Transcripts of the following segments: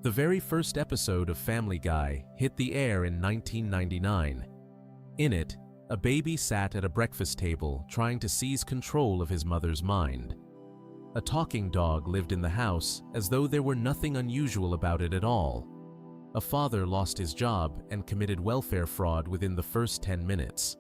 The very first episode of Family Guy hit the air in 1999. In it, a baby sat at a breakfast table trying to seize control of his mother's mind. A talking dog lived in the house as though there were nothing unusual about it at all. A father lost his job and committed welfare fraud within the first 10 minutes.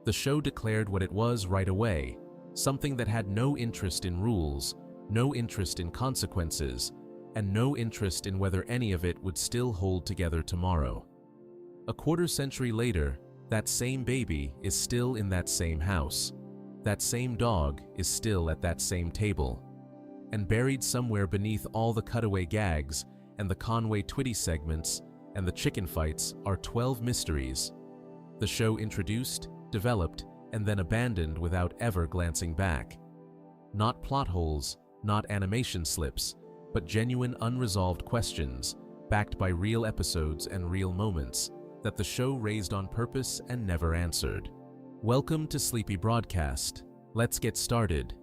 The show declared what it was right away, something that had no interest in rules, no interest in consequences, and no interest in whether any of it would still hold together tomorrow. A quarter-century later, that same baby is still in that same house. That same dog is still at that same table. And buried somewhere beneath all the cutaway gags and the Conway Twitty segments and the chicken fights are 12 mysteries. The show introduced, developed, and then abandoned without ever glancing back. Not plot holes, not animation slips, but genuine unresolved questions, backed by real episodes and real moments, that the show raised on purpose and never answered. Welcome to Sleepy Broadcast. Let's get started.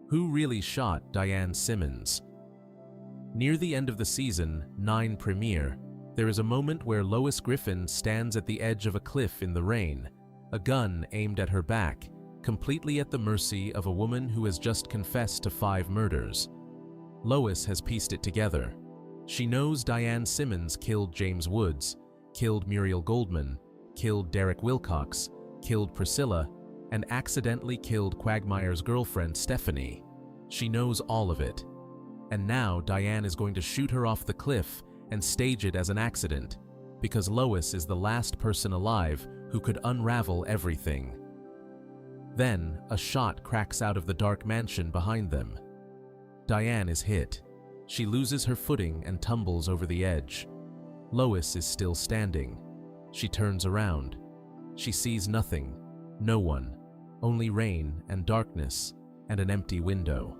Who really shot Diane Simmons? Near the end of the season 9 premiere, there is a moment where Lois Griffin stands at the edge of a cliff in the rain, a gun aimed at her back, completely at the mercy of a woman who has just confessed to 5 murders. Lois has pieced it together. She knows Diane Simmons killed James Woods, killed Muriel Goldman, killed Derek Wilcox, killed Priscilla, and accidentally killed Quagmire's girlfriend Stephanie. She knows all of it. And now Diane is going to shoot her off the cliff and stage it as an accident, because Lois is the last person alive who could unravel everything. Then, a shot cracks out of the dark mansion behind them. Diane is hit. She loses her footing and tumbles over the edge. Lois is still standing. She turns around. She sees nothing, no one, only rain and darkness and an empty window.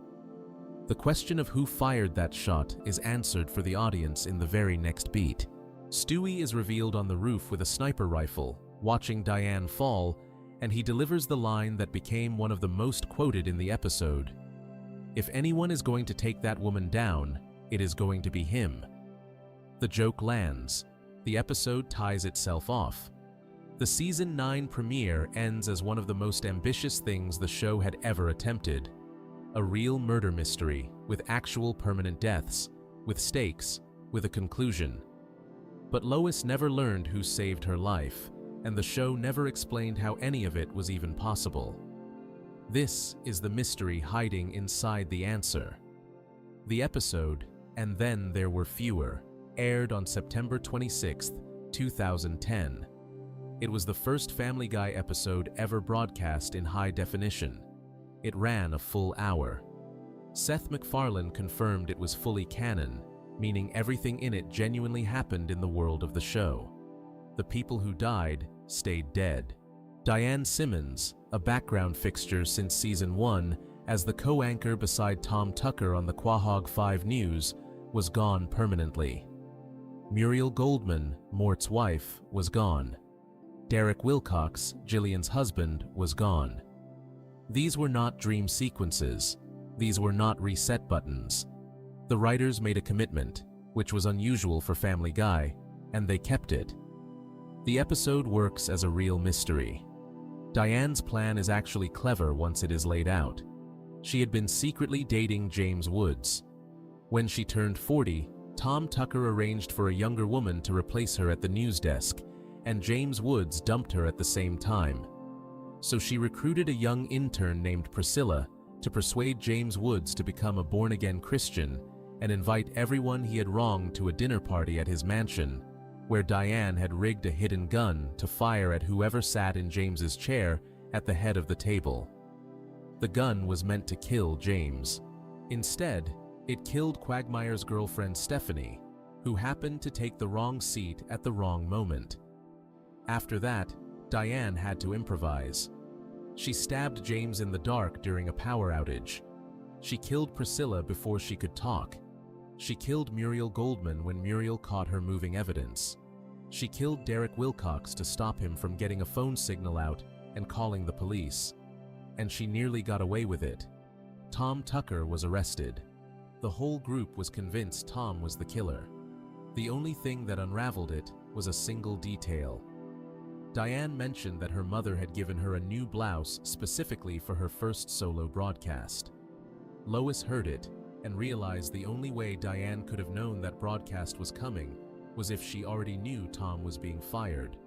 The question of who fired that shot is answered for the audience in the very next beat. Stewie is revealed on the roof with a sniper rifle, watching Diane fall, and he delivers the line that became one of the most quoted in the episode. If anyone is going to take that woman down, it is going to be him. The joke lands. The episode ties itself off. The season 9 premiere ends as one of the most ambitious things the show had ever attempted. A real murder mystery, with actual permanent deaths, with stakes, with a conclusion. But Lois never learned who saved her life, and the show never explained how any of it was even possible. This is the mystery hiding inside the answer. The episode, And Then There Were Fewer, aired on September 26, 2010. It was the first Family Guy episode ever broadcast in high definition. It ran a full hour. Seth MacFarlane confirmed it was fully canon, meaning everything in it genuinely happened in the world of the show. The people who died stayed dead. Diane Simmons, a background fixture since season 1 as the co-anchor beside Tom Tucker on the Quahog 5 News, was gone permanently. Muriel Goldman, Mort's wife, was gone. Derek Wilcox, Gillian's husband, was gone. These were not dream sequences. These were not reset buttons. The writers made a commitment, which was unusual for Family Guy, and they kept it. The episode works as a real mystery. Diane's plan is actually clever once it is laid out. She had been secretly dating James Woods. When she turned 40, Tom Tucker arranged for a younger woman to replace her at the news desk, and James Woods dumped her at the same time. So she recruited a young intern named Priscilla to persuade James Woods to become a born-again Christian and invite everyone he had wronged to a dinner party at his mansion, where Diane had rigged a hidden gun to fire at whoever sat in James's chair at the head of the table. The gun was meant to kill James. Instead, it killed Quagmire's girlfriend Stephanie, who happened to take the wrong seat at the wrong moment. After that, Diane had to improvise. She stabbed James in the dark during a power outage. She killed Priscilla before she could talk. She killed Muriel Goldman when Muriel caught her moving evidence. She killed Derek Wilcox to stop him from getting a phone signal out and calling the police. And she nearly got away with it. Tom Tucker was arrested. The whole group was convinced Tom was the killer. The only thing that unraveled it was a single detail. Diane mentioned that her mother had given her a new blouse specifically for her first solo broadcast. Lois heard it and realized the only way Diane could have known that broadcast was coming was if she already knew Tom was being fired.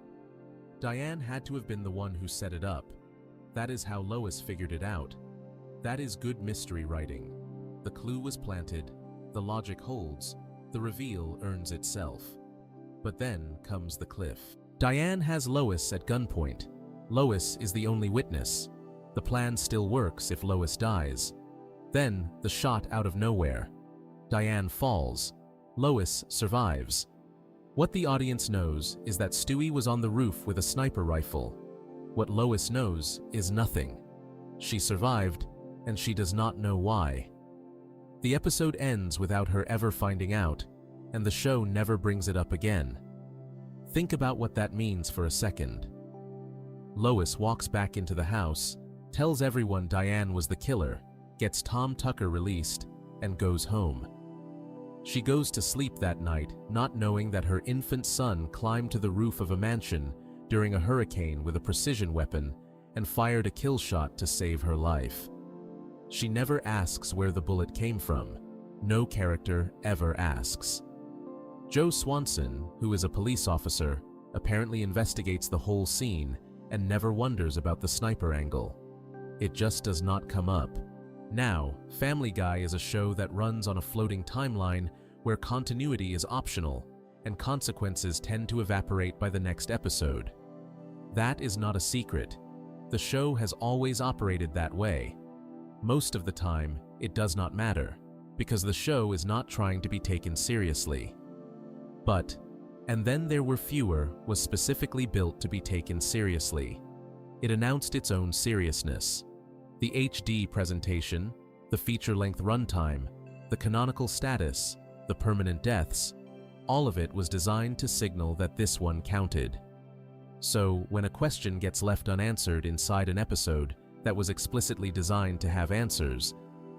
Diane had to have been the one who set it up. That is how Lois figured it out. That is good mystery writing. The clue was planted, the logic holds, the reveal earns itself. But then comes the cliff. Diane has Lois at gunpoint. Lois is the only witness. The plan still works if Lois dies. Then, the shot out of nowhere. Diane falls. Lois survives. What the audience knows is that Stewie was on the roof with a sniper rifle. What Lois knows is nothing. She survived, and she does not know why. The episode ends without her ever finding out, and the show never brings it up again. Think about what that means for a second. Lois walks back into the house, tells everyone Diane was the killer, gets Tom Tucker released, and goes home. She goes to sleep that night, not knowing that her infant son climbed to the roof of a mansion during a hurricane with a precision weapon and fired a kill shot to save her life. She never asks where the bullet came from. No character ever asks. Joe Swanson, who is a police officer, apparently investigates the whole scene and never wonders about the sniper angle. It just does not come up. Now, Family Guy is a show that runs on a floating timeline where continuity is optional and consequences tend to evaporate by the next episode. That is not a secret. The show has always operated that way. Most of the time, it does not matter, because the show is not trying to be taken seriously. But, and then there were fewer, was specifically built to be taken seriously. It announced its own seriousness. The HD presentation, the feature-length runtime, the canonical status, the permanent deaths, all of it was designed to signal that this one counted. So, when a question gets left unanswered inside an episode that was explicitly designed to have answers,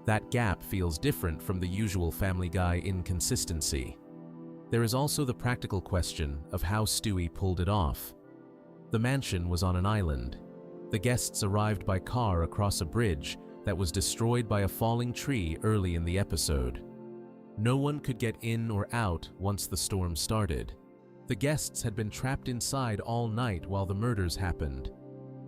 that gap feels different from the usual Family Guy inconsistency. There is also the practical question of how Stewie pulled it off. The mansion was on an island. The guests arrived by car across a bridge that was destroyed by a falling tree early in the episode. No one could get in or out once the storm started. The guests had been trapped inside all night while the murders happened.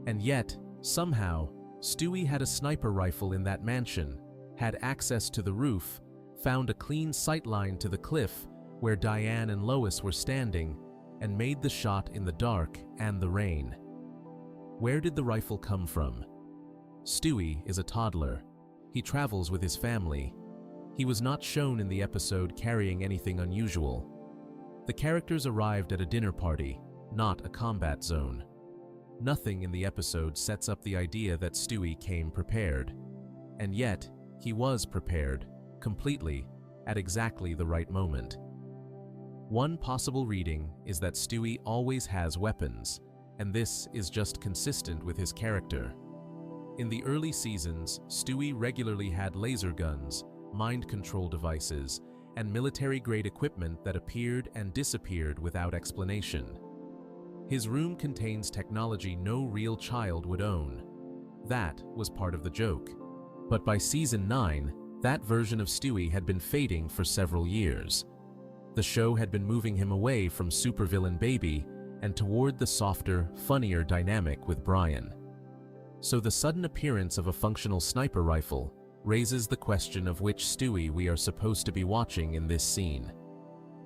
And yet, somehow, Stewie had a sniper rifle in that mansion, had access to the roof, found a clean sightline to the cliff where Diane and Lois were standing, and made the shot in the dark and the rain. Where did the rifle come from? Stewie is a toddler. He travels with his family. He was not shown in the episode carrying anything unusual. The characters arrived at a dinner party, not a combat zone. Nothing in the episode sets up the idea that Stewie came prepared. And yet, he was prepared, completely, at exactly the right moment. One possible reading is that Stewie always has weapons, and this is just consistent with his character. In the early seasons, Stewie regularly had laser guns, mind control devices, and military-grade equipment that appeared and disappeared without explanation. His room contains technology no real child would own. That was part of the joke. But by season 9, that version of Stewie had been fading for several years. The show had been moving him away from supervillain Baby and toward the softer, funnier dynamic with Brian. So the sudden appearance of a functional sniper rifle raises the question of which Stewie we are supposed to be watching in this scene.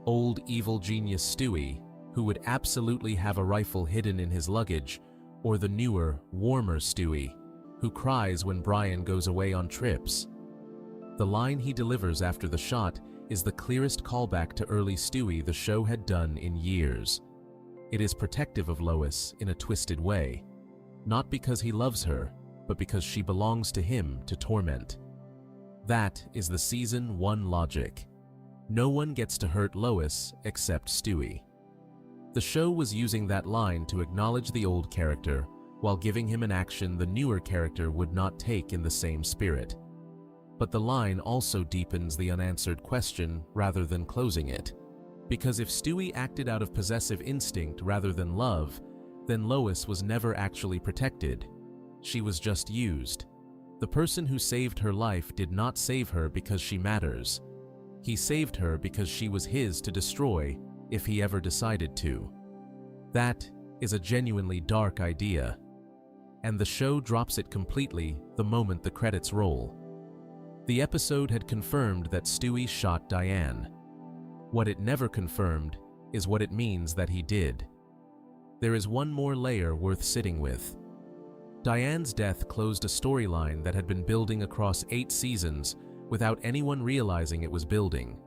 Old evil genius Stewie, who would absolutely have a rifle hidden in his luggage, or the newer, warmer Stewie, who cries when Brian goes away on trips. The line he delivers after the shot is the clearest callback to early Stewie the show had done in years. It is protective of Lois in a twisted way, not because he loves her, but because she belongs to him to torment. That is the season 1 logic. No one gets to hurt Lois except Stewie. The show was using that line to acknowledge the old character while giving him an action the newer character would not take in the same spirit. But the line also deepens the unanswered question rather than closing it. Because if Stewie acted out of possessive instinct rather than love, then Lois was never actually protected. She was just used. The person who saved her life did not save her because she matters. He saved her because she was his to destroy if he ever decided to. That is a genuinely dark idea. And the show drops it completely the moment the credits roll. The episode had confirmed that Stewie shot Diane. What it never confirmed is what it means that he did. There is one more layer worth sitting with. Diane's death closed a storyline that had been building across 8 seasons without anyone realizing it was building.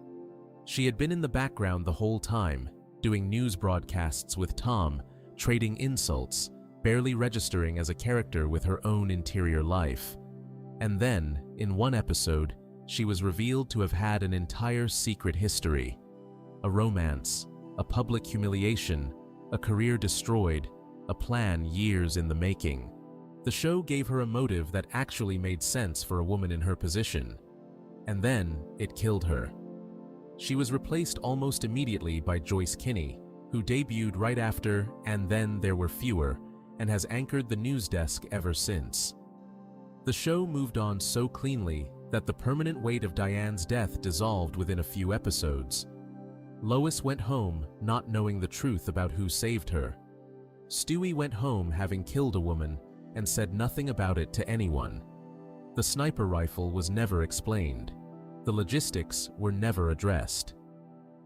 She had been in the background the whole time, doing news broadcasts with Tom, trading insults, barely registering as a character with her own interior life. And then, in one episode, she was revealed to have had an entire secret history. A romance, a public humiliation, a career destroyed, a plan years in the making. The show gave her a motive that actually made sense for a woman in her position. And then, it killed her. She was replaced almost immediately by Joyce Kinney, who debuted right after And Then There Were Fewer, and has anchored the news desk ever since. The show moved on so cleanly that the permanent weight of Diane's death dissolved within a few episodes. Lois went home not knowing the truth about who saved her. Stewie went home having killed a woman and said nothing about it to anyone. The sniper rifle was never explained. The logistics were never addressed.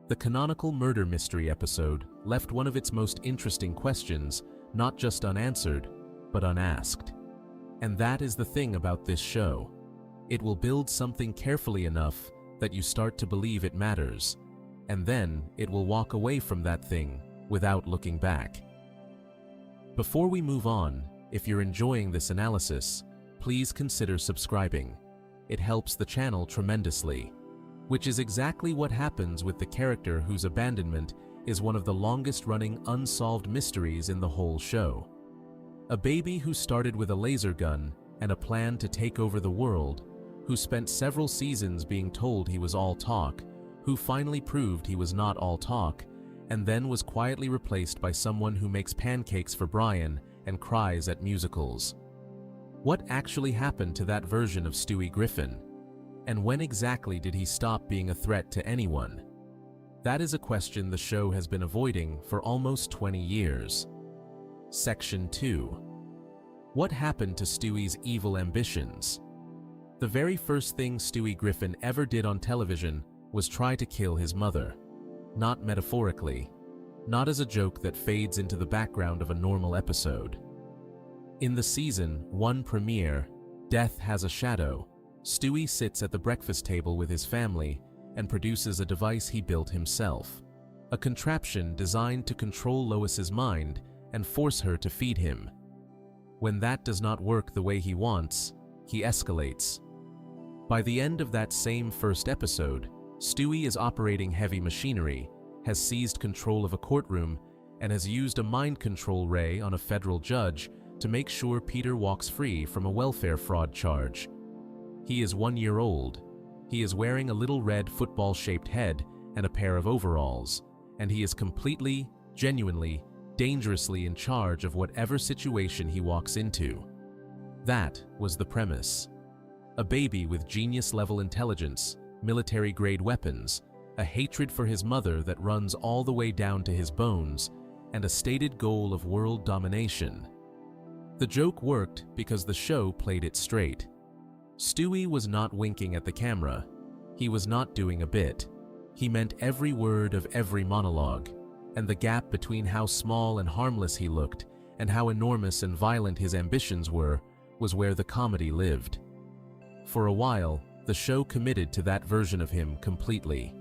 The canonical murder mystery episode left one of its most interesting questions not just unanswered, but unasked. And that is the thing about this show. It will build something carefully enough that you start to believe it matters, and then it will walk away from that thing without looking back. Before we move on, if you're enjoying this analysis, please consider subscribing. It helps the channel tremendously, which is exactly what happens with the character whose abandonment is one of the longest-running unsolved mysteries in the whole show. A baby who started with a laser gun and a plan to take over the world, who spent several seasons being told he was all talk, who finally proved he was not all talk, and then was quietly replaced by someone who makes pancakes for Brian and cries at musicals. What actually happened to that version of Stewie Griffin? And when exactly did he stop being a threat to anyone? That is a question the show has been avoiding for almost 20 years. Section 2. What happened to Stewie's evil ambitions? The very first thing Stewie Griffin ever did on television was try to kill his mother. Not metaphorically, not as a joke that fades into the background of a normal episode. In the season 1 premiere, Death Has a Shadow, Stewie sits at the breakfast table with his family and produces a device he built himself, a contraption designed to control Lois's mind and force her to feed him. When that does not work the way he wants, he escalates. By the end of that same first episode, Stewie is operating heavy machinery, has seized control of a courtroom, and has used a mind control ray on a federal judge to make sure Peter walks free from a welfare fraud charge. He is 1 year old. He is wearing a little red football-shaped head and a pair of overalls, and he is completely, genuinely, dangerously in charge of whatever situation he walks into. That was the premise. A baby with genius-level intelligence, military-grade weapons, a hatred for his mother that runs all the way down to his bones, and a stated goal of world domination. The joke worked because the show played it straight. Stewie was not winking at the camera. He was not doing a bit. He meant every word of every monologue, and the gap between how small and harmless he looked and how enormous and violent his ambitions were was where the comedy lived. For a while, the show committed to that version of him completely.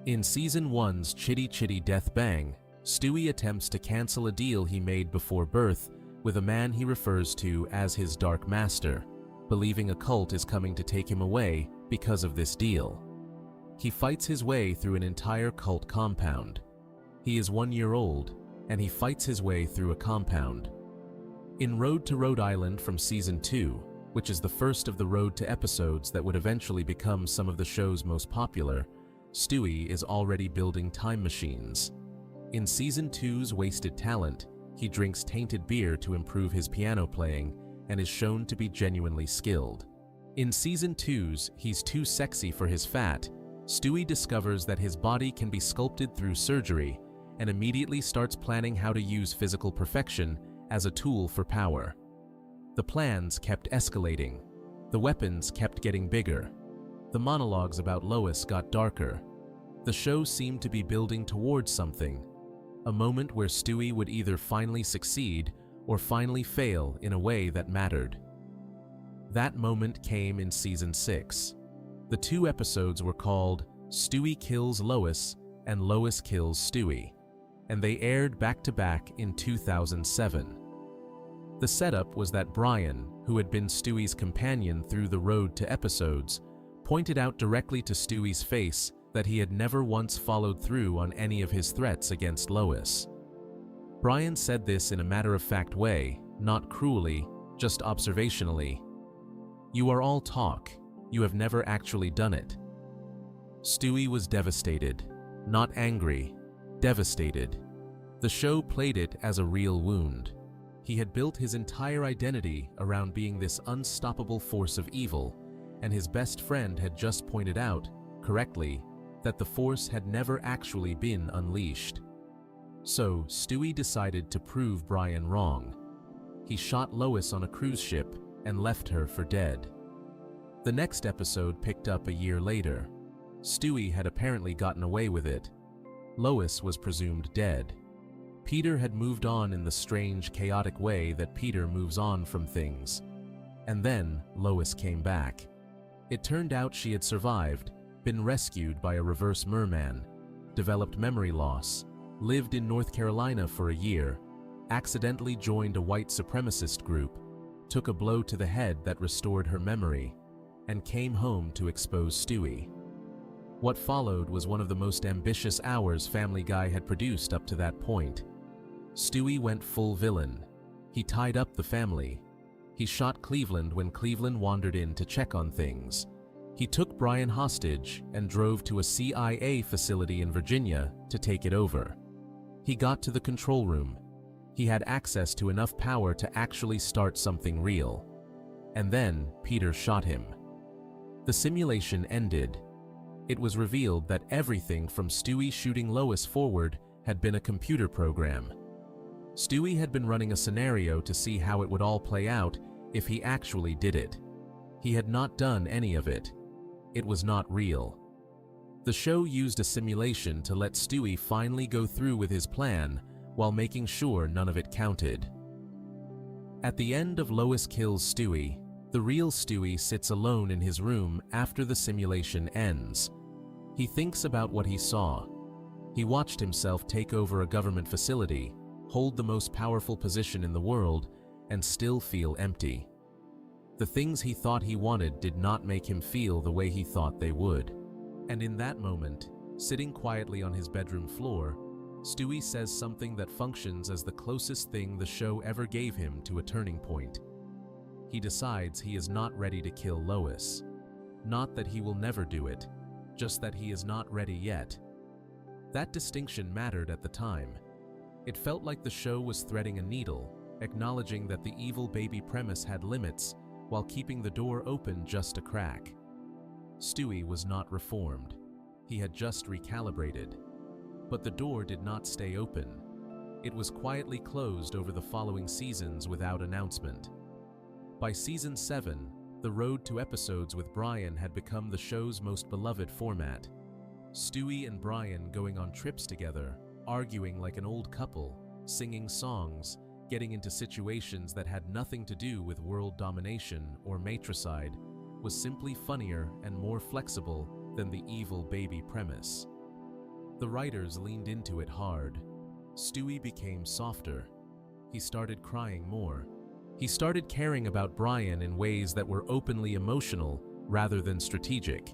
In Season 1's Chitty Chitty Death Bang, Stewie attempts to cancel a deal he made before birth with a man he refers to as his Dark Master, believing a cult is coming to take him away because of this deal. He fights his way through an entire cult compound. He is 1 year old, and he fights his way through a compound. In Road to Rhode Island from Season 2, which is the first of the Road to episodes that would eventually become some of the show's most popular, Stewie is already building time machines. In Season 2's Wasted Talent, he drinks tainted beer to improve his piano playing and is shown to be genuinely skilled. In Season 2's He's Too Sexy for His Fat, Stewie discovers that his body can be sculpted through surgery and immediately starts planning how to use physical perfection as a tool for power. The plans kept escalating. The weapons kept getting bigger. The monologues about Lois got darker. The show seemed to be building towards something, a moment where Stewie would either finally succeed or finally fail in a way that mattered. That moment came in Season 6. The 2 episodes were called Stewie Kills Lois and Lois Kills Stewie, and they aired back-to-back in 2007. The setup was that Brian, who had been Stewie's companion through the road to episodes, pointed out directly to Stewie's face that he had never once followed through on any of his threats against Lois. Brian said this in a matter-of-fact way, not cruelly, just observationally. "You are all talk. You have never actually done it." Stewie was devastated, not angry, devastated. The show played it as a real wound. He had built his entire identity around being this unstoppable force of evil, and his best friend had just pointed out, correctly, that the force had never actually been unleashed. So, Stewie decided to prove Brian wrong. He shot Lois on a cruise ship and left her for dead. The next episode picked up a year later. Stewie had apparently gotten away with it. Lois was presumed dead. Peter had moved on in the strange, chaotic way that Peter moves on from things. And then Lois came back. It turned out she had survived, been rescued by a reverse merman, developed memory loss, lived in North Carolina for a year, accidentally joined a white supremacist group, took a blow to the head that restored her memory, and came home to expose Stewie. What followed was one of the most ambitious hours Family Guy had produced up to that point. Stewie went full villain. He tied up the family. He shot Cleveland when Cleveland wandered in to check on things. He took Brian hostage and drove to a CIA facility in Virginia to take it over. He got to the control room. He had access to enough power to actually start something real. And then Peter shot him. The simulation ended. It was revealed that everything from Stewie shooting Lois forward had been a computer program. Stewie had been running a scenario to see how it would all play out if he actually did it. He had not done any of it. It was not real. The show used a simulation to let Stewie finally go through with his plan while making sure none of it counted. At the end of Lois Kills Stewie, the real Stewie sits alone in his room after the simulation ends. He thinks about what he saw. He watched himself take over a government facility, hold the most powerful position in the world, and still feel empty. The things he thought he wanted did not make him feel the way he thought they would. And in that moment, sitting quietly on his bedroom floor, Stewie says something that functions as the closest thing the show ever gave him to a turning point. He decides he is not ready to kill Lois. Not that he will never do it, just that he is not ready yet. That distinction mattered at the time. It felt like the show was threading a needle, acknowledging that the evil baby premise had limits while keeping the door open just a crack. Stewie was not reformed. He had just recalibrated. But the door did not stay open. It was quietly closed over the following seasons without announcement. By Season 7, the road to episodes with Brian had become the show's most beloved format. Stewie and Brian going on trips together, arguing like an old couple, singing songs, getting into situations that had nothing to do with world domination or matricide, was simply funnier and more flexible than the evil baby premise. The writers leaned into it hard. Stewie became softer. He started crying more. He started caring about Brian in ways that were openly emotional rather than strategic.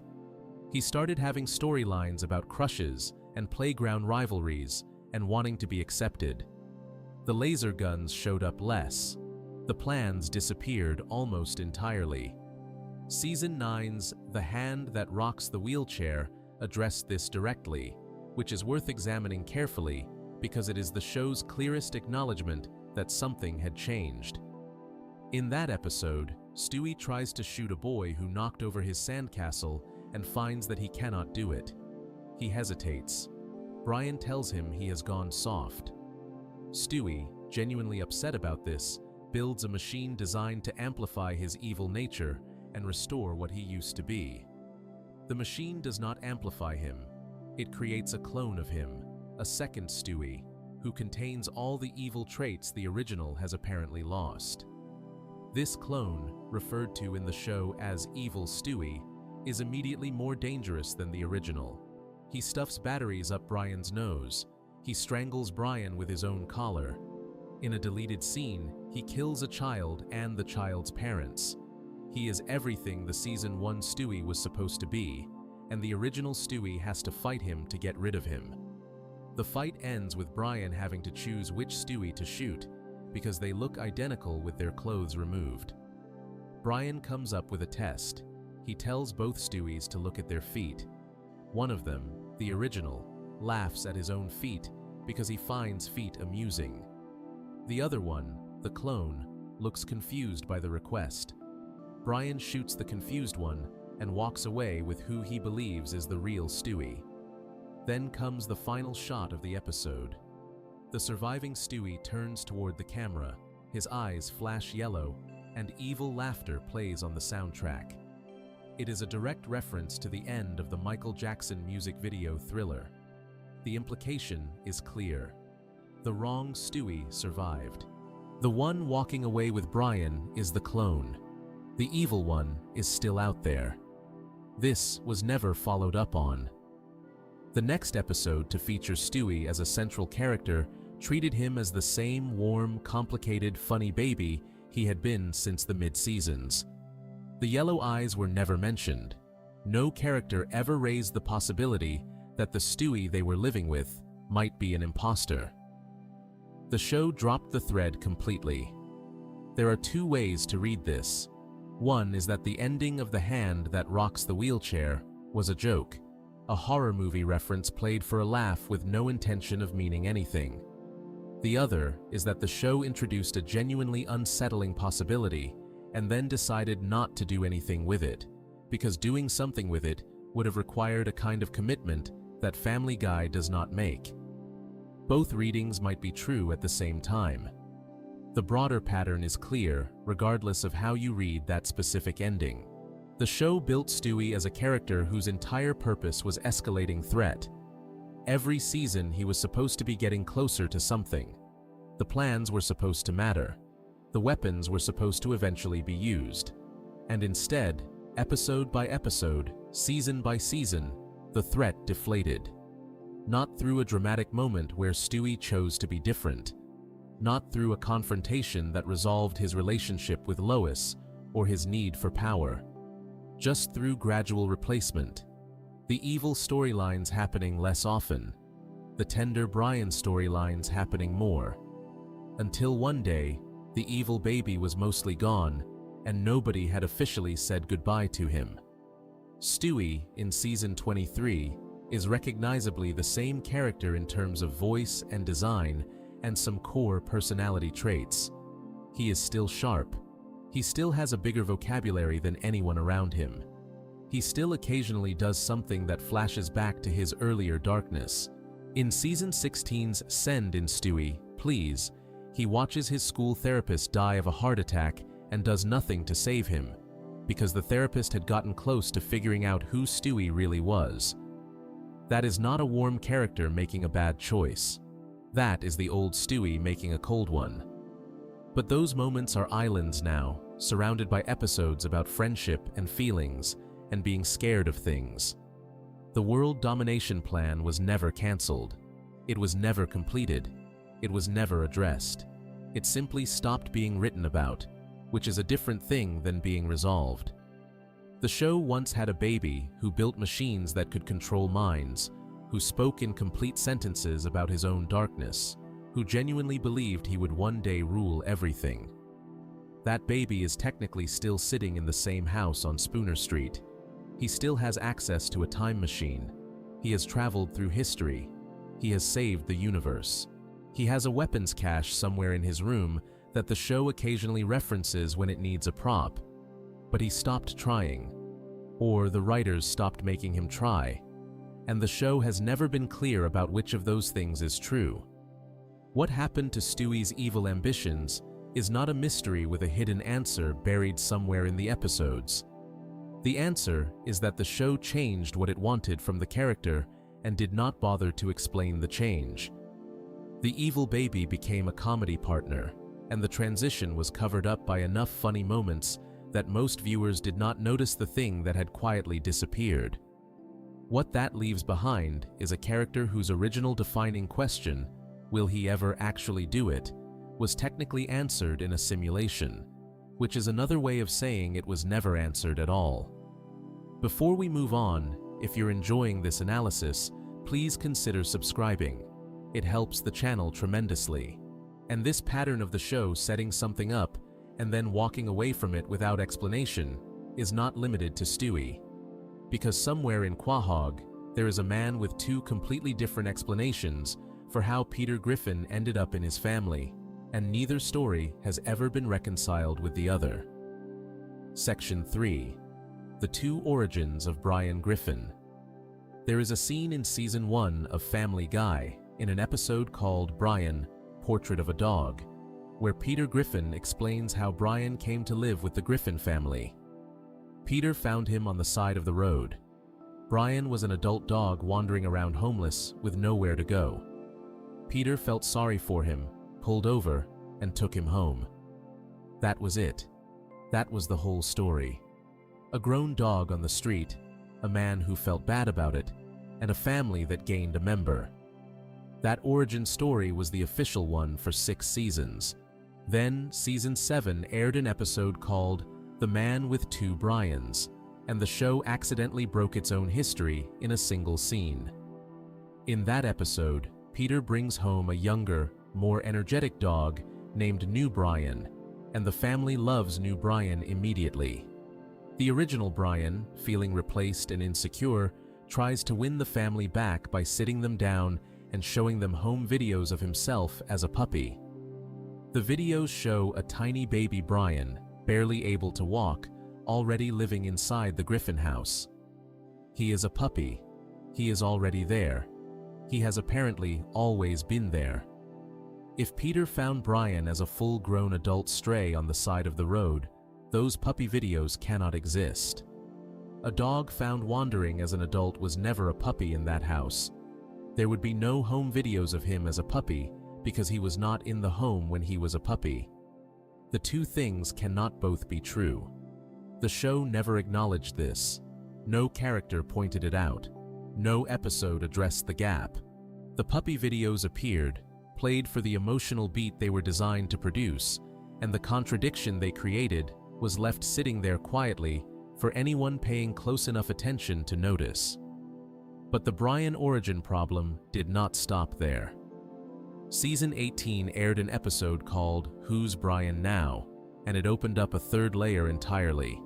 He started having storylines about crushes and playground rivalries and wanting to be accepted. The laser guns showed up less. The plans disappeared almost entirely. Season 9's The Hand That Rocks the Wheelchair addressed this directly, which is worth examining carefully because it is the show's clearest acknowledgement that something had changed. In that episode, Stewie tries to shoot a boy who knocked over his sandcastle and finds that he cannot do it. He hesitates. Brian tells him he has gone soft. Stewie, genuinely upset about this, builds a machine designed to amplify his evil nature and restore what he used to be. The machine does not amplify him. It creates a clone of him, a second Stewie, who contains all the evil traits the original has apparently lost. This clone, referred to in the show as Evil Stewie, is immediately more dangerous than the original. He stuffs batteries up Brian's nose. He strangles Brian with his own collar. In a deleted scene, he kills a child and the child's parents. He is everything the Season 1 Stewie was supposed to be, and the original Stewie has to fight him to get rid of him. The fight ends with Brian having to choose which Stewie to shoot, because they look identical with their clothes removed. Brian comes up with a test. He tells both Stewies to look at their feet. One of them, the original, laughs at his own feet because he finds feet amusing. The other one, the clone, looks confused by the request. Brian shoots the confused one and walks away with who he believes is the real Stewie. Then comes the final shot of the episode. The surviving Stewie turns toward the camera, his eyes flash yellow, and evil laughter plays on the soundtrack. It is a direct reference to the end of the Michael Jackson music video Thriller. The implication is clear. The wrong Stewie survived. The one walking away with Brian is the clone. The evil one is still out there. This was never followed up on. The next episode to feature Stewie as a central character treated him as the same warm, complicated, funny baby he had been since the mid-seasons. The yellow eyes were never mentioned. No character ever raised the possibility that the Stewie they were living with might be an imposter. The show dropped the thread completely. There are two ways to read this. One is that the ending of The Hand That Rocks the Wheelchair was a joke, a horror movie reference played for a laugh with no intention of meaning anything. The other is that the show introduced a genuinely unsettling possibility and then decided not to do anything with it, because doing something with it would have required a kind of commitment that Family Guy does not make. Both readings might be true at the same time. The broader pattern is clear, regardless of how you read that specific ending. The show built Stewie as a character whose entire purpose was escalating threat. Every season he was supposed to be getting closer to something. The plans were supposed to matter. The weapons were supposed to eventually be used. And instead, episode by episode, season by season, the threat deflated. Not through a dramatic moment where Stewie chose to be different. Not through a confrontation that resolved his relationship with Lois or his need for power. Just through gradual replacement. The evil storylines happening less often. The tender Brian storylines happening more. Until one day, the evil baby was mostly gone, and nobody had officially said goodbye to him. Stewie, in Season 23, is recognizably the same character in terms of voice and design and some core personality traits. He is still sharp. He still has a bigger vocabulary than anyone around him. He still occasionally does something that flashes back to his earlier darkness. In Season 16's Send in Stewie, Please, he watches his school therapist die of a heart attack and does nothing to save him, because the therapist had gotten close to figuring out who Stewie really was. That is not a warm character making a bad choice. That is the old Stewie making a cold one. But those moments are islands now, surrounded by episodes about friendship and feelings and being scared of things. The world domination plan was never cancelled. It was never completed. It was never addressed. It simply stopped being written about, which is a different thing than being resolved. The show once had a baby who built machines that could control minds, who spoke in complete sentences about his own darkness, who genuinely believed he would one day rule everything. That baby is technically still sitting in the same house on Spooner Street. He still has access to a time machine, He has traveled through history. He has saved the universe. He has a weapons cache somewhere in his room that the show occasionally references when it needs a prop. But he stopped trying. Or the writers stopped making him try. And the show has never been clear about which of those things is true. What happened to Stewie's evil ambitions is not a mystery with a hidden answer buried somewhere in the episodes. The answer is that the show changed what it wanted from the character and did not bother to explain the change. The evil baby became a comedy partner, and the transition was covered up by enough funny moments that most viewers did not notice the thing that had quietly disappeared. What that leaves behind is a character whose original defining question, will he ever actually do it, was technically answered in a simulation, which is another way of saying it was never answered at all. Before we move on, if you're enjoying this analysis, please consider subscribing. It helps the channel tremendously. And this pattern of the show setting something up and then walking away from it without explanation is not limited to Stewie. Because somewhere in Quahog, there is a man with two completely different explanations for how Peter Griffin ended up in his family, and neither story has ever been reconciled with the other. Section 3. The Two Origins of Brian Griffin. There is a scene in Season 1 of Family Guy, in an episode called Brian, Portrait of a Dog, where Peter Griffin explains how Brian came to live with the Griffin family. Peter found him on the side of the road. Brian was an adult dog wandering around homeless with nowhere to go. Peter felt sorry for him, pulled over, and took him home. That was it. That was the whole story. A grown dog on the street, a man who felt bad about it, and a family that gained a member. That origin story was the official one for 6 seasons. Then, Season 7 aired an episode called The Man with Two Brians, and the show accidentally broke its own history in a single scene. In that episode, Peter brings home a younger, more energetic dog named New Brian, and the family loves New Brian immediately. The original Brian, feeling replaced and insecure, tries to win the family back by sitting them down and showing them home videos of himself as a puppy. The videos show a tiny baby Brian, barely able to walk, already living inside the Griffin house. He is a puppy. He is already there. He has apparently always been there. If Peter found Brian as a full-grown adult stray on the side of the road, those puppy videos cannot exist. A dog found wandering as an adult was never a puppy in that house. There would be no home videos of him as a puppy because he was not in the home when he was a puppy. The two things cannot both be true. The show never acknowledged this. No character pointed it out. No episode addressed the gap. The puppy videos appeared, played for the emotional beat they were designed to produce, and the contradiction they created was left sitting there quietly for anyone paying close enough attention to notice. But the Brian origin problem did not stop there. Season 18 aired an episode called Who's Brian Now?, and it opened up a third layer entirely.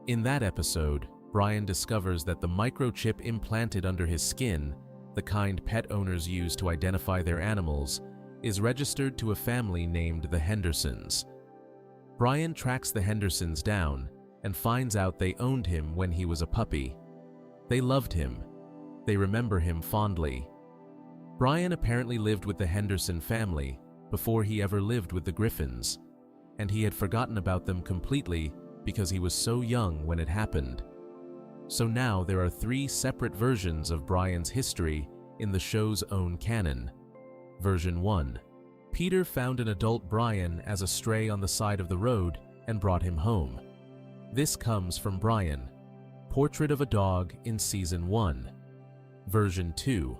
In that episode, Brian discovers that the microchip implanted under his skin, the kind pet owners use to identify their animals, is registered to a family named the Hendersons. Brian tracks the Hendersons down and finds out they owned him when he was a puppy. They loved him. They remember him fondly. Brian apparently lived with the Henderson family before he ever lived with the Griffins, and he had forgotten about them completely because he was so young when it happened. So now there are 3 separate versions of Brian's history in the show's own canon. Version 1. Peter found an adult Brian as a stray on the side of the road and brought him home. This comes from Brian, Portrait of a Dog in Season 1. Version 2.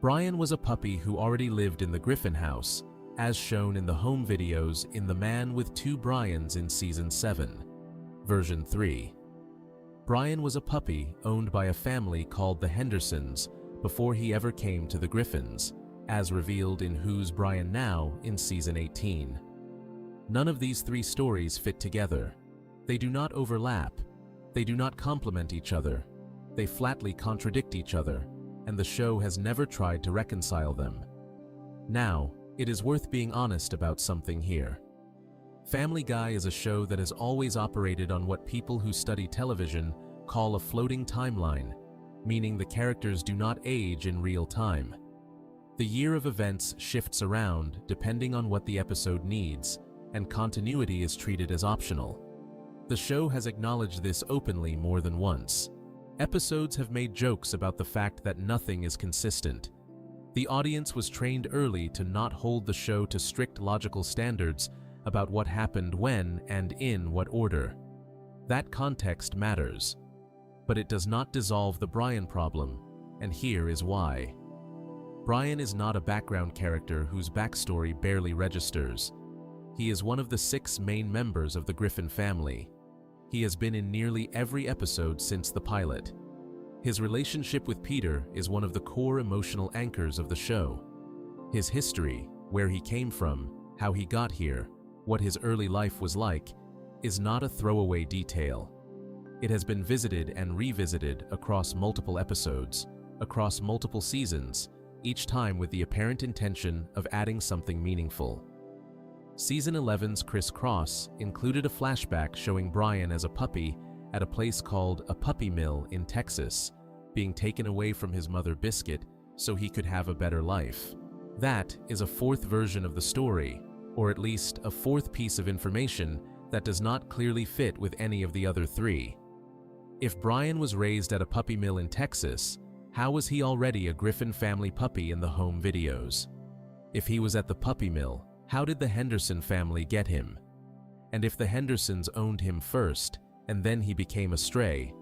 Brian was a puppy who already lived in the Griffin house, as shown in the home videos in The Man with Two Brians in Season 7. Version 3. Brian was a puppy owned by a family called the Hendersons before he ever came to the Griffins, as revealed in Who's Brian Now? In Season 18. None of these 3 stories fit together. They do not overlap. They do not complement each other. They flatly contradict each other, and the show has never tried to reconcile them. Now, it is worth being honest about something here. Family Guy is a show that has always operated on what people who study television call a floating timeline, meaning the characters do not age in real time. The year of events shifts around depending on what the episode needs, and continuity is treated as optional. The show has acknowledged this openly more than once. Episodes have made jokes about the fact that nothing is consistent. The audience was trained early to not hold the show to strict logical standards about what happened when and in what order. That context matters. But it does not dissolve the Brian problem, and here is why. Brian is not a background character whose backstory barely registers. He is one of the 6 main members of the Griffin family. He has been in nearly every episode since the pilot. His relationship with Peter is one of the core emotional anchors of the show. His history, where he came from, how he got here, what his early life was like, is not a throwaway detail. It has been visited and revisited across multiple episodes, across multiple seasons, each time with the apparent intention of adding something meaningful. Season 11's Criss Cross included a flashback showing Brian as a puppy at a place called a puppy mill in Texas, being taken away from his mother Biscuit so he could have a better life. That is a 4th version of the story, or at least a 4th piece of information that does not clearly fit with any of the other 3. If Brian was raised at a puppy mill in Texas, how was he already a Griffin family puppy in the home videos? If he was at the puppy mill, how did the Henderson family get him? And if the Hendersons owned him first, and then he became a stray,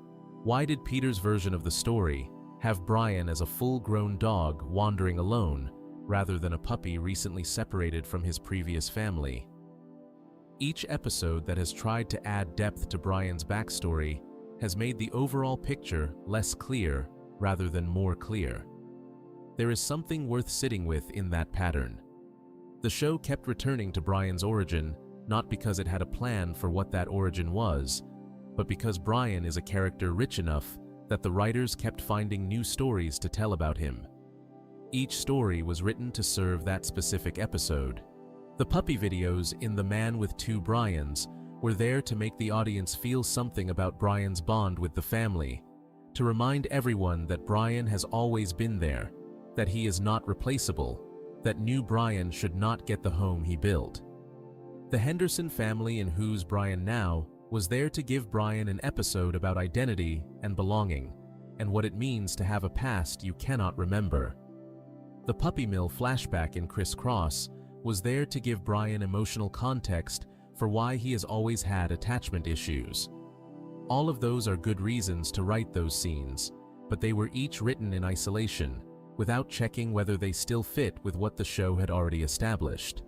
why did Peter's version of the story have Brian as a full-grown dog wandering alone, rather than a puppy recently separated from his previous family? Each episode that has tried to add depth to Brian's backstory has made the overall picture less clear rather than more clear. There is something worth sitting with in that pattern. The show kept returning to Brian's origin, not because it had a plan for what that origin was, but because Brian is a character rich enough that the writers kept finding new stories to tell about him. Each story was written to serve that specific episode. The puppy videos in The Man with Two Brians were there to make the audience feel something about Brian's bond with the family, to remind everyone that Brian has always been there, that he is not replaceable, that new Brian should not get the home he built. The Henderson family in Who's Brian Now was there to give Brian an episode about identity and belonging, and what it means to have a past you cannot remember. The puppy mill flashback in Criss Cross was there to give Brian emotional context for why he has always had attachment issues. All of those are good reasons to write those scenes, but they were each written in isolation, without checking whether they still fit with what the show had already established.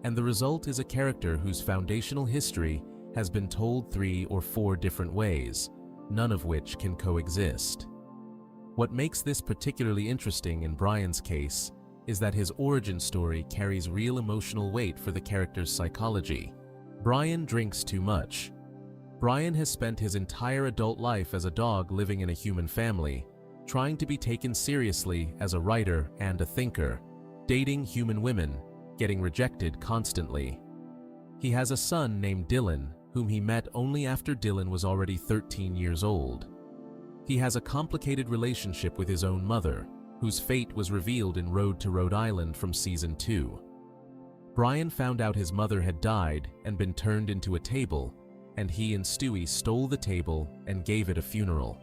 And the result is a character whose foundational history has been told 3 or 4 different ways, none of which can coexist. What makes this particularly interesting in Brian's case is that his origin story carries real emotional weight for the character's psychology. Brian drinks too much. Brian has spent his entire adult life as a dog living in a human family, trying to be taken seriously as a writer and a thinker, dating human women, getting rejected constantly. He has a son named Dylan, whom he met only after Dylan was already 13 years old. He has a complicated relationship with his own mother, whose fate was revealed in Road to Rhode Island from Season 2. Brian found out his mother had died and been turned into a table, and he and Stewie stole the table and gave it a funeral.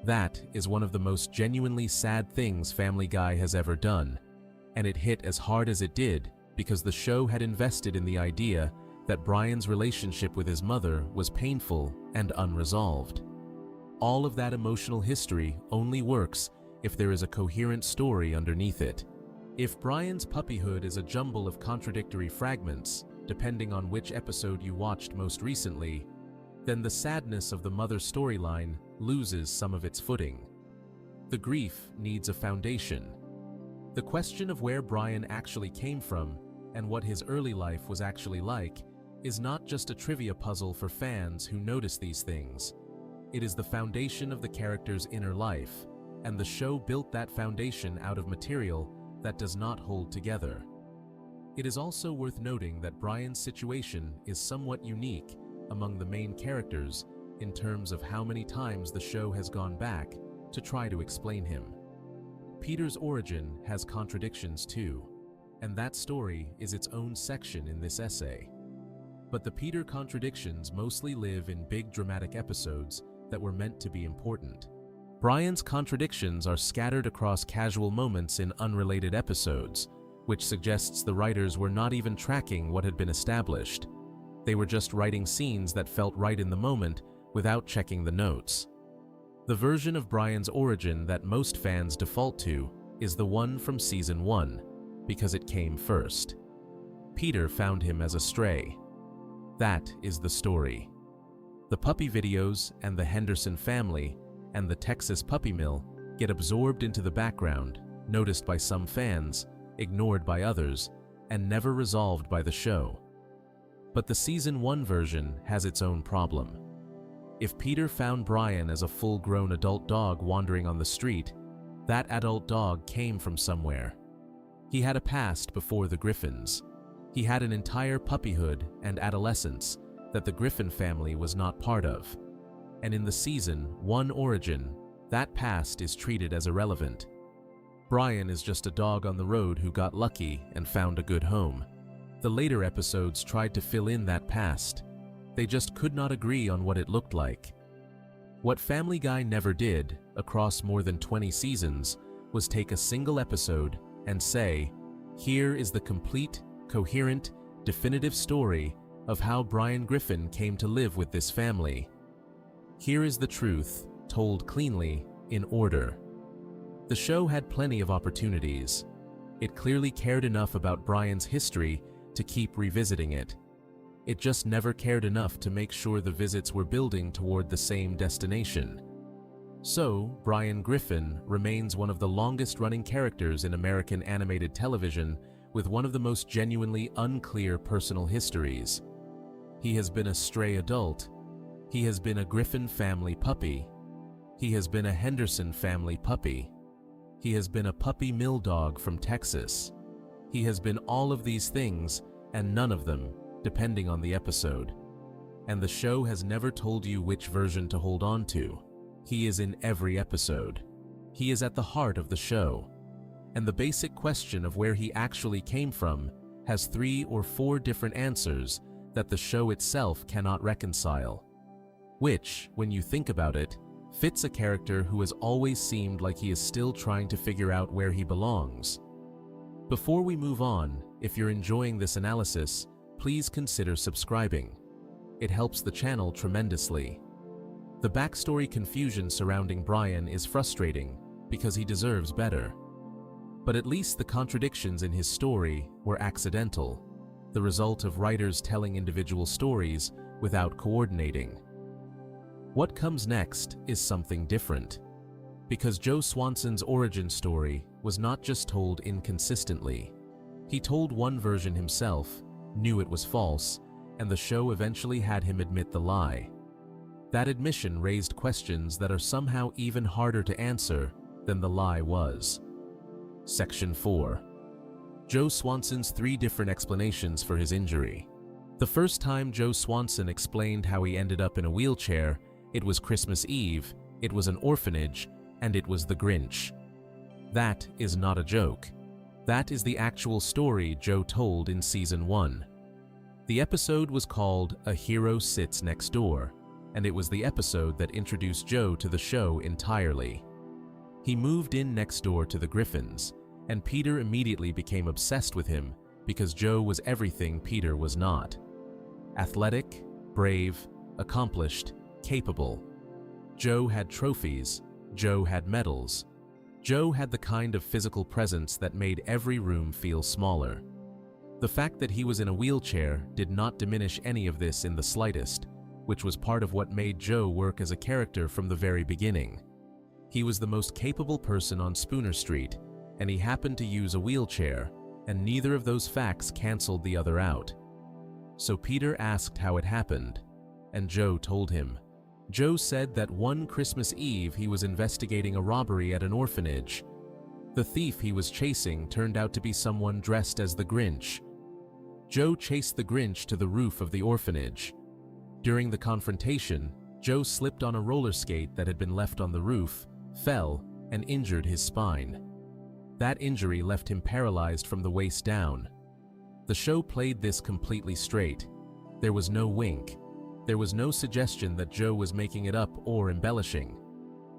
That is one of the most genuinely sad things Family Guy has ever done, and it hit as hard as it did because the show had invested in the idea that Brian's relationship with his mother was painful and unresolved. All of that emotional history only works if there is a coherent story underneath it. If Brian's puppyhood is a jumble of contradictory fragments, depending on which episode you watched most recently, then the sadness of the mother storyline loses some of its footing. The grief needs a foundation. The question of where Brian actually came from and what his early life was actually like is not just a trivia puzzle for fans who notice these things. It is the foundation of the character's inner life, and the show built that foundation out of material that does not hold together. It is also worth noting that Brian's situation is somewhat unique among the main characters in terms of how many times the show has gone back to try to explain him. Peter's origin has contradictions too, and that story is its own section in this essay. But the Peter contradictions mostly live in big dramatic episodes that were meant to be important. Brian's contradictions are scattered across casual moments in unrelated episodes, which suggests the writers were not even tracking what had been established. They were just writing scenes that felt right in the moment without checking the notes. The version of Brian's origin that most fans default to is the one from season 1, because it came first. Peter found him as a stray. That is the story. The puppy videos and the Henderson family and the Texas puppy mill get absorbed into the background, noticed by some fans, ignored by others, and never resolved by the show. But the season 1 version has its own problem. If Peter found Brian as a full-grown adult dog wandering on the street, that adult dog came from somewhere. He had a past before the Griffins. He had an entire puppyhood and adolescence that the Griffin family was not part of. And in the season 1 origin, that past is treated as irrelevant. Brian is just a dog on the road who got lucky and found a good home. The later episodes tried to fill in that past. They just could not agree on what it looked like. What Family Guy never did, across more than 20 seasons, was take a single episode and say, here is the complete, coherent, definitive story of how Brian Griffin came to live with this family. Here is the truth, told cleanly, in order. The show had plenty of opportunities. It clearly cared enough about Brian's history to keep revisiting it. It just never cared enough to make sure the visits were building toward the same destination. So, Brian Griffin remains one of the longest-running characters in American animated television with one of the most genuinely unclear personal histories. He has been a stray adult. He has been a Griffin family puppy. He has been a Henderson family puppy. He has been a puppy mill dog from Texas. He has been all of these things, and none of them, depending on the episode. And the show has never told you which version to hold on to. He is in every episode. He is at the heart of the show. And the basic question of where he actually came from has 3 or 4 different answers that the show itself cannot reconcile. Which, when you think about it, fits a character who has always seemed like he is still trying to figure out where he belongs. Before we move on, if you're enjoying this analysis, please consider subscribing. It helps the channel tremendously. The backstory confusion surrounding Brian is frustrating because he deserves better. But at least the contradictions in his story were accidental, the result of writers telling individual stories without coordinating. What comes next is something different, because Joe Swanson's origin story was not just told inconsistently. He told one version himself, knew it was false, and the show eventually had him admit the lie. That admission raised questions that are somehow even harder to answer than the lie was. Section 4. Joe Swanson's 3 different explanations for his injury. The first time Joe Swanson explained how he ended up in a wheelchair, it was Christmas Eve, it was an orphanage, and it was the Grinch. That is not a joke. That is the actual story Joe told in season 1. The episode was called A Hero Sits Next Door, and it was the episode that introduced Joe to the show entirely. He moved in next door to the Griffins, and Peter immediately became obsessed with him because Joe was everything Peter was not. Athletic, brave, accomplished, capable. Joe had trophies. Joe had medals. Joe had the kind of physical presence that made every room feel smaller. The fact that he was in a wheelchair did not diminish any of this in the slightest, which was part of what made Joe work as a character from the very beginning. He was the most capable person on Spooner Street, and he happened to use a wheelchair, and neither of those facts canceled the other out. So Peter asked how it happened, and Joe told him. Joe said that one Christmas Eve he was investigating a robbery at an orphanage. The thief he was chasing turned out to be someone dressed as the Grinch. Joe chased the Grinch to the roof of the orphanage. During the confrontation, Joe slipped on a roller skate that had been left on the roof, fell, and injured his spine. That injury left him paralyzed from the waist down. The show played this completely straight. There was no wink. There was no suggestion that Joe was making it up or embellishing.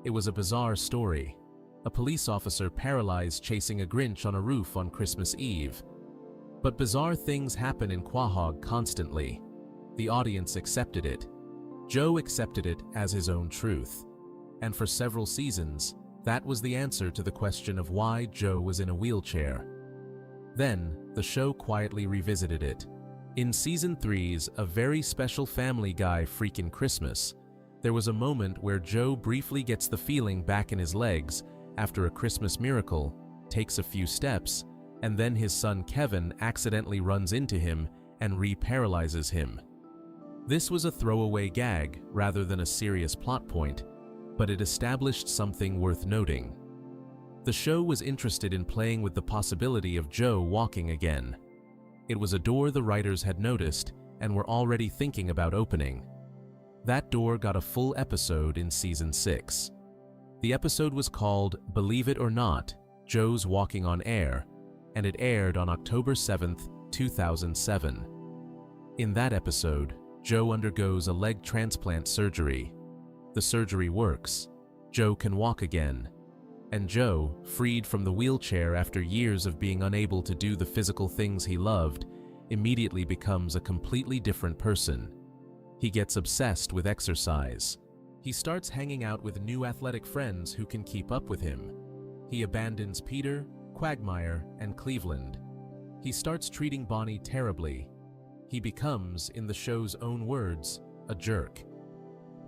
It was a bizarre story. A police officer paralyzed chasing a Grinch on a roof on Christmas Eve. But bizarre things happen in Quahog constantly. The audience accepted it. Joe accepted it as his own truth. And for several seasons, that was the answer to the question of why Joe was in a wheelchair. Then, the show quietly revisited it. In Season 3's A Very Special Family Guy Freakin' Christmas, there was a moment where Joe briefly gets the feeling back in his legs after a Christmas miracle, takes a few steps, and then his son Kevin accidentally runs into him and re-paralyzes him. This was a throwaway gag rather than a serious plot point, but it established something worth noting. The show was interested in playing with the possibility of Joe walking again. It was a door the writers had noticed and were already thinking about opening. That door got a full episode in Season 6. The episode was called Believe It or Not, Joe's Walking on Air, and it aired on October 7, 2007. In that episode, Joe undergoes a leg transplant surgery. The surgery works. Joe can walk again. And Joe, freed from the wheelchair after years of being unable to do the physical things he loved, immediately becomes a completely different person. He gets obsessed with exercise. He starts hanging out with new athletic friends who can keep up with him. He abandons Peter, Quagmire, and Cleveland. He starts treating Bonnie terribly. He becomes, in the show's own words, a jerk.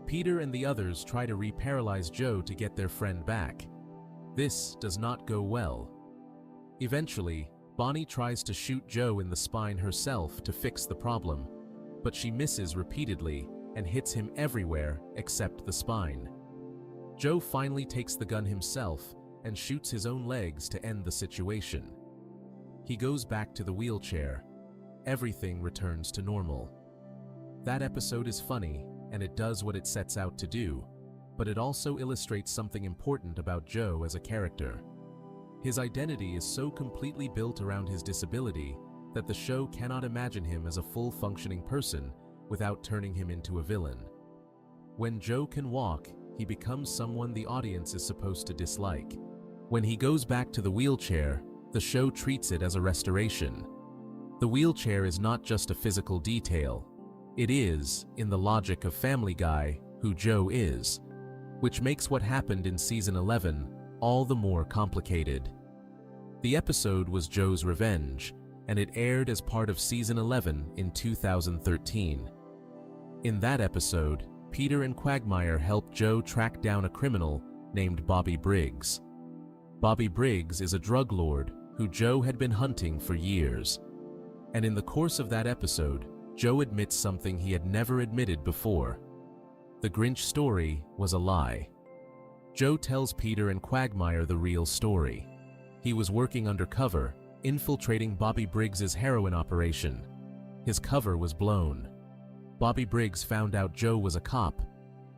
Peter and the others try to re-paralyze Joe to get their friend back. This does not go well. Eventually, Bonnie tries to shoot Joe in the spine herself to fix the problem, but she misses repeatedly and hits him everywhere except the spine. Joe finally takes the gun himself and shoots his own legs to end the situation. He goes back to the wheelchair. Everything returns to normal. That episode is funny, and it does what it sets out to do, but it also illustrates something important about Joe as a character. His identity is so completely built around his disability that the show cannot imagine him as a full-functioning person without turning him into a villain. When Joe can walk, he becomes someone the audience is supposed to dislike. When he goes back to the wheelchair, the show treats it as a restoration. The wheelchair is not just a physical detail. It is, in the logic of Family Guy, who Joe is, which makes what happened in Season 11 all the more complicated. The episode was Joe's revenge, and it aired as part of Season 11 in 2013. In that episode, Peter and Quagmire help Joe track down a criminal named Bobby Briggs. Bobby Briggs is a drug lord who Joe had been hunting for years. And in the course of that episode, Joe admits something he had never admitted before. The Grinch story was a lie. Joe tells Peter and Quagmire the real story. He was working undercover, infiltrating Bobby Briggs's heroin operation. His cover was blown. Bobby Briggs found out Joe was a cop,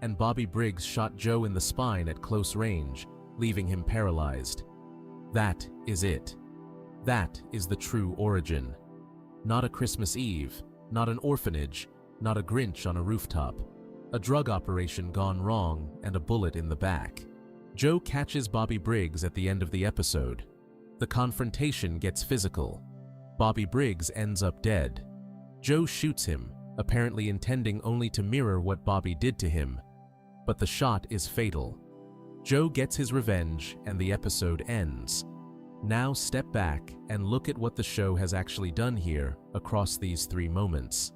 and Bobby Briggs shot Joe in the spine at close range, leaving him paralyzed. That is it. That is the true origin. Not a Christmas Eve, not an orphanage, not a Grinch on a rooftop. A drug operation gone wrong and a bullet in the back. Joe catches Bobby Briggs at the end of the episode. The confrontation gets physical. Bobby Briggs ends up dead. Joe shoots him, apparently intending only to mirror what Bobby did to him. But the shot is fatal. Joe gets his revenge and the episode ends. Now step back and look at what the show has actually done here across these three moments.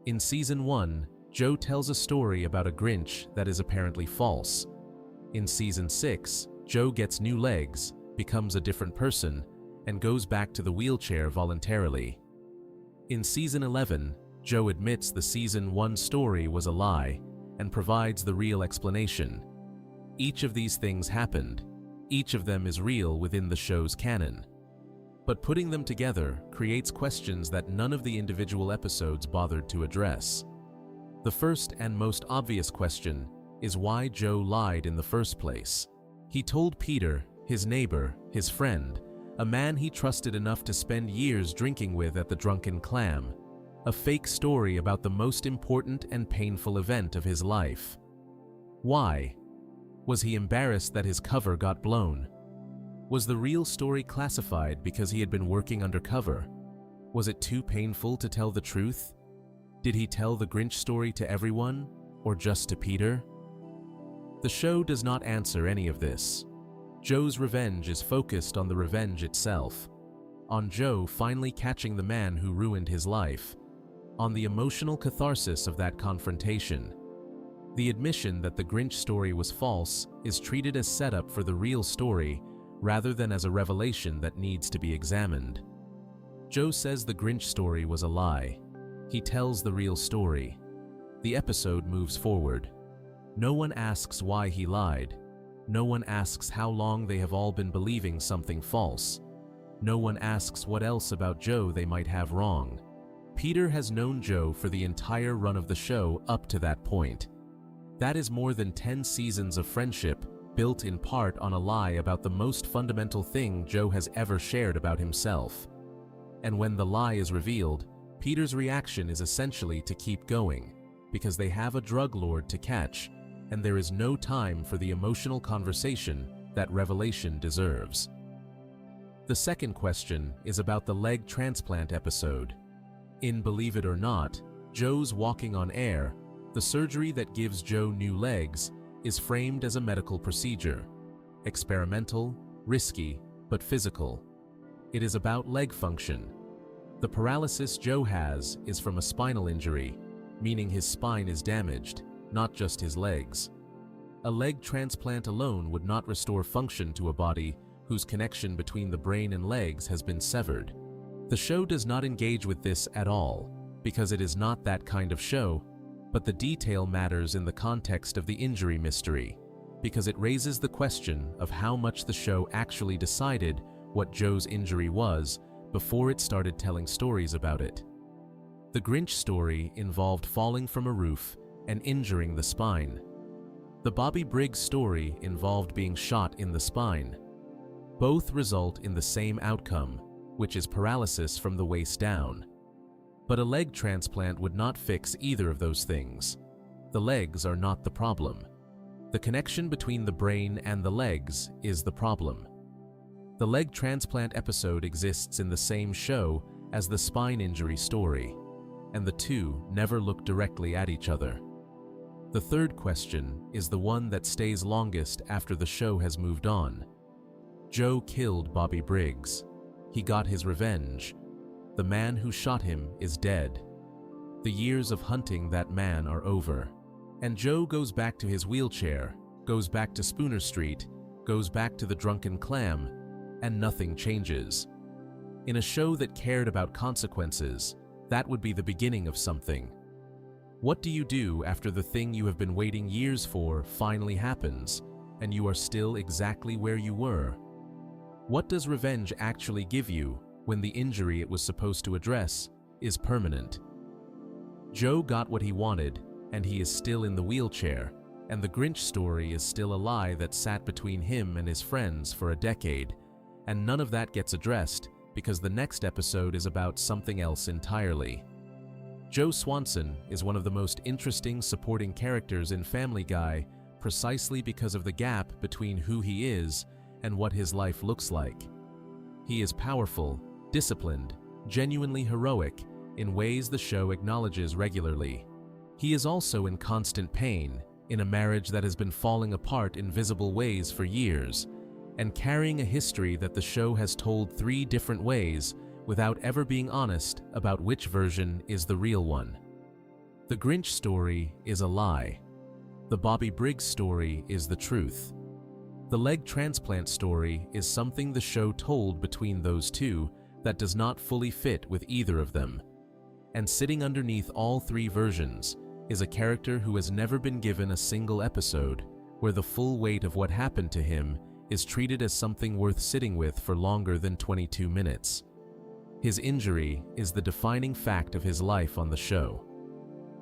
In Season 1, Joe tells a story about a Grinch that is apparently false. In Season 6, Joe gets new legs, becomes a different person, and goes back to the wheelchair voluntarily. In Season 11, Joe admits the Season 1 story was a lie, and provides the real explanation. Each of these things happened. Each of them is real within the show's canon. But putting them together creates questions that none of the individual episodes bothered to address. The first and most obvious question is why Joe lied in the first place. He told Peter, his neighbor, his friend, a man he trusted enough to spend years drinking with at the Drunken Clam, a fake story about the most important and painful event of his life. Why? Was he embarrassed that his cover got blown? Was the real story classified because he had been working undercover? Was it too painful to tell the truth? Did he tell the Grinch story to everyone, or just to Peter? The show does not answer any of this. Joe's revenge is focused on the revenge itself, on Joe finally catching the man who ruined his life, on the emotional catharsis of that confrontation. The admission that the Grinch story was false is treated as setup for the real story rather than as a revelation that needs to be examined. Joe says the Grinch story was a lie. He tells the real story. The episode moves forward. No one asks why he lied. No one asks how long they have all been believing something false. No one asks what else about Joe they might have wrong. Peter has known Joe for the entire run of the show up to that point. That is more than 10 seasons of friendship built in part on a lie about the most fundamental thing Joe has ever shared about himself. And when the lie is revealed, Peter's reaction is essentially to keep going, because they have a drug lord to catch, and there is no time for the emotional conversation that revelation deserves. The second question is about the leg transplant episode. In Believe It or Not, Joe's walking on air, the surgery that gives Joe new legs is framed as a medical procedure. Experimental, risky, but physical. It is about leg function. The paralysis Joe has is from a spinal injury, meaning his spine is damaged, not just his legs. A leg transplant alone would not restore function to a body whose connection between the brain and legs has been severed. The show does not engage with this at all, because it is not that kind of show, but the detail matters in the context of the injury mystery, because it raises the question of how much the show actually decided what Joe's injury was before it started telling stories about it. The Grinch story involved falling from a roof and injuring the spine. The Bobby Briggs story involved being shot in the spine. Both result in the same outcome, which is paralysis from the waist down. But a leg transplant would not fix either of those things. The legs are not the problem. The connection between the brain and the legs is the problem. The leg transplant episode exists in the same show as the spine injury story, and the two never look directly at each other. The third question is the one that stays longest after the show has moved on. Joe killed Bobby Briggs. He got his revenge. The man who shot him is dead. The years of hunting that man are over. And Joe goes back to his wheelchair, goes back to Spooner Street, goes back to the Drunken Clam, and nothing changes. In a show that cared about consequences, that would be the beginning of something. What do you do after the thing you have been waiting years for finally happens, and you are still exactly where you were? What does revenge actually give you when the injury it was supposed to address is permanent? Joe got what he wanted, and he is still in the wheelchair, and the Grinch story is still a lie that sat between him and his friends for a decade, and none of that gets addressed because the next episode is about something else entirely. Joe Swanson is one of the most interesting supporting characters in Family Guy precisely because of the gap between who he is and what his life looks like. He is powerful, disciplined, genuinely heroic in ways the show acknowledges regularly. He is also in constant pain, in a marriage that has been falling apart in visible ways for years, and carrying a history that the show has told 3 different ways without ever being honest about which version is the real one. The Grinch story is a lie. The Bobby Briggs story is the truth. The leg transplant story is something the show told between those two that does not fully fit with either of them. And sitting underneath all 3 versions is a character who has never been given a single episode where the full weight of what happened to him is treated as something worth sitting with for longer than 22 minutes. His injury is the defining fact of his life on the show.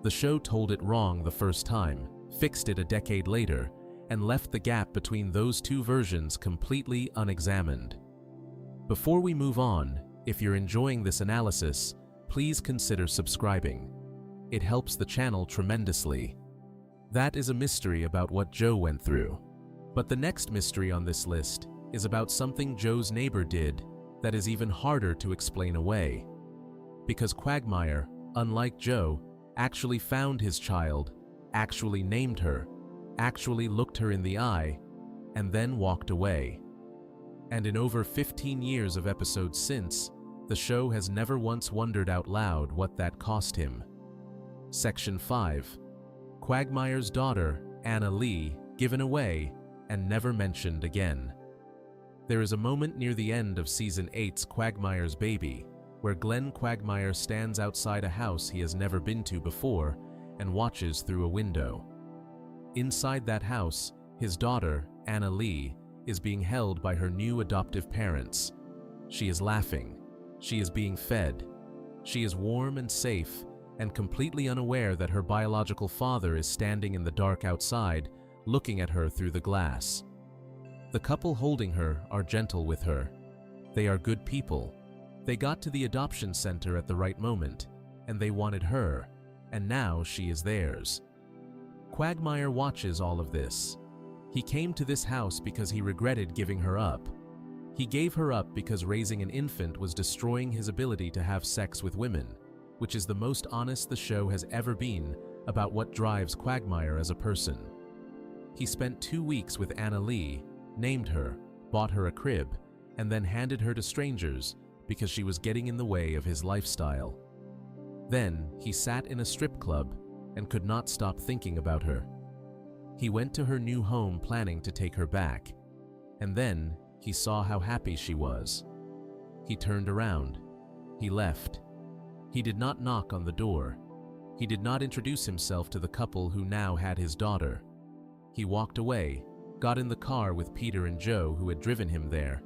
The show told it wrong the first time, fixed it a decade later, and left the gap between those two versions completely unexamined. Before we move on, if you're enjoying this analysis, please consider subscribing. It helps the channel tremendously. That is a mystery about what Joe went through. But the next mystery on this list is about something Joe's neighbor did that is even harder to explain away. Because Quagmire, unlike Joe, actually found his child, actually named her, actually looked her in the eye, and then walked away. And in over 15 years of episodes since, the show has never once wondered out loud what that cost him. Section 5. Quagmire's daughter, Anna Lee, given away and never mentioned again. There is a moment near the end of Season 8's Quagmire's Baby, where Glenn Quagmire stands outside a house he has never been to before and watches through a window. Inside that house, his daughter, Anna Lee, is being held by her new adoptive parents. She is laughing. She is being fed. She is warm and safe and completely unaware that her biological father is standing in the dark outside, looking at her through the glass. The couple holding her are gentle with her. They are good people. They got to the adoption center at the right moment, and they wanted her, and now she is theirs. Quagmire watches all of this. He came to this house because he regretted giving her up. He gave her up because raising an infant was destroying his ability to have sex with women, which is the most honest the show has ever been about what drives Quagmire as a person. He spent 2 weeks with Anna Lee, named her, bought her a crib, and then handed her to strangers because she was getting in the way of his lifestyle. Then he sat in a strip club and could not stop thinking about her. He went to her new home planning to take her back, and then he saw how happy she was. He turned around. He left. He did not knock on the door. He did not introduce himself to the couple who now had his daughter. He walked away, got in the car with Peter and Joe who had driven him there,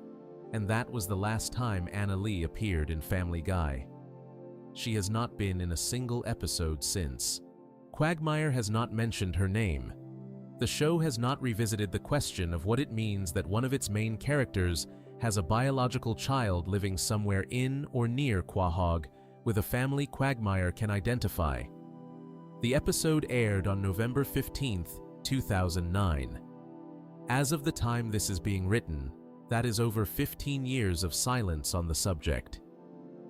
and that was the last time Anna Lee appeared in Family Guy. She has not been in a single episode since. Quagmire has not mentioned her name. The show has not revisited the question of what it means that one of its main characters has a biological child living somewhere in or near Quahog with a family Quagmire can identify. The episode aired on November 15th, 2009. As of the time this is being written, that is over 15 years of silence on the subject.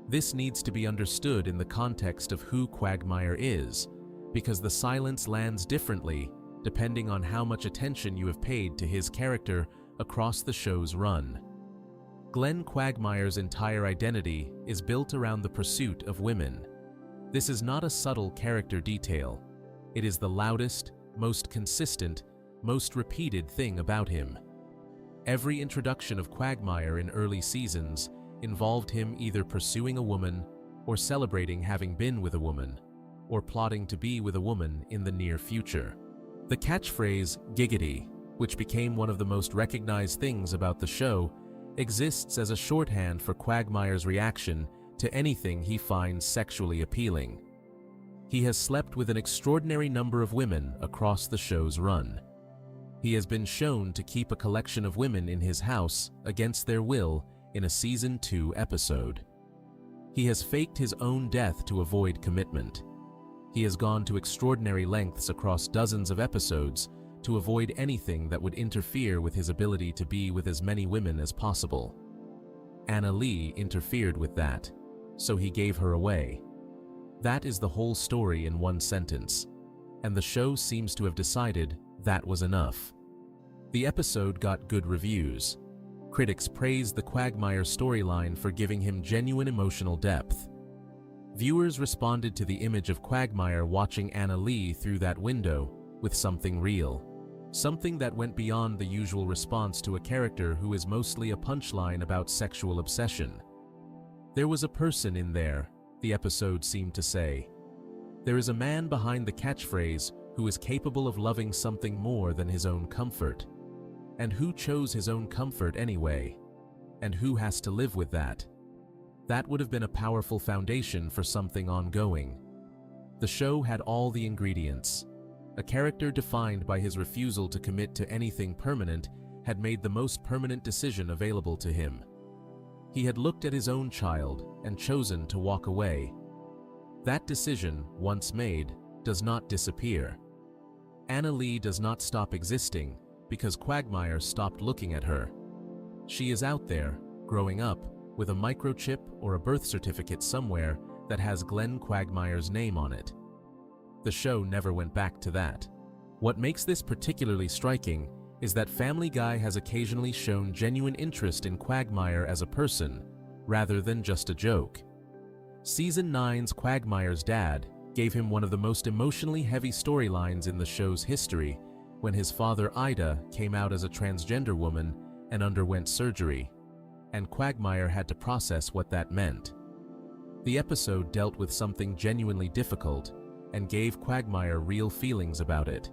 This needs to be understood in the context of who Quagmire is, because the silence lands differently depending on how much attention you have paid to his character across the show's run. Glenn Quagmire's entire identity is built around the pursuit of women. This is not a subtle character detail. It is the loudest, most consistent, most repeated thing about him. Every introduction of Quagmire in early seasons involved him either pursuing a woman or celebrating having been with a woman, or plotting to be with a woman in the near future. The catchphrase, "giggity," which became one of the most recognized things about the show, exists as a shorthand for Quagmire's reaction to anything he finds sexually appealing. He has slept with an extraordinary number of women across the show's run. He has been shown to keep a collection of women in his house against their will in a Season 2 episode. He has faked his own death to avoid commitment. He has gone to extraordinary lengths across dozens of episodes to avoid anything that would interfere with his ability to be with as many women as possible. Anna Lee interfered with that, so he gave her away. That is the whole story in one sentence, and the show seems to have decided that was enough. The episode got good reviews. Critics praised the Quagmire storyline for giving him genuine emotional depth. Viewers responded to the image of Quagmire watching Anna Lee through that window with something real, something that went beyond the usual response to a character who is mostly a punchline about sexual obsession. There was a person in there, the episode seemed to say. There is a man behind the catchphrase who is capable of loving something more than his own comfort. And who chose his own comfort anyway? And who has to live with that? That would have been a powerful foundation for something ongoing. The show had all the ingredients. A character defined by his refusal to commit to anything permanent had made the most permanent decision available to him. He had looked at his own child and chosen to walk away. That decision, once made, does not disappear. Anna Lee does not stop existing because Quagmire stopped looking at her. She is out there, growing up, with a microchip or a birth certificate somewhere that has Glenn Quagmire's name on it. The show never went back to that. What makes this particularly striking is that Family Guy has occasionally shown genuine interest in Quagmire as a person, rather than just a joke. Season 9's Quagmire's dad gave him one of the most emotionally heavy storylines in the show's history when his father Ida came out as a transgender woman and underwent surgery, and Quagmire had to process what that meant. The episode dealt with something genuinely difficult and gave Quagmire real feelings about it.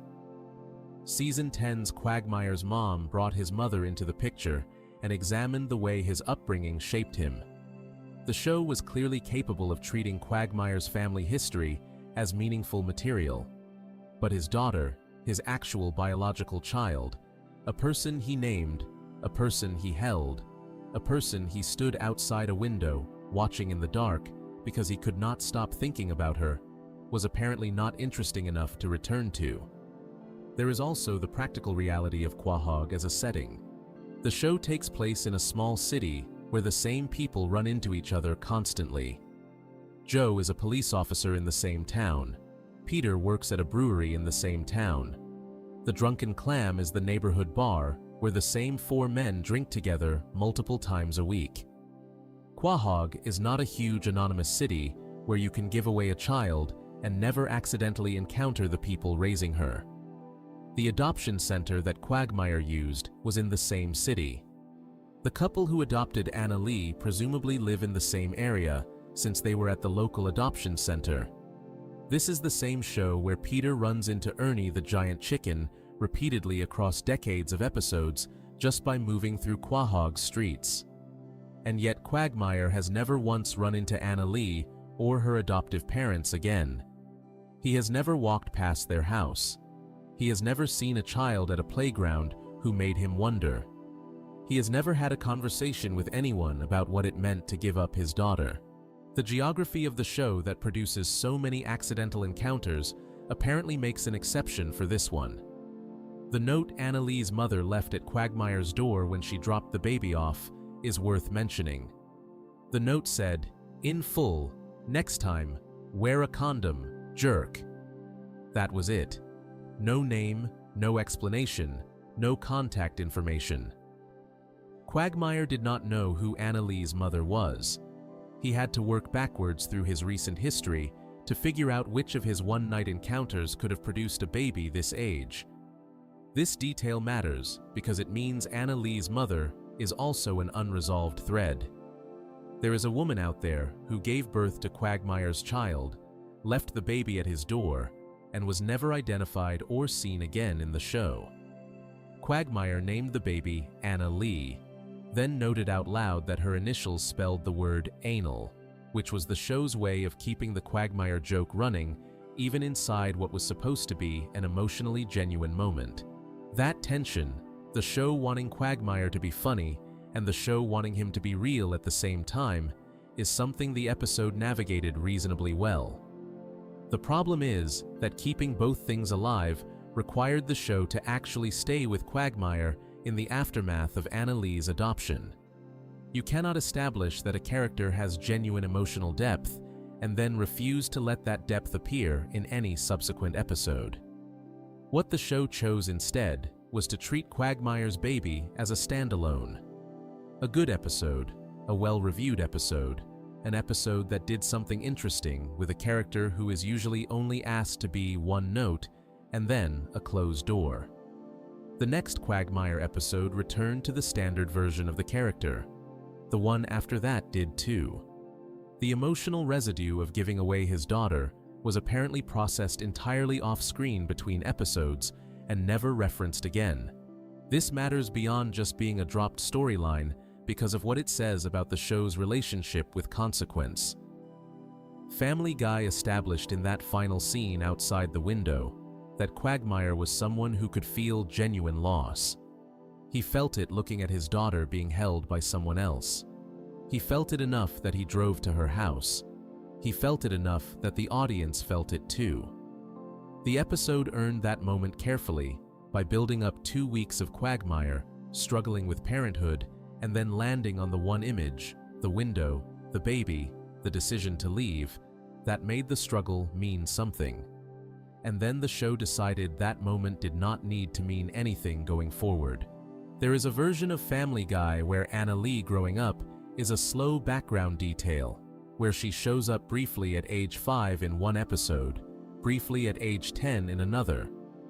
Season 10's Quagmire's mom brought his mother into the picture and examined the way his upbringing shaped him. The show was clearly capable of treating Quagmire's family history as meaningful material. But his daughter, his actual biological child, a person he named, a person he held, a person he stood outside a window, watching in the dark because he could not stop thinking about her, was apparently not interesting enough to return to. There is also the practical reality of Quahog as a setting. The show takes place in a small city where the same people run into each other constantly. Joe is a police officer in the same town. Peter works at a brewery in the same town. The Drunken Clam is the neighborhood bar where the same 4 men drink together multiple times a week. Quahog is not a huge anonymous city where you can give away a child and never accidentally encounter the people raising her. The adoption center that Quagmire used was in the same city. The couple who adopted Anna Lee presumably live in the same area since they were at the local adoption center. This is the same show where Peter runs into Ernie the giant chicken repeatedly across decades of episodes just by moving through Quahog's streets. And yet Quagmire has never once run into Anna Lee or her adoptive parents again. He has never walked past their house. He has never seen a child at a playground who made him wonder. He has never had a conversation with anyone about what it meant to give up his daughter. The geography of the show that produces so many accidental encounters apparently makes an exception for this one. The note Anna Lee's mother left at Quagmire's door when she dropped the baby off is worth mentioning. The note said, "In full, next time, wear a condom, jerk." That was it. No name, no explanation, no contact information. Quagmire did not know who Anna Lee's mother was. He had to work backwards through his recent history to figure out which of his one-night encounters could have produced a baby this age. This detail matters because it means Anna Lee's mother is also an unresolved thread. There is a woman out there who gave birth to Quagmire's child, left the baby at his door, and was never identified or seen again in the show. Quagmire named the baby Anna Lee, then noted out loud that her initials spelled the word anal, which was the show's way of keeping the Quagmire joke running even inside what was supposed to be an emotionally genuine moment. That tension, the show wanting Quagmire to be funny and the show wanting him to be real at the same time, is something the episode navigated reasonably well. The problem is that keeping both things alive required the show to actually stay with Quagmire in the aftermath of Anna Lee's adoption. You cannot establish that a character has genuine emotional depth and then refuse to let that depth appear in any subsequent episode. What the show chose instead was to treat Quagmire's baby as a standalone. A good episode, a well-reviewed episode, an episode that did something interesting with a character who is usually only asked to be one note and then a closed door. The next Quagmire episode returned to the standard version of the character. The one after that did too. The emotional residue of giving away his daughter was apparently processed entirely off-screen between episodes and never referenced again. This matters beyond just being a dropped storyline because of what it says about the show's relationship with consequence. Family Guy established in that final scene outside the window that Quagmire was someone who could feel genuine loss. He felt it looking at his daughter being held by someone else. He felt it enough that he drove to her house. He felt it enough that the audience felt it too. The episode earned that moment carefully by building up 2 weeks of Quagmire struggling with parenthood and then landing on the one image, the window, the baby, the decision to leave, that made the struggle mean something. And then the show decided that moment did not need to mean anything going forward. There is a version of Family Guy where Anna Lee growing up is a slow background detail, where she shows up briefly at age 5 in one episode, briefly at age 10 in another,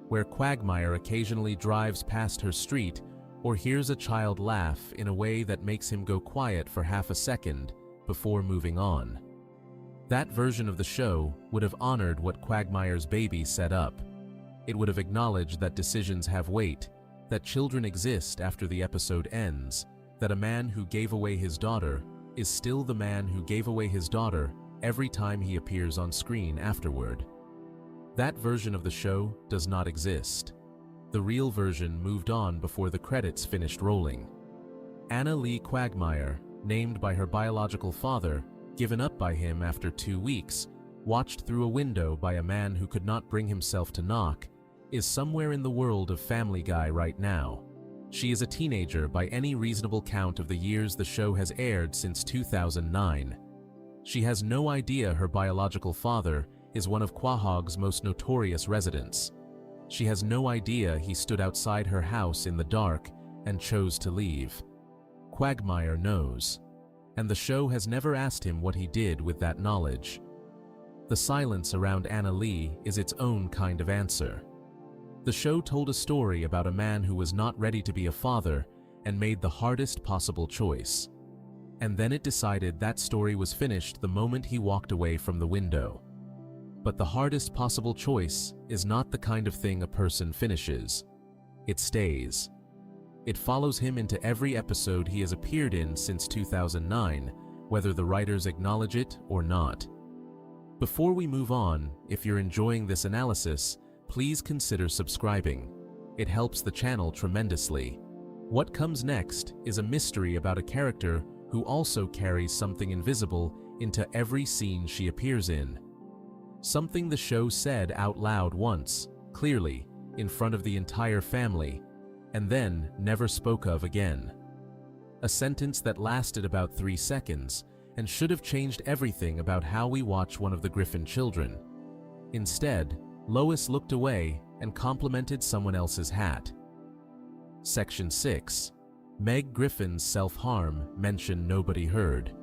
where Quagmire occasionally drives past her street or hears a child laugh in a way that makes him go quiet for half a second before moving on. That version of the show would have honored what Quagmire's baby set up. It would have acknowledged that decisions have weight, that children exist after the episode ends, that a man who gave away his daughter is still the man who gave away his daughter every time he appears on screen afterward. That version of the show does not exist. The real version moved on before the credits finished rolling. Anna Lee Quagmire, named by her biological father, given up by him after 2 weeks, watched through a window by a man who could not bring himself to knock, is somewhere in the world of Family Guy right now. She is a teenager by any reasonable count of the years the show has aired since 2009. She has no idea her biological father is one of Quahog's most notorious residents. She has no idea he stood outside her house in the dark and chose to leave. Quagmire knows, and the show has never asked him what he did with that knowledge. The silence around Anna Lee is its own kind of answer. The show told a story about a man who was not ready to be a father and made the hardest possible choice. And then it decided that story was finished the moment he walked away from the window. But the hardest possible choice is not the kind of thing a person finishes. It stays. It follows him into every episode he has appeared in since 2009, whether the writers acknowledge it or not. Before we move on, if you're enjoying this analysis, please consider subscribing. It helps the channel tremendously. What comes next is a mystery about a character who also carries something invisible into every scene she appears in. Something the show said out loud once, clearly, in front of the entire family, and then never spoke of again. A sentence that lasted about 3 seconds and should have changed everything about how we watch one of the Griffin children. Instead, Lois looked away and complimented someone else's hat. Section 6. Meg Griffin's self-harm mention nobody heard.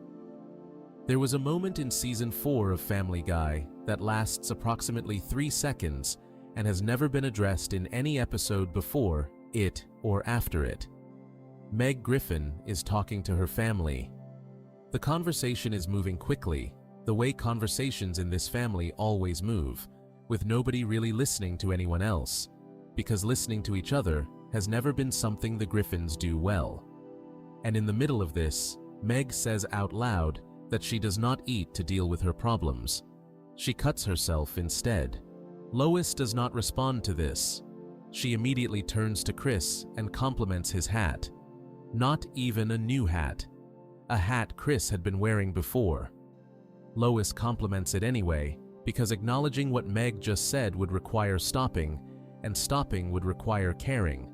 There was a moment in Season 4 of Family Guy that lasts approximately 3 seconds and has never been addressed in any episode before it or after it. Meg Griffin is talking to her family. The conversation is moving quickly, the way conversations in this family always move, with nobody really listening to anyone else, because listening to each other has never been something the Griffins do well. And in the middle of this, Meg says out loud that she does not eat to deal with her problems. She cuts herself instead. Lois does not respond to this. She immediately turns to Chris and compliments his hat. Not even a new hat. A hat Chris had been wearing before. Lois compliments it anyway, because acknowledging what Meg just said would require stopping, and stopping would require caring.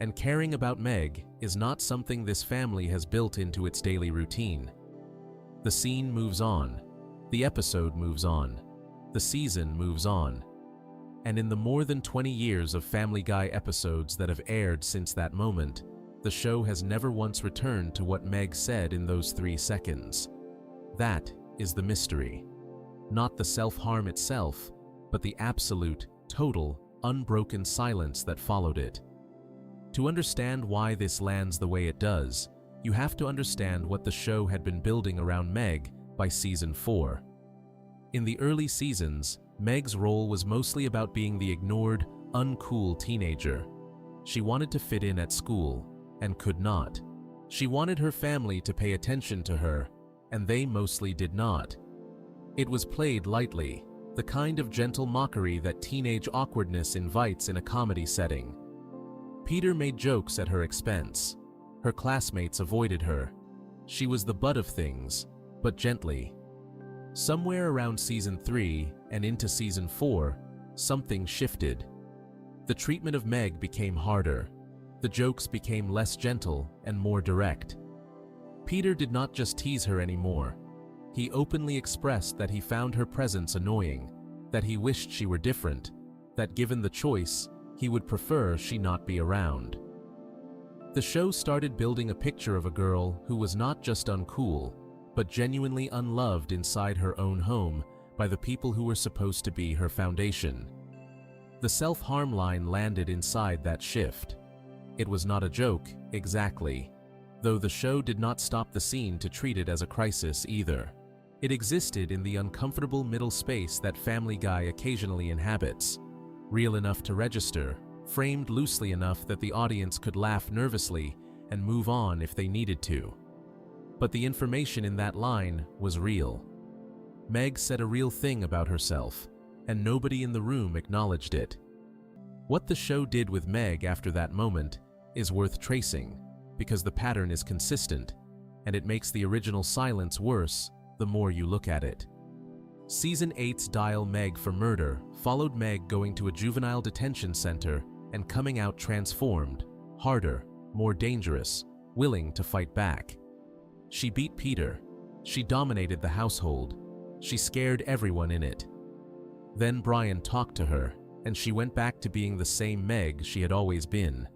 And caring about Meg is not something this family has built into its daily routine. The scene moves on. The episode moves on. The season moves on. And in the more than 20 years of Family Guy episodes that have aired since that moment, the show has never once returned to what Meg said in those 3 seconds. That is the mystery. Not the self-harm itself, but the absolute, total, unbroken silence that followed it. To understand why this lands the way it does, you have to understand what the show had been building around Meg by Season 4. In the early seasons, Meg's role was mostly about being the ignored, uncool teenager. She wanted to fit in at school, and could not. She wanted her family to pay attention to her, and they mostly did not. It was played lightly, the kind of gentle mockery that teenage awkwardness invites in a comedy setting. Peter made jokes at her expense. Her classmates avoided her. She was the butt of things, but gently. Somewhere around season 3 and into season 4, something shifted. The treatment of Meg became harder. The jokes became less gentle and more direct. Peter did not just tease her anymore. He openly expressed that he found her presence annoying, that he wished she were different, that given the choice, he would prefer she not be around. The show started building a picture of a girl who was not just uncool, but genuinely unloved inside her own home by the people who were supposed to be her foundation. The self-harm line landed inside that shift. It was not a joke, exactly, though the show did not stop the scene to treat it as a crisis either. It existed in the uncomfortable middle space that Family Guy occasionally inhabits, real enough to register, framed loosely enough that the audience could laugh nervously and move on if they needed to. But the information in that line was real. Meg said a real thing about herself, and nobody in the room acknowledged it. What the show did with Meg after that moment is worth tracing, because the pattern is consistent, and it makes the original silence worse the more you look at it. Season 8's Dial Meg for Murder followed Meg going to a juvenile detention center and coming out transformed, harder, more dangerous, willing to fight back. She beat Peter. She dominated the household. She scared everyone in it. Then Brian talked to her, and she went back to being the same Meg she had always been.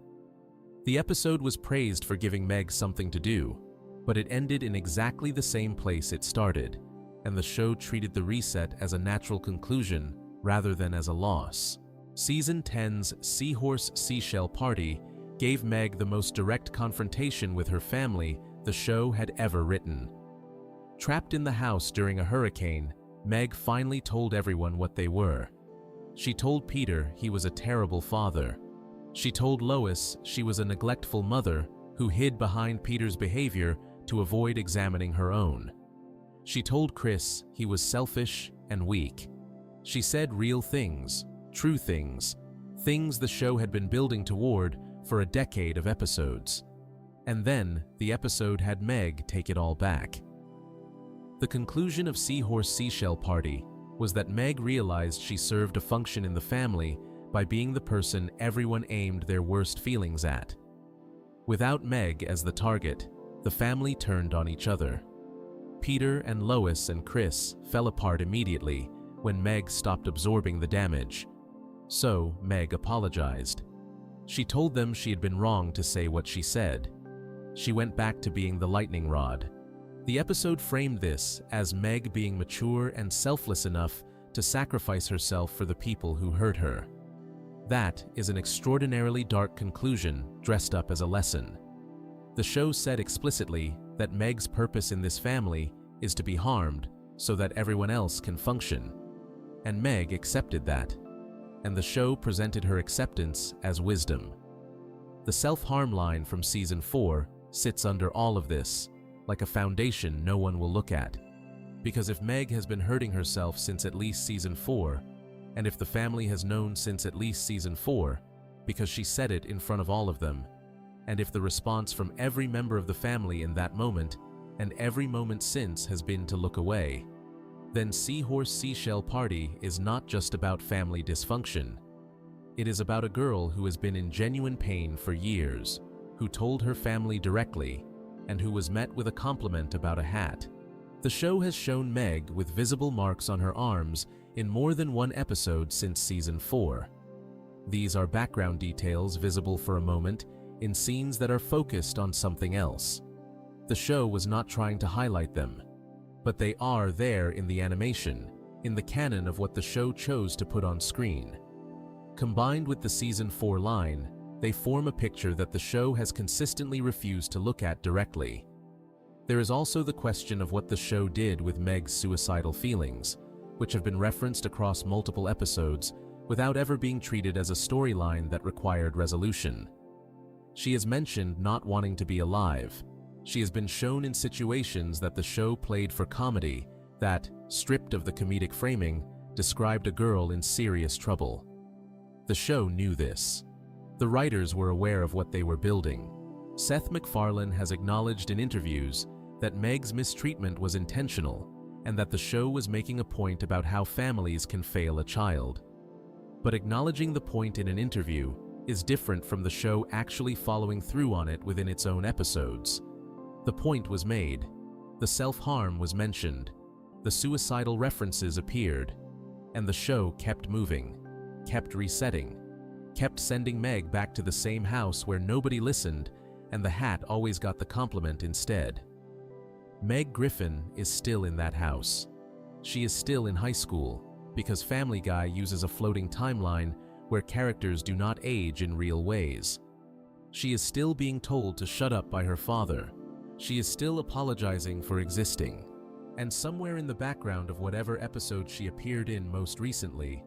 The episode was praised for giving Meg something to do, but it ended in exactly the same place it started, and the show treated the reset as a natural conclusion rather than as a loss. Season 10's Seahorse Seashell Party gave Meg the most direct confrontation with her family the show had ever written. Trapped in the house during a hurricane, Meg finally told everyone what they were. She told Peter he was a terrible father. She told Lois she was a neglectful mother who hid behind Peter's behavior to avoid examining her own. She told Chris he was selfish and weak. She said real things, true things, things the show had been building toward for a decade of episodes. And then the episode had Meg take it all back. The conclusion of Seahorse Seashell Party was that Meg realized she served a function in the family by being the person everyone aimed their worst feelings at. Without Meg as the target, the family turned on each other. Peter and Lois and Chris fell apart immediately when Meg stopped absorbing the damage. So Meg apologized. She told them she had been wrong to say what she said. She went back to being the lightning rod. The episode framed this as Meg being mature and selfless enough to sacrifice herself for the people who hurt her. That is an extraordinarily dark conclusion dressed up as a lesson. The show said explicitly that Meg's purpose in this family is to be harmed so that everyone else can function. And Meg accepted that. And the show presented her acceptance as wisdom. The self-harm line from season 4 sits under all of this, like a foundation no one will look at. Because if Meg has been hurting herself since at least season 4, and if the family has known since at least season 4, because she said it in front of all of them, and if the response from every member of the family in that moment, and every moment since, has been to look away, then Seahorse Seashell Party is not just about family dysfunction. It is about a girl who has been in genuine pain for years, who told her family directly, and who was met with a compliment about a hat. The show has shown Meg with visible marks on her arms in more than one episode since season 4. These are background details visible for a moment in scenes that are focused on something else. The show was not trying to highlight them, but they are there in the animation, in the canon of what the show chose to put on screen. Combined with the season 4 line, they form a picture that the show has consistently refused to look at directly. There is also the question of what the show did with Meg's suicidal feelings, which have been referenced across multiple episodes without ever being treated as a storyline that required resolution. She is mentioned not wanting to be alive. She has been shown in situations that the show played for comedy that, stripped of the comedic framing, described a girl in serious trouble. The show knew this. The writers were aware of what they were building. Seth MacFarlane has acknowledged in interviews that Meg's mistreatment was intentional and that the show was making a point about how families can fail a child. But acknowledging the point in an interview is different from the show actually following through on it within its own episodes. The point was made. The self-harm was mentioned. The suicidal references appeared. And the show kept moving, kept resetting, kept sending Meg back to the same house where nobody listened and the hat always got the compliment instead. Meg Griffin is still in that house. She is still in high school because Family Guy uses a floating timeline where characters do not age in real ways. She is still being told to shut up by her father. She is still apologizing for existing. And somewhere in the background of whatever episode she appeared in most recently,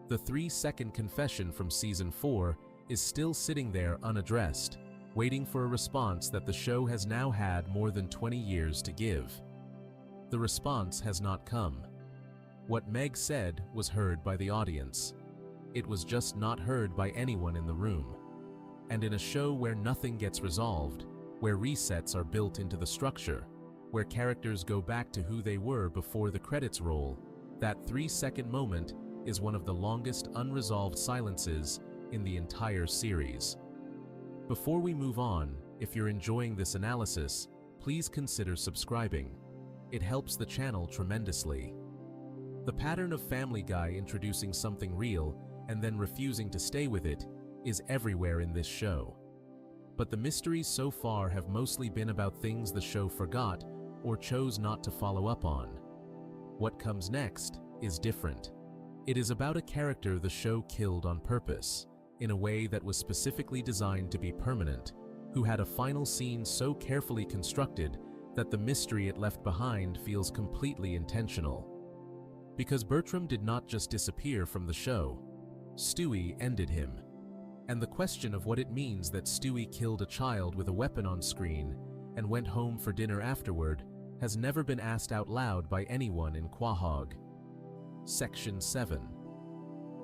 the 3-second confession from Season 4 is still sitting there unaddressed, waiting for a response that the show has now had more than 20 years to give. The response has not come. What Meg said was heard by the audience. It was just not heard by anyone in the room. And in a show where nothing gets resolved, where resets are built into the structure, where characters go back to who they were before the credits roll, that 3-second moment is one of the longest unresolved silences in the entire series. Before we move on, if you're enjoying this analysis, please consider subscribing. It helps the channel tremendously. The pattern of Family Guy introducing something real and then refusing to stay with it is everywhere in this show. But the mysteries so far have mostly been about things the show forgot or chose not to follow up on. What comes next is different. It is about a character the show killed on purpose, in a way that was specifically designed to be permanent, who had a final scene so carefully constructed that the mystery it left behind feels completely intentional. Because Bertram did not just disappear from the show, Stewie ended him. And the question of what it means that Stewie killed a child with a weapon on screen and went home for dinner afterward has never been asked out loud by anyone in Quahog. Section 7.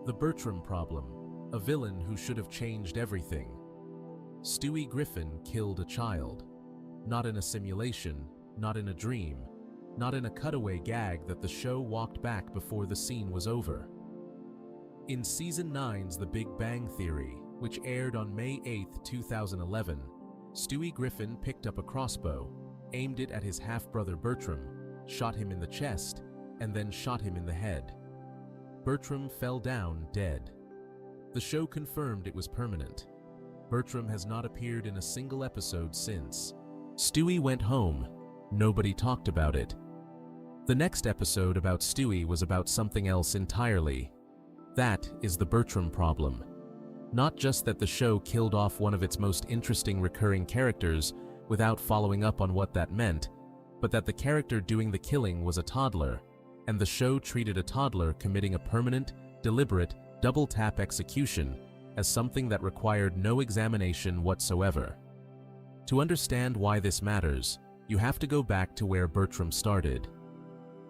The Bertram Problem, a villain who should have changed everything. Stewie Griffin killed a child. Not in a simulation, not in a dream, not in a cutaway gag that the show walked back before the scene was over. In Season 9's The Big Bang Theory, which aired on May 8, 2011, Stewie Griffin picked up a crossbow, aimed it at his half-brother Bertram, shot him in the chest, and then shot him in the head. Bertram fell down dead. The show confirmed it was permanent. Bertram has not appeared in a single episode since. Stewie went home. Nobody talked about it. The next episode about Stewie was about something else entirely. That is the Bertram problem. Not just that the show killed off one of its most interesting recurring characters without following up on what that meant, but that the character doing the killing was a toddler, and the show treated a toddler committing a permanent, deliberate, double-tap execution as something that required no examination whatsoever. To understand why this matters, you have to go back to where Bertram started.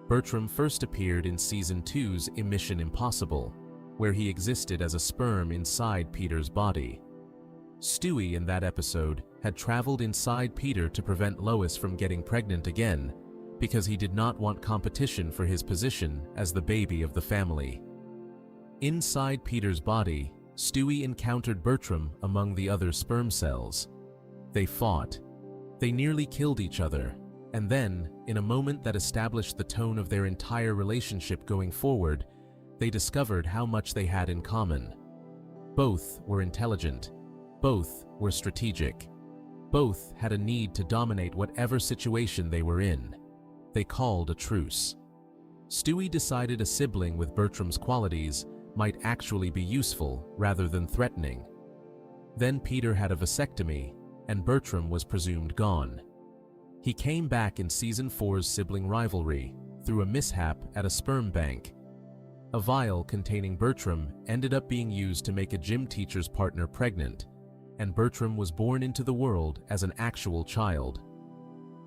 Bertram first appeared in Season 2's Mission Impossible, where he existed as a sperm inside Peter's body. Stewie in that episode had traveled inside Peter to prevent Lois from getting pregnant again because he did not want competition for his position as the baby of the family. Inside Peter's body, Stewie encountered Bertram among the other sperm cells. They fought. They nearly killed each other, and then, in a moment that established the tone of their entire relationship going forward, they discovered how much they had in common. Both were intelligent. Both were strategic. Both had a need to dominate whatever situation they were in. They called a truce. Stewie decided a sibling with Bertram's qualities might actually be useful rather than threatening. Then Peter had a vasectomy, and Bertram was presumed gone. He came back in Season 4's sibling rivalry through a mishap at a sperm bank A vial containing Bertram ended up being used to make a gym teacher's partner pregnant, and Bertram was born into the world as an actual child.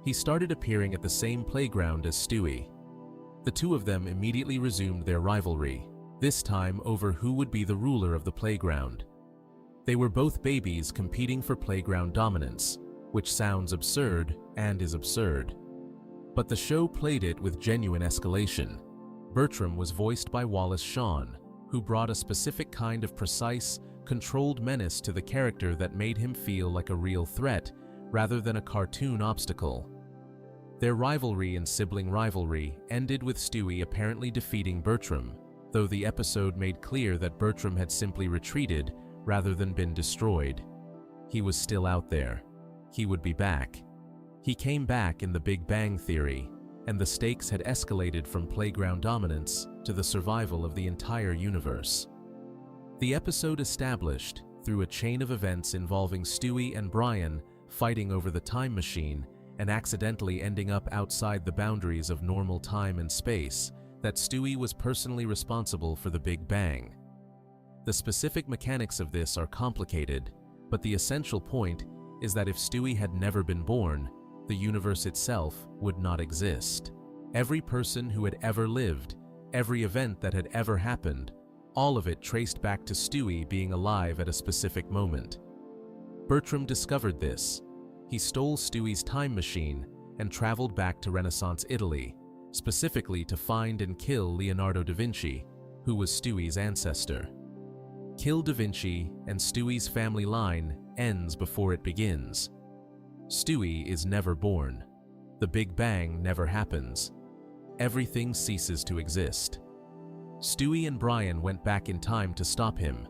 He started appearing at the same playground as Stewie. The two of them immediately resumed their rivalry, this time over who would be the ruler of the playground. They were both babies competing for playground dominance, which sounds absurd and is absurd. But the show played it with genuine escalation. Bertram was voiced by Wallace Shawn, who brought a specific kind of precise, controlled menace to the character that made him feel like a real threat rather than a cartoon obstacle. Their rivalry and sibling rivalry ended with Stewie apparently defeating Bertram, though the episode made clear that Bertram had simply retreated rather than been destroyed. He was still out there. He would be back. He came back in The Big Bang Theory, and the stakes had escalated from playground dominance to the survival of the entire universe. The episode established, through a chain of events involving Stewie and Brian fighting over the time machine and accidentally ending up outside the boundaries of normal time and space, that Stewie was personally responsible for the Big Bang. The specific mechanics of this are complicated, but the essential point is that if Stewie had never been born, the universe itself would not exist. Every person who had ever lived, every event that had ever happened, all of it traced back to Stewie being alive at a specific moment. Bertram discovered this. He stole Stewie's time machine and traveled back to Renaissance Italy, specifically to find and kill Leonardo da Vinci, who was Stewie's ancestor. Kill da Vinci and Stewie's family line ends before it begins. Stewie is never born. The Big Bang never happens. Everything ceases to exist. Stewie and Brian went back in time to stop him.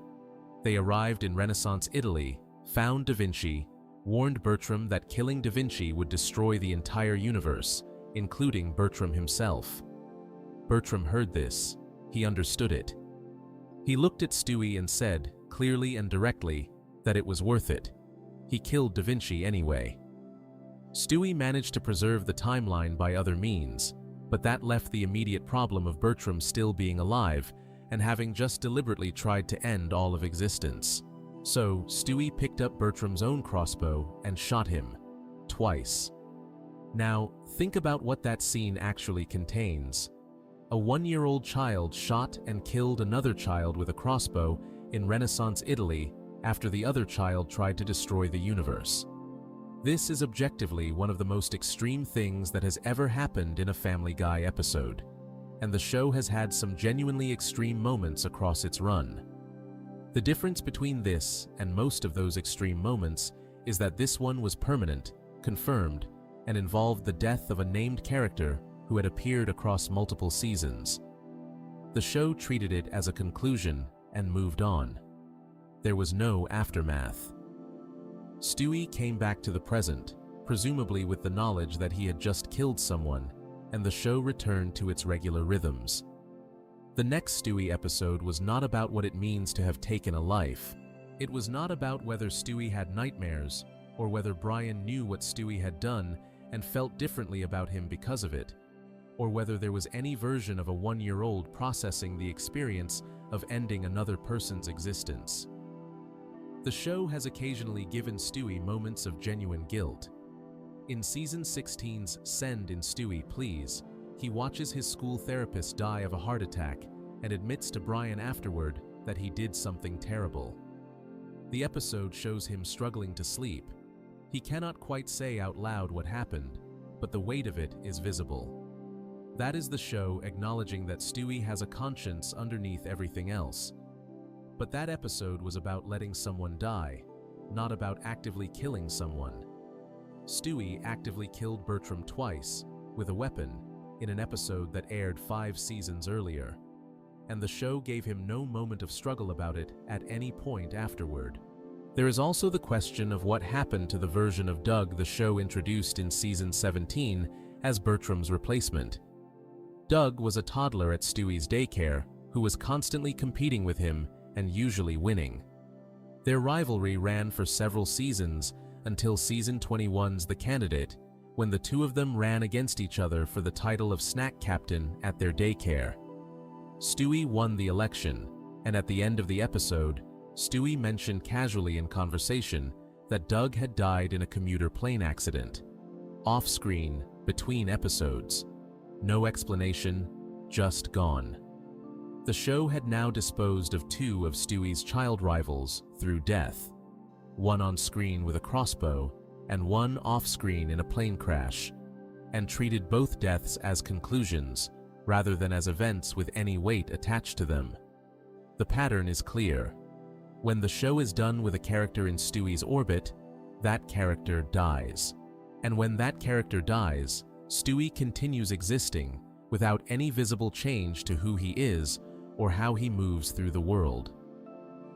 They arrived in Renaissance Italy, found da Vinci, warned Bertram that killing da Vinci would destroy the entire universe, including Bertram himself. Bertram heard this. He understood it. He looked at Stewie and said, clearly and directly, that it was worth it. He killed da Vinci anyway. Stewie managed to preserve the timeline by other means, but that left the immediate problem of Bertram still being alive and having just deliberately tried to end all of existence. So, Stewie picked up Bertram's own crossbow and shot him. Twice. Now, think about what that scene actually contains. A 1-year-old child shot and killed another child with a crossbow in Renaissance Italy after the other child tried to destroy the universe. This is objectively one of the most extreme things that has ever happened in a Family Guy episode, and the show has had some genuinely extreme moments across its run. The difference between this and most of those extreme moments is that this one was permanent, confirmed, and involved the death of a named character who had appeared across multiple seasons. The show treated it as a conclusion and moved on. There was no aftermath. Stewie came back to the present, presumably with the knowledge that he had just killed someone, and the show returned to its regular rhythms. The next Stewie episode was not about what it means to have taken a life. It was not about whether Stewie had nightmares, or whether Brian knew what Stewie had done and felt differently about him because of it, or whether there was any version of a 1-year-old processing the experience of ending another person's existence. The show has occasionally given Stewie moments of genuine guilt. In Season 16's Send in Stewie, Please, he watches his school therapist die of a heart attack and admits to Brian afterward that he did something terrible. The episode shows him struggling to sleep. He cannot quite say out loud what happened, but the weight of it is visible. That is the show acknowledging that Stewie has a conscience underneath everything else. But that episode was about letting someone die, not about actively killing someone. Stewie actively killed Bertram twice, with a weapon, in an episode that aired 5 seasons earlier, and the show gave him no moment of struggle about it at any point afterward. There is also the question of what happened to the version of Doug the show introduced in Season 17 as Bertram's replacement. Doug was a toddler at Stewie's daycare who was constantly competing with him and usually winning. Their rivalry ran for several seasons until Season 21's The Candidate, when the two of them ran against each other for the title of snack captain at their daycare. Stewie won the election, and at the end of the episode, Stewie mentioned casually in conversation that Doug had died in a commuter plane accident. Off-screen, between episodes. No explanation, just gone. The show had now disposed of two of Stewie's child rivals through death. One on screen with a crossbow, and one off-screen in a plane crash, and treated both deaths as conclusions, rather than as events with any weight attached to them. The pattern is clear. When the show is done with a character in Stewie's orbit, that character dies. And when that character dies, Stewie continues existing without any visible change to who he is or how he moves through the world.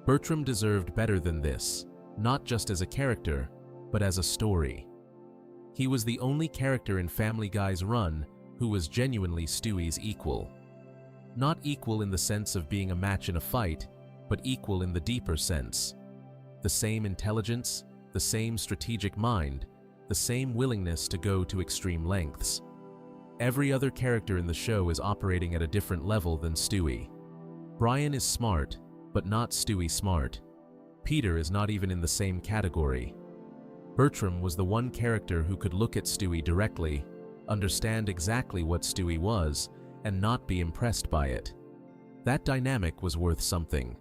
Bertram deserved better than this, not just as a character, but as a story. He was the only character in Family Guy's run who was genuinely Stewie's equal. Not equal in the sense of being a match in a fight, but equal in the deeper sense. The same intelligence, the same strategic mind, the same willingness to go to extreme lengths. Every other character in the show is operating at a different level than Stewie. Brian is smart, but not Stewie smart. Peter is not even in the same category. Bertram was the one character who could look at Stewie directly, understand exactly what Stewie was, and not be impressed by it. That dynamic was worth something.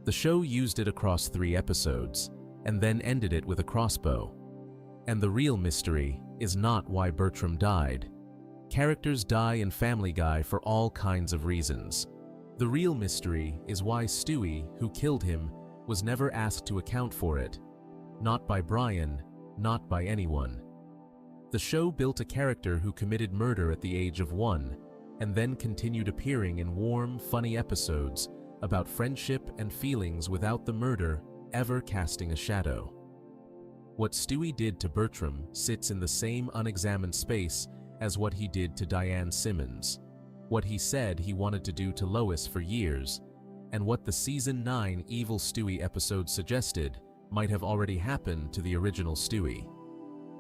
The show used it across 3 episodes, and then ended it with a crossbow. And the real mystery is not why Bertram died. Characters die in Family Guy for all kinds of reasons. The real mystery is why Stewie, who killed him, was never asked to account for it. Not by Brian, not by anyone. The show built a character who committed murder at the age of 1, and then continued appearing in warm, funny episodes about friendship and feelings without the murder ever casting a shadow. What Stewie did to Bertram sits in the same unexamined space as what he did to Diane Simmons, what he said he wanted to do to Lois for years, and what the Season 9 Evil Stewie episode suggested might have already happened to the original Stewie.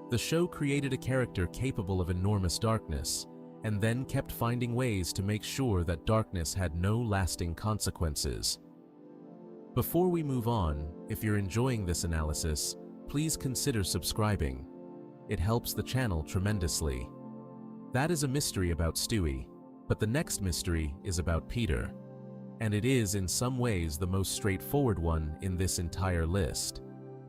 The show created a character capable of enormous darkness, and then kept finding ways to make sure that darkness had no lasting consequences. Before we move on, if you're enjoying this analysis, please consider subscribing. It helps the channel tremendously. That is a mystery about Stewie, but the next mystery is about Peter. And it is in some ways the most straightforward one in this entire list.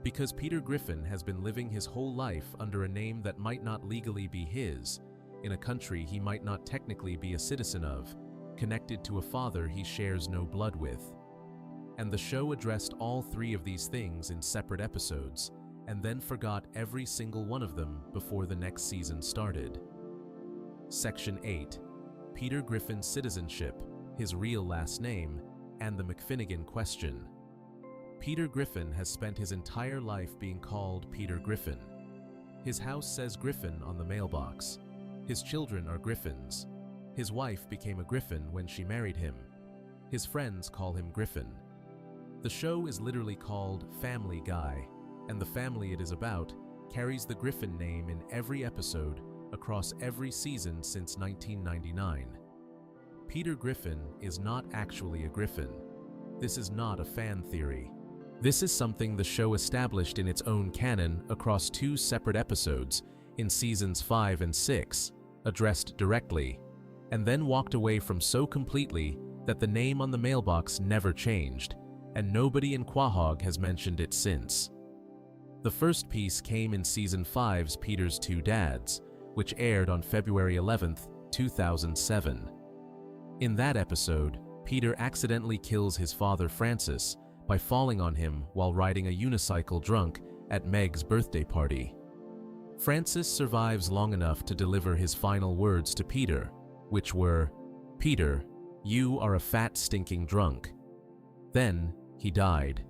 Because Peter Griffin has been living his whole life under a name that might not legally be his, in a country he might not technically be a citizen of, connected to a father he shares no blood with. And the show addressed all 3 of these things in separate episodes, and then forgot every single one of them before the next season started. Section 8. Peter Griffin's citizenship, his real last name, and the McFinnigan question. Peter Griffin has spent his entire life being called Peter Griffin. His house says Griffin on the mailbox. His children are Griffins. His wife became a Griffin when she married him. His friends call him Griffin. The show is literally called Family Guy, and the family it is about carries the Griffin name in every episode across every season since 1999. Peter Griffin is not actually a Griffin. This is not a fan theory. This is something the show established in its own canon across 2 separate episodes in seasons 5 and 6, addressed directly, and then walked away from so completely that the name on the mailbox never changed, and nobody in Quahog has mentioned it since. The first piece came in Season 5's Peter's Two Dads, which aired on February 11, 2007. In that episode, Peter accidentally kills his father Francis by falling on him while riding a unicycle drunk at Meg's birthday party. Francis survives long enough to deliver his final words to Peter, which were, "Peter, you are a fat stinking drunk." Then, he died.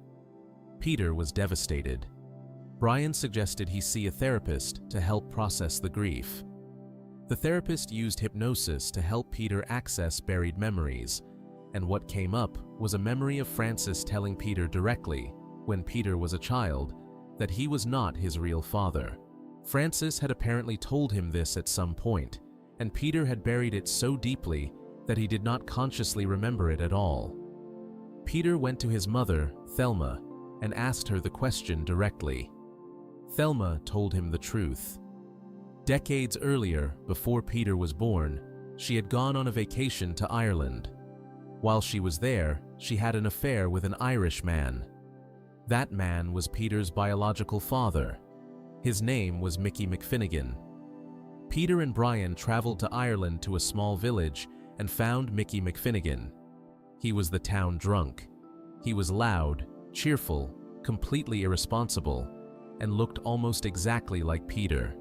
Peter was devastated. Brian suggested he see a therapist to help process the grief. The therapist used hypnosis to help Peter access buried memories, and what came up was a memory of Francis telling Peter directly, when Peter was a child, that he was not his real father. Francis had apparently told him this at some point, and Peter had buried it so deeply that he did not consciously remember it at all. Peter went to his mother, Thelma, and asked her the question directly. Thelma told him the truth. Decades earlier, before Peter was born, she had gone on a vacation to Ireland. While she was there, she had an affair with an Irish man. That man was Peter's biological father. His name was Mickey McFinnigan. Peter and Brian traveled to Ireland to a small village and found Mickey McFinnigan. He was the town drunk. He was loud, cheerful, completely irresponsible, and looked almost exactly like Peter.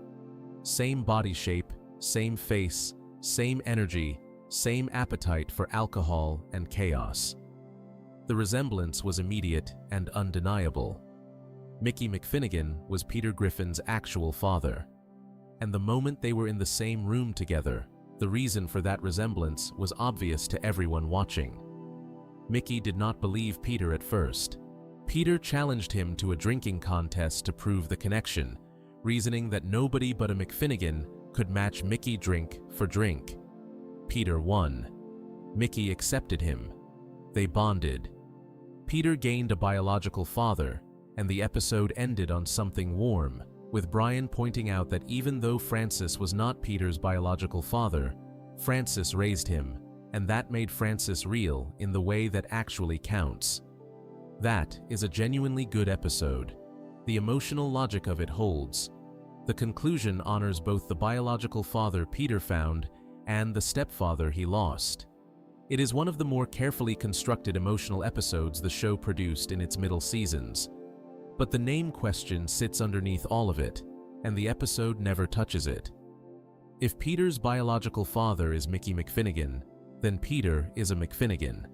Same body shape, same face, same energy, same appetite for alcohol and chaos. The resemblance was immediate and undeniable. Mickey McFinnigan was Peter Griffin's actual father. And the moment they were in the same room together, the reason for that resemblance was obvious to everyone watching. Mickey did not believe Peter at first. Peter challenged him to a drinking contest to prove the connection, reasoning that nobody but a McFinnigan could match Mickey drink for drink. Peter won. Mickey accepted him. They bonded. Peter gained a biological father, and the episode ended on something warm, with Brian pointing out that even though Francis was not Peter's biological father, Francis raised him, and that made Francis real in the way that actually counts. That is a genuinely good episode. The emotional logic of it holds. The conclusion honors both the biological father Peter found and the stepfather he lost. It is one of the more carefully constructed emotional episodes the show produced in its middle seasons. But the name question sits underneath all of it, and the episode never touches it. If Peter's biological father is Mickey McFinnigan, then Peter is a McFinnigan.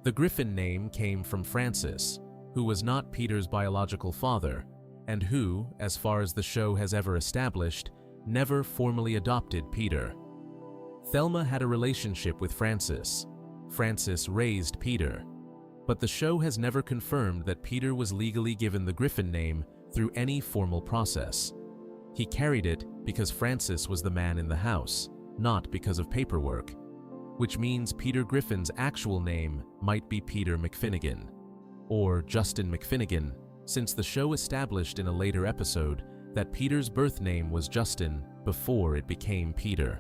The Griffin name came from Francis, who was not Peter's biological father, and who, as far as the show has ever established, never formally adopted Peter. Thelma had a relationship with Francis. Francis raised Peter. But the show has never confirmed that Peter was legally given the Griffin name through any formal process. He carried it because Francis was the man in the house, not because of paperwork, which means Peter Griffin's actual name might be Peter McFinnigan, or Justin McFinnigan, since the show established in a later episode that Peter's birth name was Justin before it became Peter.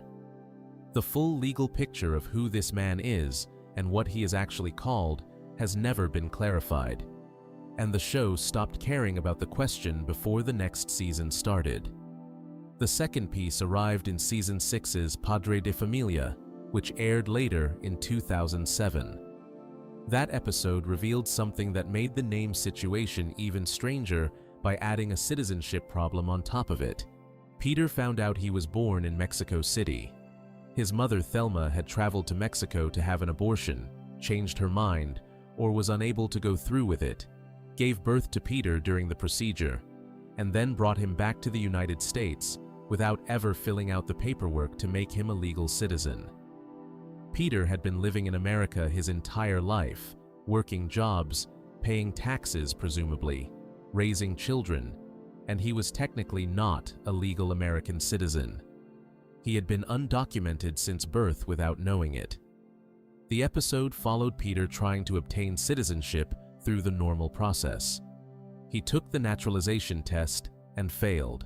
The full legal picture of who this man is and what he is actually called has never been clarified, and the show stopped caring about the question before the next season started. The second piece arrived in Season 6's Padre de Familia, which aired later in 2007. That episode revealed something that made the name situation even stranger by adding a citizenship problem on top of it. Peter found out he was born in Mexico City. His mother Thelma had traveled to Mexico to have an abortion, changed her mind, or was unable to go through with it, gave birth to Peter during the procedure, and then brought him back to the United States without ever filling out the paperwork to make him a legal citizen. Peter had been living in America his entire life, working jobs, paying taxes presumably, raising children, and he was technically not a legal American citizen. He had been undocumented since birth without knowing it. The episode followed Peter trying to obtain citizenship through the normal process. He took the naturalization test and failed.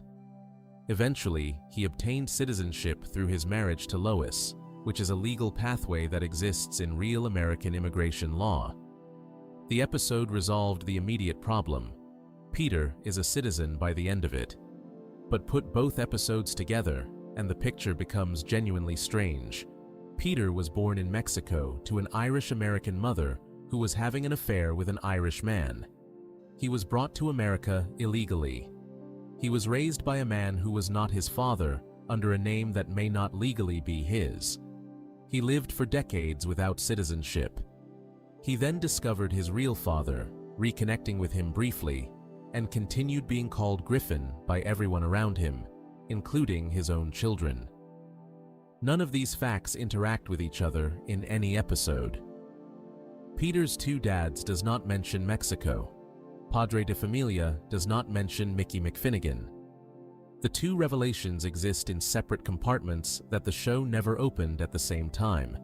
Eventually, he obtained citizenship through his marriage to Lois, which is a legal pathway that exists in real American immigration law. The episode resolved the immediate problem. Peter is a citizen by the end of it. But put both episodes together, and the picture becomes genuinely strange. Peter was born in Mexico to an Irish-American mother who was having an affair with an Irish man. He was brought to America illegally. He was raised by a man who was not his father under a name that may not legally be his. He lived for decades without citizenship. He then discovered his real father, reconnecting with him briefly, and continued being called Griffin by everyone around him, including his own children. None of these facts interact with each other in any episode. Peter's two dads does not mention Mexico. Padre de Familia does not mention Mickey McFinnigan. The two revelations exist in separate compartments that the show never opened at the same time.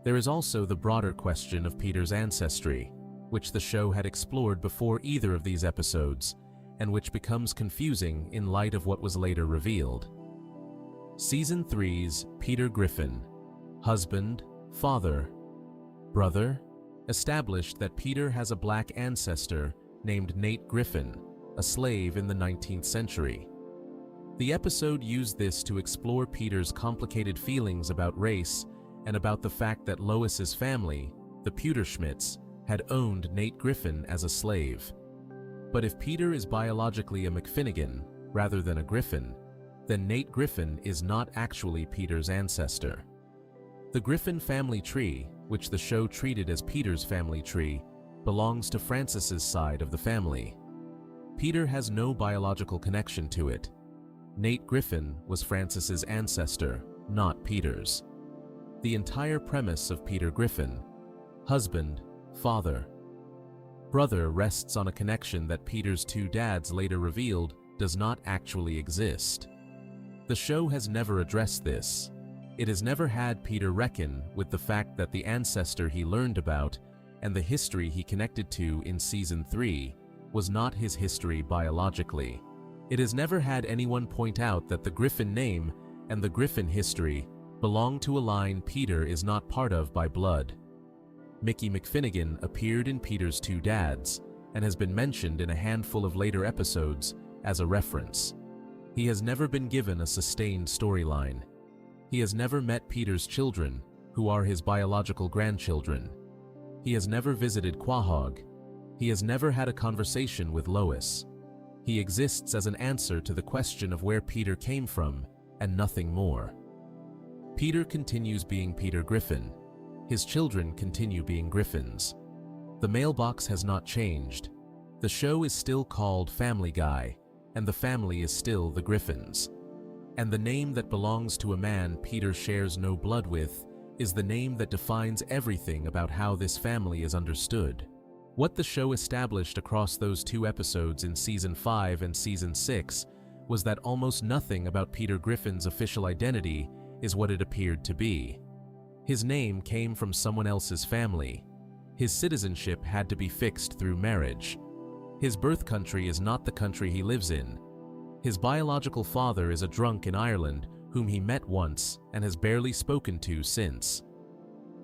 There is also the broader question of Peter's ancestry, which the show had explored before either of these episodes, and which becomes confusing in light of what was later revealed. Season 3's Peter Griffin, husband, father, brother, established that Peter has a black ancestor named Nate Griffin, a slave in the 19th century. The episode used this to explore Peter's complicated feelings about race and about the fact that Lois's family, the Pewterschmidts, had owned Nate Griffin as a slave. But if Peter is biologically a McFinnigan rather than a Griffin, then Nate Griffin is not actually Peter's ancestor. The Griffin family tree, which the show treated as Peter's family tree, belongs to Francis's side of the family. Peter has no biological connection to it. Nate Griffin was Francis's ancestor, not Peter's. The entire premise of Peter Griffin, husband, father, brother, rests on a connection that Peter's two dads later revealed does not actually exist. The show has never addressed this. It has never had Peter reckon with the fact that the ancestor he learned about and the history he connected to in Season 3 was not his history biologically. It has never had anyone point out that the Griffin name and the Griffin history belong to a line Peter is not part of by blood. Mickey McFinnigan appeared in Peter's two dads and has been mentioned in a handful of later episodes as a reference. He has never been given a sustained storyline. He has never met Peter's children, who are his biological grandchildren. He has never visited Quahog. He has never had a conversation with Lois. He exists as an answer to the question of where Peter came from, and nothing more. Peter continues being Peter Griffin. His children continue being Griffins. The mailbox has not changed. The show is still called Family Guy, and the family is still the Griffins. And the name that belongs to a man Peter shares no blood with is the name that defines everything about how this family is understood. What the show established across those two episodes in Season 5 and Season 6 was that almost nothing about Peter Griffin's official identity is what it appeared to be. His name came from someone else's family. His citizenship had to be fixed through marriage. His birth country is not the country he lives in. His biological father is a drunk in Ireland whom he met once and has barely spoken to since.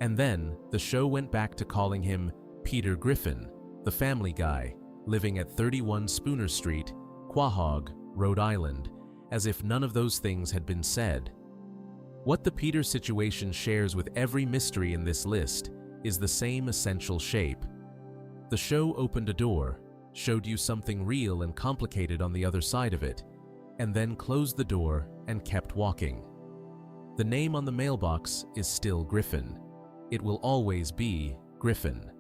And then the show went back to calling him Peter Griffin, the family guy, living at 31 Spooner Street, Quahog, Rhode Island, as if none of those things had been said. What the Peter situation shares with every mystery in this list is the same essential shape. The show opened a door, showed you something real and complicated on the other side of it, and then closed the door and kept walking. The name on the mailbox is still Griffin. It will always be Griffin.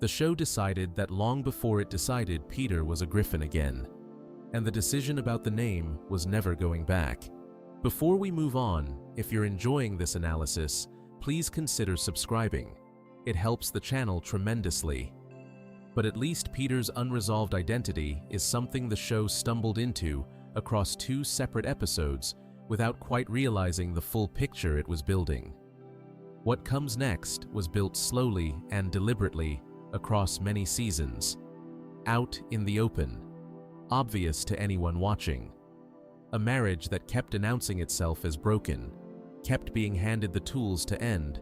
The show decided that long before it decided Peter was a Griffin again, and the decision about the name was never going back. Before we move on, if you're enjoying this analysis, please consider subscribing. It helps the channel tremendously. But at least Peter's unresolved identity is something the show stumbled into across two separate episodes without quite realizing the full picture it was building. What comes next was built slowly and deliberately across many seasons, out in the open, obvious to anyone watching. A marriage that kept announcing itself as broken, kept being handed the tools to end,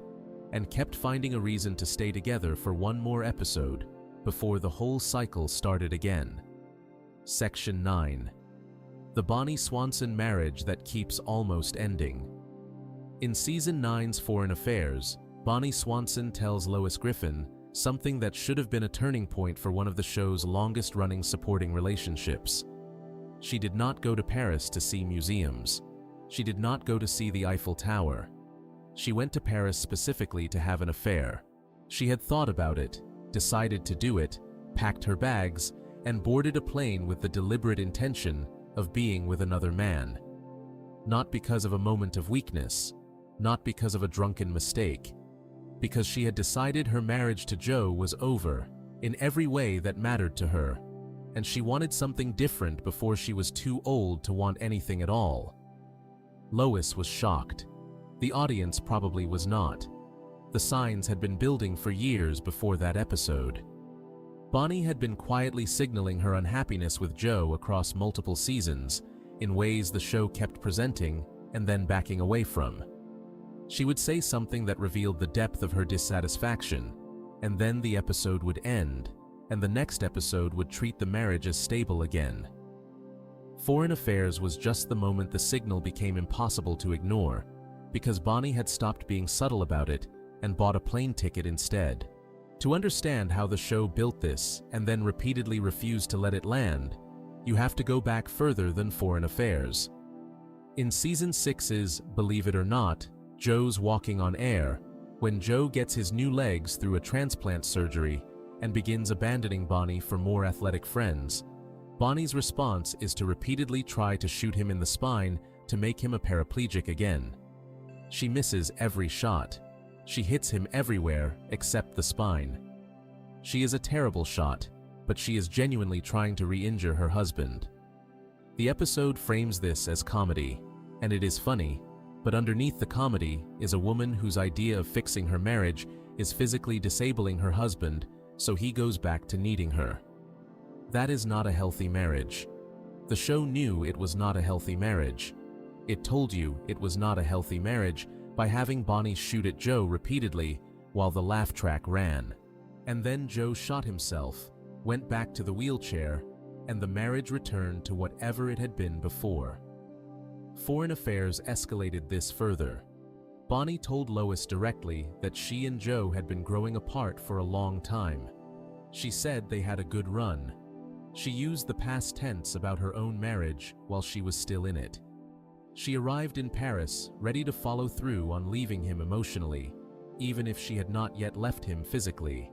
and kept finding a reason to stay together for one more episode before the whole cycle started again. Section 9. The Bonnie Swanson marriage that keeps almost ending. In Season 9's Foreign Affairs, Bonnie Swanson tells Lois Griffin something that should have been a turning point for one of the show's longest-running supporting relationships. She did not go to Paris to see museums. She did not go to see the Eiffel Tower. She went to Paris specifically to have an affair. She had thought about it, decided to do it, packed her bags, and boarded a plane with the deliberate intention of being with another man. Not because of a moment of weakness, not because of a drunken mistake, because she had decided her marriage to Joe was over in every way that mattered to her, and she wanted something different before she was too old to want anything at all. Lois was shocked. The audience probably was not. The signs had been building for years before that episode. Bonnie had been quietly signaling her unhappiness with Joe across multiple seasons, in ways the show kept presenting and then backing away from. She would say something that revealed the depth of her dissatisfaction, and then the episode would end, and the next episode would treat the marriage as stable again. Foreign Affairs was just the moment the signal became impossible to ignore, because Bonnie had stopped being subtle about it and bought a plane ticket instead. To understand how the show built this and then repeatedly refused to let it land, you have to go back further than Foreign Affairs. In Season 6's Believe It or Not, Joe's Walking on Air, when Joe gets his new legs through a transplant surgery and begins abandoning Bonnie for more athletic friends, Bonnie's response is to repeatedly try to shoot him in the spine to make him a paraplegic again. She misses every shot. She hits him everywhere except the spine. She is a terrible shot, but she is genuinely trying to re-injure her husband. The episode frames this as comedy, and it is funny, but underneath the comedy is a woman whose idea of fixing her marriage is physically disabling her husband so he goes back to needing her. That is not a healthy marriage. The show knew it was not a healthy marriage. It told you it was not a healthy marriage by having Bonnie shoot at Joe repeatedly while the laugh track ran. And then Joe shot himself, went back to the wheelchair, and the marriage returned to whatever it had been before. Foreign Affairs escalated this further. Bonnie told Lois directly that she and Joe had been growing apart for a long time. She said they had a good run. She used the past tense about her own marriage while she was still in it. She arrived in Paris, ready to follow through on leaving him emotionally, even if she had not yet left him physically.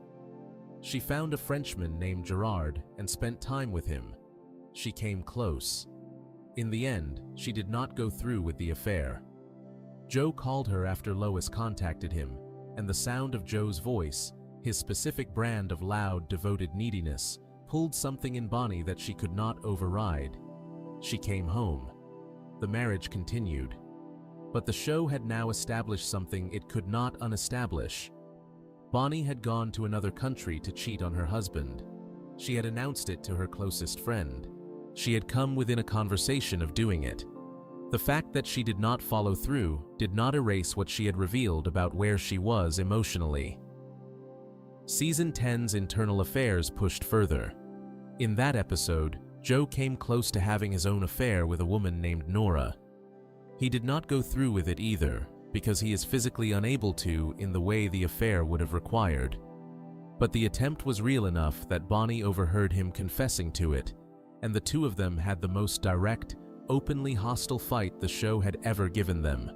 She found a Frenchman named Gerard and spent time with him. She came close. In the end, she did not go through with the affair. Joe called her after Lois contacted him, and the sound of Joe's voice, his specific brand of loud, devoted neediness, pulled something in Bonnie that she could not override. She came home. The marriage continued. But the show had now established something it could not unestablish. Bonnie had gone to another country to cheat on her husband. She had announced it to her closest friend. She had come within a conversation of doing it. The fact that she did not follow through did not erase what she had revealed about where she was emotionally. Season 10's internal affairs pushed further. In that episode, Joe came close to having his own affair with a woman named Nora. He did not go through with it either, because he is physically unable to in the way the affair would have required. But the attempt was real enough that Bonnie overheard him confessing to it, and the two of them had the most direct, openly hostile fight the show had ever given them.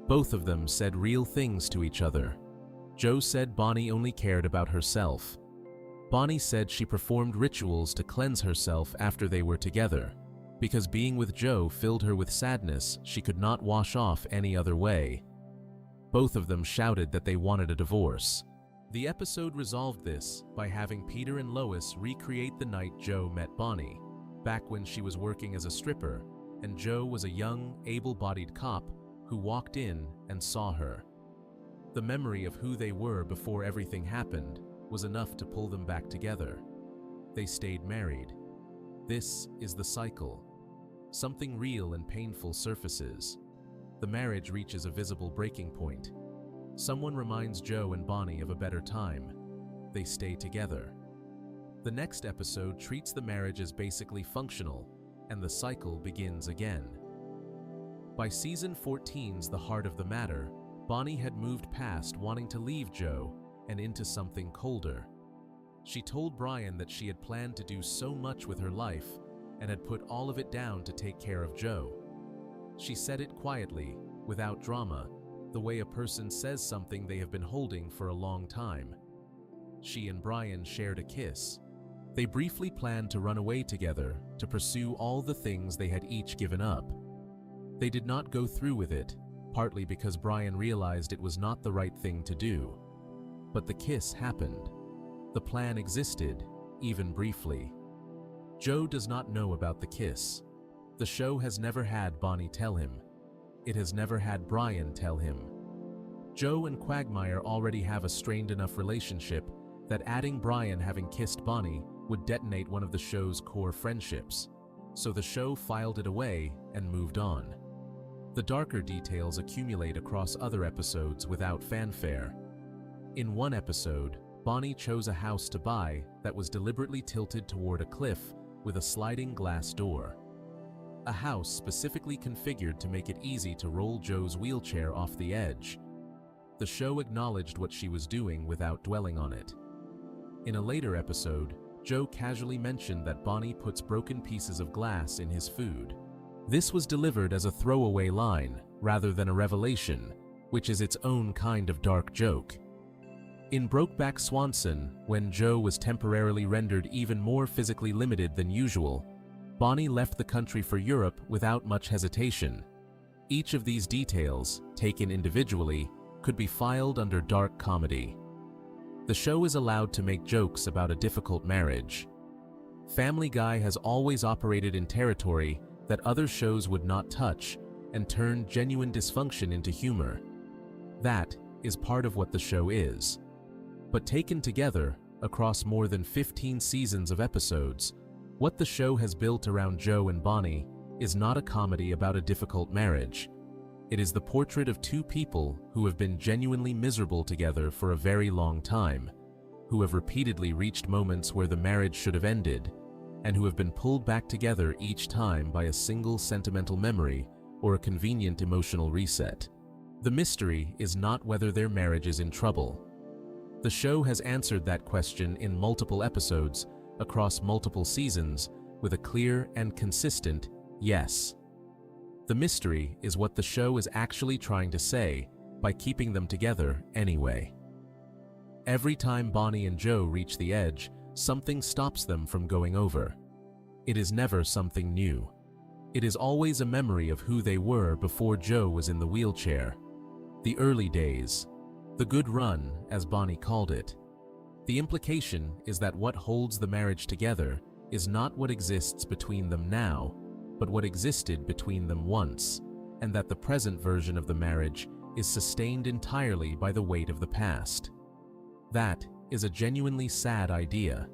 Both of them said real things to each other. Joe said Bonnie only cared about herself. Bonnie said she performed rituals to cleanse herself after they were together, because being with Joe filled her with sadness she could not wash off any other way. Both of them shouted that they wanted a divorce. The episode resolved this by having Peter and Lois recreate the night Joe met Bonnie, back when she was working as a stripper, and Joe was a young, able-bodied cop who walked in and saw her. The memory of who they were before everything happened was enough to pull them back together. They stayed married. This is the cycle. Something real and painful surfaces. The marriage reaches a visible breaking point. Someone reminds Joe and Bonnie of a better time. They stay together. The next episode treats the marriage as basically functional, and the cycle begins again. By season 14's The Heart of the Matter, Bonnie had moved past wanting to leave Joe and into something colder. She told Brian that she had planned to do so much with her life and had put all of it down to take care of Joe. She said it quietly, without drama, the way a person says something they have been holding for a long time. She and Brian shared a kiss. They briefly planned to run away together to pursue all the things they had each given up. They did not go through with it, partly because Brian realized it was not the right thing to do. But the kiss happened. The plan existed, even briefly. Joe does not know about the kiss. The show has never had Bonnie tell him. It has never had Brian tell him. Joe and Quagmire already have a strained enough relationship that adding Brian having kissed Bonnie would detonate one of the show's core friendships, so the show filed it away and moved on. The darker details accumulate across other episodes without fanfare. In one episode, Bonnie chose a house to buy that was deliberately tilted toward a cliff with a sliding glass door. A house specifically configured to make it easy to roll Joe's wheelchair off the edge. The show acknowledged what she was doing without dwelling on it. In a later episode, Joe casually mentioned that Bonnie puts broken pieces of glass in his food. This was delivered as a throwaway line rather than a revelation, which is its own kind of dark joke. In Brokeback Swanson, when Joe was temporarily rendered even more physically limited than usual, Bonnie left the country for Europe without much hesitation. Each of these details, taken individually, could be filed under dark comedy. The show is allowed to make jokes about a difficult marriage. Family Guy has always operated in territory that other shows would not touch and turned genuine dysfunction into humor. That is part of what the show is. But taken together, across more than 15 seasons of episodes, what the show has built around Joe and Bonnie is not a comedy about a difficult marriage. It is the portrait of two people who have been genuinely miserable together for a very long time, who have repeatedly reached moments where the marriage should have ended, and who have been pulled back together each time by a single sentimental memory or a convenient emotional reset. The mystery is not whether their marriage is in trouble. The show has answered that question in multiple episodes across multiple seasons with a clear and consistent yes. The mystery is what the show is actually trying to say by keeping them together anyway. Every time Bonnie and Joe reach the edge, something stops them from going over. It is never something new. It is always a memory of who they were before Joe was in the wheelchair. The early days. The good run, as Bonnie called it. The implication is that what holds the marriage together is not what exists between them now, but what existed between them once, and that the present version of the marriage is sustained entirely by the weight of the past. That is a genuinely sad idea.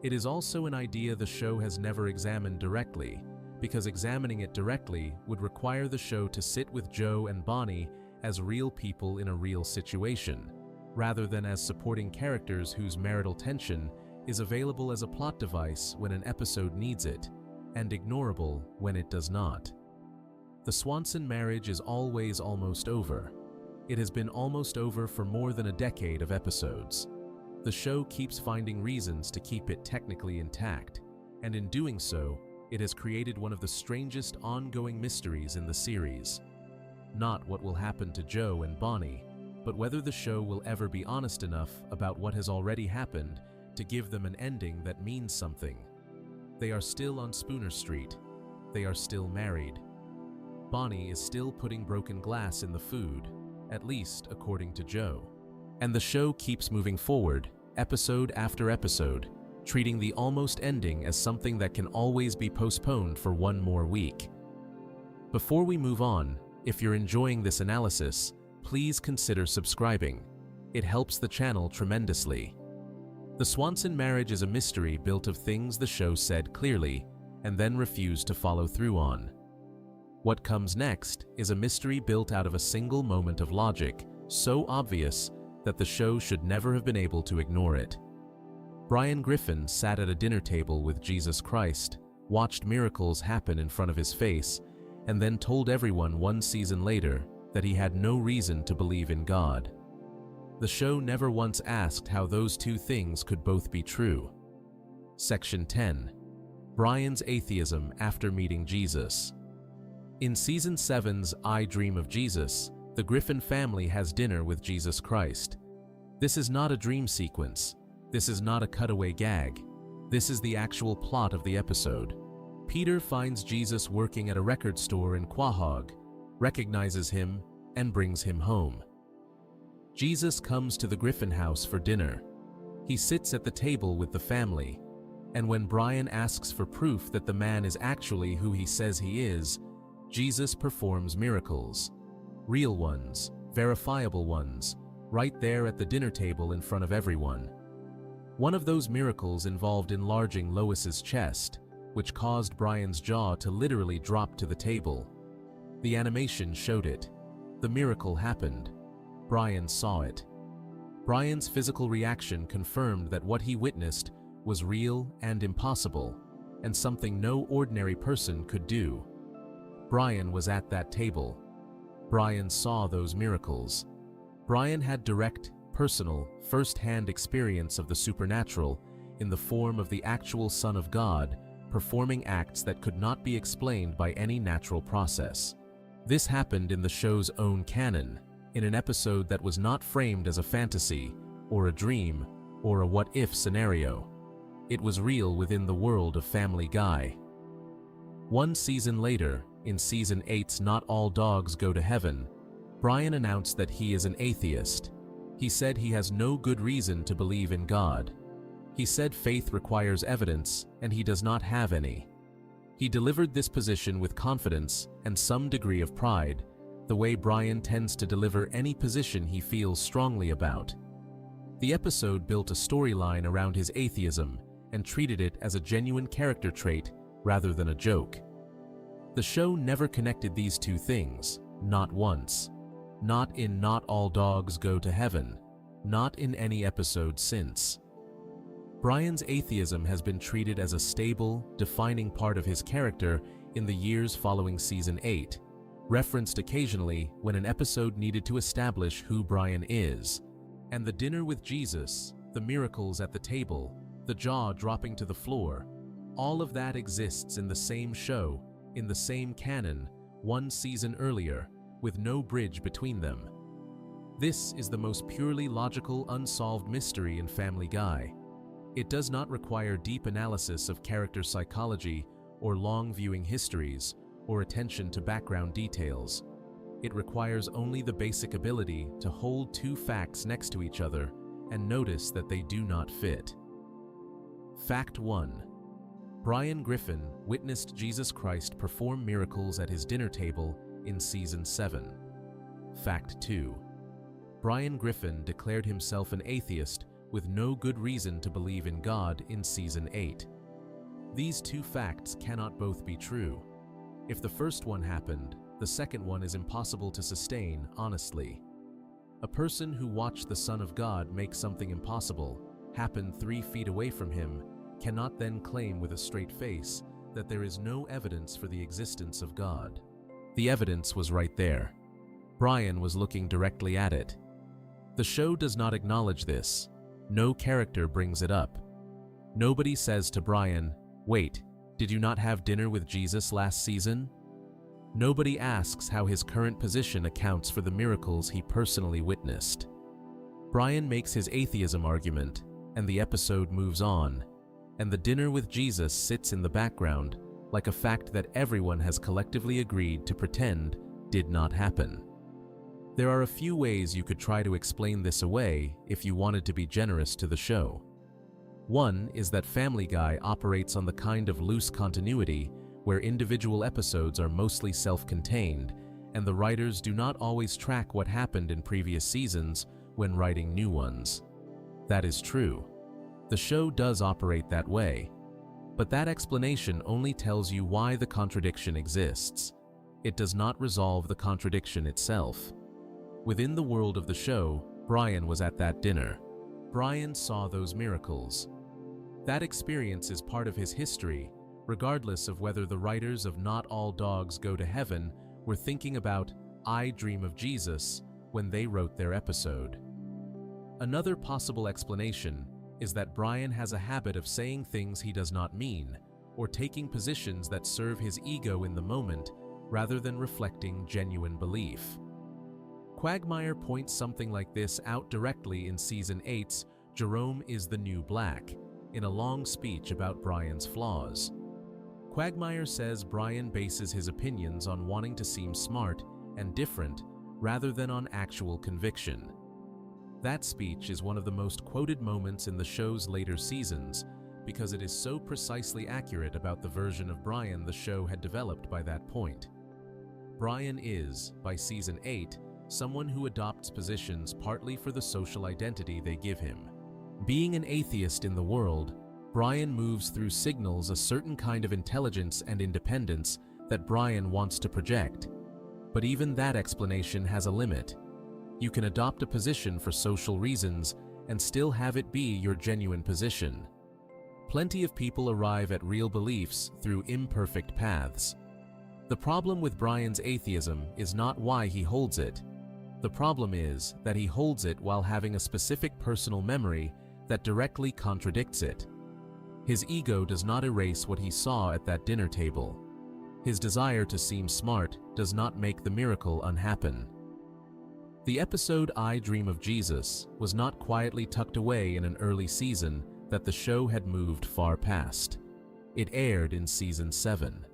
It is also an idea the show has never examined directly, because examining it directly would require the show to sit with Joe and Bonnie as real people in a real situation, rather than as supporting characters whose marital tension is available as a plot device when an episode needs it, and ignorable when it does not. The Swanson marriage is always almost over. It has been almost over for more than a decade of episodes. The show keeps finding reasons to keep it technically intact, and in doing so, it has created one of the strangest ongoing mysteries in the series. Not what will happen to Joe and Bonnie, but whether the show will ever be honest enough about what has already happened to give them an ending that means something. They are still on Spooner Street. They are still married. Bonnie is still putting broken glass in the food, at least according to Joe. And the show keeps moving forward, episode after episode, treating the almost ending as something that can always be postponed for one more week. Before we move on, if you're enjoying this analysis, please consider subscribing. It helps the channel tremendously. The Swanson marriage is a mystery built of things the show said clearly and then refused to follow through on. What comes next is a mystery built out of a single moment of logic, so obvious that the show should never have been able to ignore it. Brian Griffin sat at a dinner table with Jesus Christ, watched miracles happen in front of his face, and then told everyone one season later that he had no reason to believe in God. The show never once asked how those two things could both be true. Section 10. Brian's atheism after meeting Jesus. In Season 7's I Dream of Jesus, the Griffin family has dinner with Jesus Christ. This is not a dream sequence. This is not a cutaway gag. This is the actual plot of the episode. Peter finds Jesus working at a record store in Quahog, recognizes him, and brings him home. Jesus comes to the Griffin house for dinner. He sits at the table with the family, and when Brian asks for proof that the man is actually who he says he is, Jesus performs miracles. Real ones, verifiable ones, right there at the dinner table in front of everyone. One of those miracles involved enlarging Lois's chest, which caused Brian's jaw to literally drop to the table. The animation showed it. The miracle happened. Brian saw it. Brian's physical reaction confirmed that what he witnessed was real and impossible, and something no ordinary person could do. Brian was at that table. Brian saw those miracles. Brian had direct, personal, first-hand experience of the supernatural in the form of the actual Son of God performing acts that could not be explained by any natural process. This happened in the show's own canon, in an episode that was not framed as a fantasy, or a dream, or a what-if scenario. It was real within the world of Family Guy. One season later, in Season 8's Not All Dogs Go to Heaven, Brian announced that he is an atheist. He said he has no good reason to believe in God. He said faith requires evidence, and he does not have any. He delivered this position with confidence and some degree of pride, the way Brian tends to deliver any position he feels strongly about. The episode built a storyline around his atheism and treated it as a genuine character trait rather than a joke. The show never connected these two things, not once. Not in Not All Dogs Go to Heaven, not in any episode since. Brian's atheism has been treated as a stable, defining part of his character in the years following Season 8, referenced occasionally when an episode needed to establish who Brian is. And the dinner with Jesus, the miracles at the table, the jaw dropping to the floor, all of that exists in the same show, in the same canon, one season earlier, with no bridge between them. This is the most purely logical, unsolved mystery in Family Guy. It does not require deep analysis of character psychology or long viewing histories or attention to background details. It requires only the basic ability to hold two facts next to each other and notice that they do not fit. Fact 1. Brian Griffin witnessed Jesus Christ perform miracles at his dinner table in Season 7. Fact 2. Brian Griffin declared himself an atheist with no good reason to believe in God in Season 8. These two facts cannot both be true. If the first one happened, the second one is impossible to sustain honestly. A person who watched the Son of God make something impossible happen 3 feet away from him cannot then claim with a straight face that there is no evidence for the existence of God. The evidence was right there. Brian was looking directly at it. The show does not acknowledge this. No character brings it up. Nobody says to Brian, "Wait, did you not have dinner with Jesus last season?" Nobody asks how his current position accounts for the miracles he personally witnessed. Brian makes his atheism argument, and the episode moves on, and the dinner with Jesus sits in the background like a fact that everyone has collectively agreed to pretend did not happen. There are a few ways you could try to explain this away if you wanted to be generous to the show. One is that Family Guy operates on the kind of loose continuity where individual episodes are mostly self-contained, and the writers do not always track what happened in previous seasons when writing new ones. That is true. The show does operate that way, but that explanation only tells you why the contradiction exists. It does not resolve the contradiction itself. Within the world of the show, Brian was at that dinner. Brian saw those miracles. That experience is part of his history, regardless of whether the writers of Not All Dogs Go to Heaven were thinking about "I Dream of Jesus" when they wrote their episode. Another possible explanation is that Brian has a habit of saying things he does not mean, or taking positions that serve his ego in the moment rather than reflecting genuine belief. Quagmire points something like this out directly in Season 8's Jerome is the New Black, in a long speech about Brian's flaws. Quagmire says Brian bases his opinions on wanting to seem smart and different rather than on actual conviction. That speech is one of the most quoted moments in the show's later seasons because it is so precisely accurate about the version of Brian the show had developed by that point. Brian is, by Season 8, someone who adopts positions partly for the social identity they give him. Being an atheist in the world, Brian moves through signals a certain kind of intelligence and independence that Brian wants to project. But even that explanation has a limit. You can adopt a position for social reasons and still have it be your genuine position. Plenty of people arrive at real beliefs through imperfect paths. The problem with Brian's atheism is not why he holds it. The problem is that he holds it while having a specific personal memory that directly contradicts it. His ego does not erase what he saw at that dinner table. His desire to seem smart does not make the miracle unhappen. The episode I Dream of Jesus was not quietly tucked away in an early season that the show had moved far past. It aired in season 7.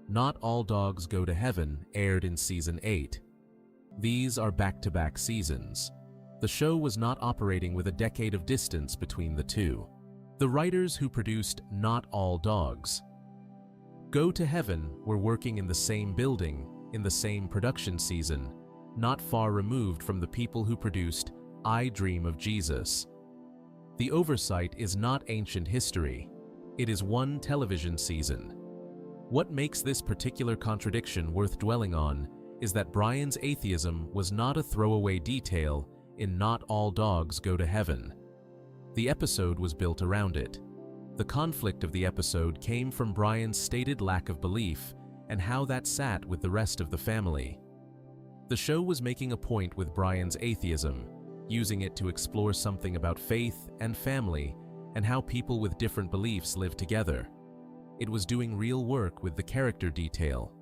Not All Dogs Go to Heaven aired in season 8. These are back-to-back seasons. The show was not operating with a decade of distance between the two. The writers who produced Not All Dogs Go to Heaven were working in the same building, in the same production season, not far removed from the people who produced I Dream of Jesus. The oversight is not ancient history. It is one television season. What makes this particular contradiction worth dwelling on is that Brian's atheism was not a throwaway detail in Not All Dogs Go to Heaven. The episode was built around it. The conflict of the episode came from Brian's stated lack of belief and how that sat with the rest of the family. The show was making a point with Brian's atheism, using it to explore something about faith and family and how people with different beliefs live together. It was doing real work with the character detail,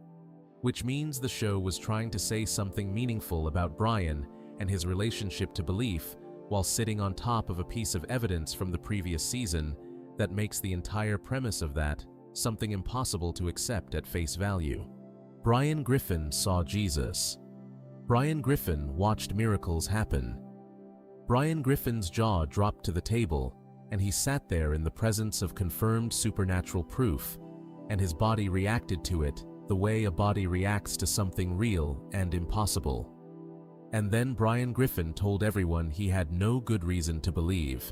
which means the show was trying to say something meaningful about Brian and his relationship to belief while sitting on top of a piece of evidence from the previous season that makes the entire premise of that something impossible to accept at face value. Brian Griffin saw Jesus. Brian Griffin watched miracles happen. Brian Griffin's jaw dropped to the table, and he sat there in the presence of confirmed supernatural proof, and his body reacted to it the way a body reacts to something real and impossible. And then Brian Griffin told everyone he had no good reason to believe.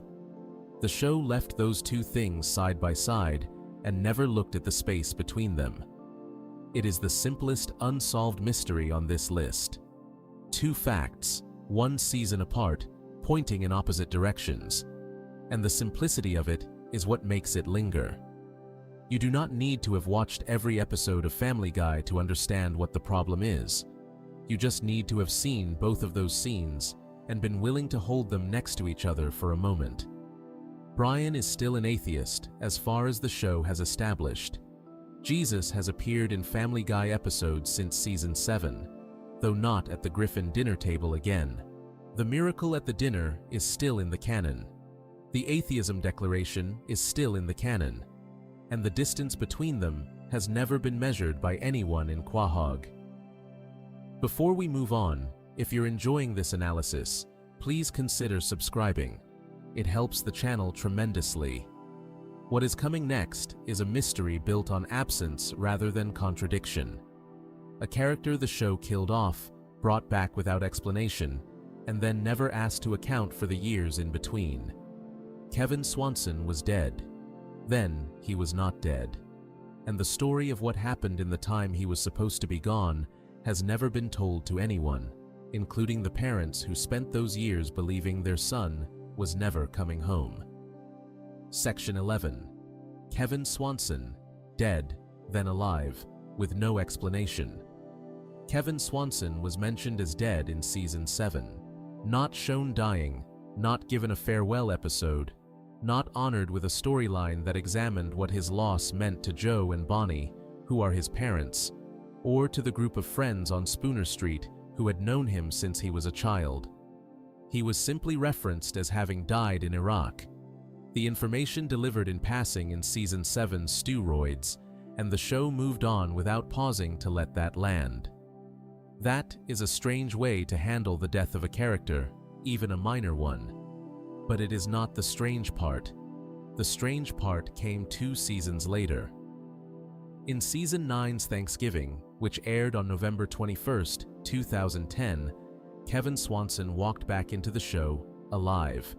The show left those two things side by side and never looked at the space between them. It is the simplest unsolved mystery on this list. Two facts, one season apart, pointing in opposite directions. And the simplicity of it is what makes it linger. You do not need to have watched every episode of Family Guy to understand what the problem is. You just need to have seen both of those scenes and been willing to hold them next to each other for a moment. Brian is still an atheist as far as the show has established. Jesus has appeared in Family Guy episodes since season 7, though not at the Griffin dinner table again. The miracle at the dinner is still in the canon. The atheism declaration is still in the canon, and the distance between them has never been measured by anyone in Quahog. Before we move on, if you're enjoying this analysis, please consider subscribing. It helps the channel tremendously. What is coming next is a mystery built on absence rather than contradiction. A character the show killed off, brought back without explanation, and then never asked to account for the years in between. Kevin Swanson was dead. Then he was not dead. And the story of what happened in the time he was supposed to be gone has never been told to anyone, including the parents who spent those years believing their son was never coming home. Section 11. Kevin Swanson, dead, then alive, with no explanation. Kevin Swanson was mentioned as dead in season 7, not shown dying, not given a farewell episode, not honored with a storyline that examined what his loss meant to Joe and Bonnie, who are his parents, or to the group of friends on Spooner Street who had known him since he was a child. He was simply referenced as having died in Iraq. The information delivered in passing in season 7's steroids, and the show moved on without pausing to let that land. That is a strange way to handle the death of a character, even a minor one. But it is not the strange part. The strange part came 2 seasons later. In season 9's Thanksgiving, which aired on November 21st, 2010, Kevin Swanson walked back into the show, alive.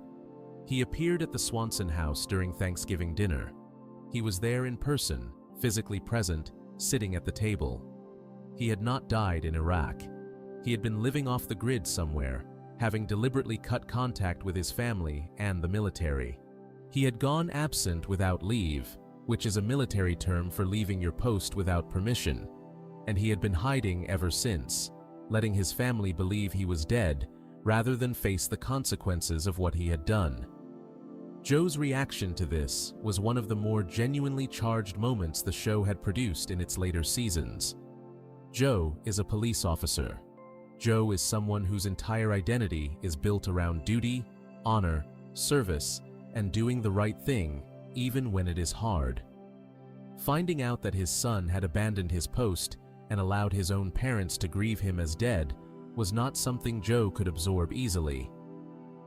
He appeared at the Swanson house during Thanksgiving dinner. He was there in person, physically present, sitting at the table. He had not died in Iraq. He had been living off the grid somewhere, having deliberately cut contact with his family and the military. He had gone absent without leave, which is a military term for leaving your post without permission, and he had been hiding ever since, letting his family believe he was dead rather than face the consequences of what he had done. Joe's reaction to this was one of the more genuinely charged moments the show had produced in its later seasons. Joe is a police officer. Joe is someone whose entire identity is built around duty, honor, service, and doing the right thing, even when it is hard. Finding out that his son had abandoned his post and allowed his own parents to grieve him as dead was not something Joe could absorb easily.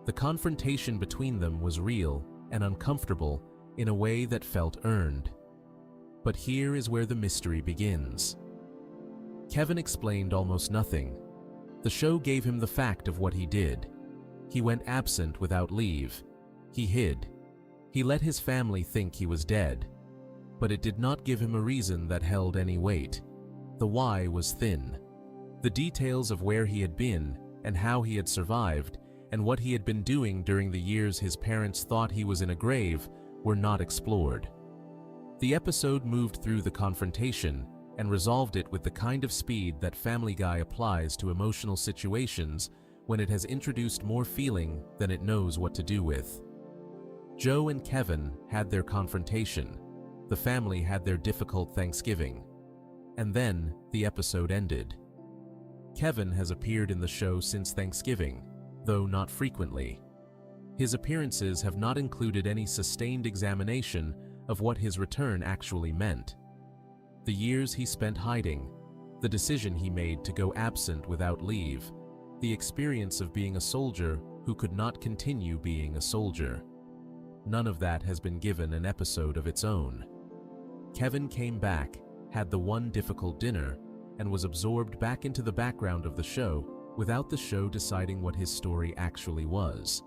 The confrontation between them was real and uncomfortable in a way that felt earned. But here is where the mystery begins. Kevin explained almost nothing. The show gave him the fact of what he did. He went absent without leave. He hid. He let his family think he was dead. But it did not give him a reason that held any weight. The why was thin. The details of where he had been and how he had survived and what he had been doing during the years his parents thought he was in a grave were not explored. The episode moved through the confrontation and resolved it with the kind of speed that Family Guy applies to emotional situations when it has introduced more feeling than it knows what to do with. Joe and Kevin had their confrontation. The family had their difficult Thanksgiving. And then the episode ended. Kevin has appeared in the show since Thanksgiving, though not frequently. His appearances have not included any sustained examination of what his return actually meant. The years he spent hiding, the decision he made to go absent without leave, the experience of being a soldier who could not continue being a soldier. None of that has been given an episode of its own. Kevin came back, had the one difficult dinner, and was absorbed back into the background of the show without the show deciding what his story actually was.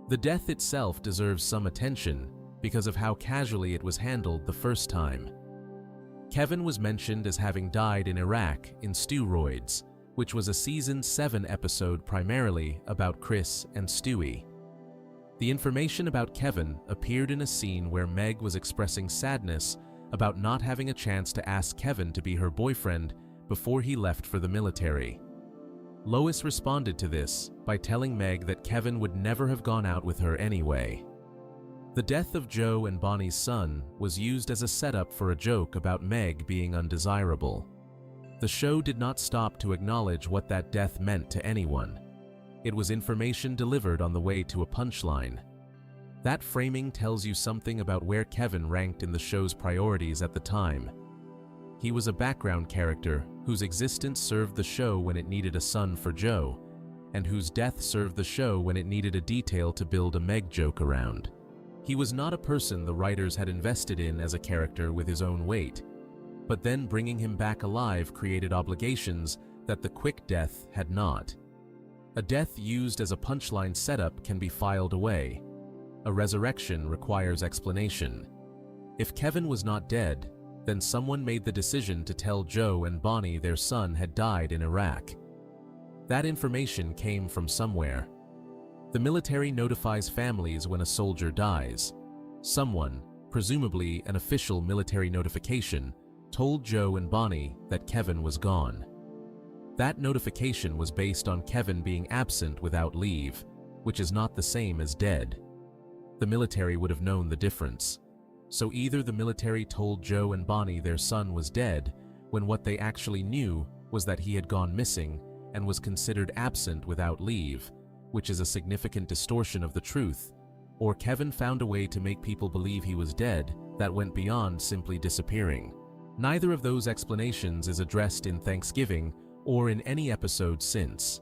The death itself deserves some attention because of how casually it was handled the first time. Kevin was mentioned as having died in Iraq in Steroids, which was a season 7 episode primarily about Chris and Stewie. The information about Kevin appeared in a scene where Meg was expressing sadness about not having a chance to ask Kevin to be her boyfriend before he left for the military. Lois responded to this by telling Meg that Kevin would never have gone out with her anyway. The death of Joe and Bonnie's son was used as a setup for a joke about Meg being undesirable. The show did not stop to acknowledge what that death meant to anyone. It was information delivered on the way to a punchline. That framing tells you something about where Kevin ranked in the show's priorities at the time. He was a background character whose existence served the show when it needed a son for Joe, and whose death served the show when it needed a detail to build a Meg joke around. He was not a person the writers had invested in as a character with his own weight, but then bringing him back alive created obligations that the quick death had not. A death used as a punchline setup can be filed away. A resurrection requires explanation. If Kevin was not dead, then someone made the decision to tell Joe and Bonnie their son had died in Iraq. That information came from somewhere. The military notifies families when a soldier dies. Someone, presumably an official military notification, told Joe and Bonnie that Kevin was gone. That notification was based on Kevin being absent without leave, which is not the same as dead. The military would have known the difference. So either the military told Joe and Bonnie their son was dead, when what they actually knew was that he had gone missing and was considered absent without leave, which is a significant distortion of the truth, or Kevin found a way to make people believe he was dead that went beyond simply disappearing. Neither of those explanations is addressed in Thanksgiving or in any episode since.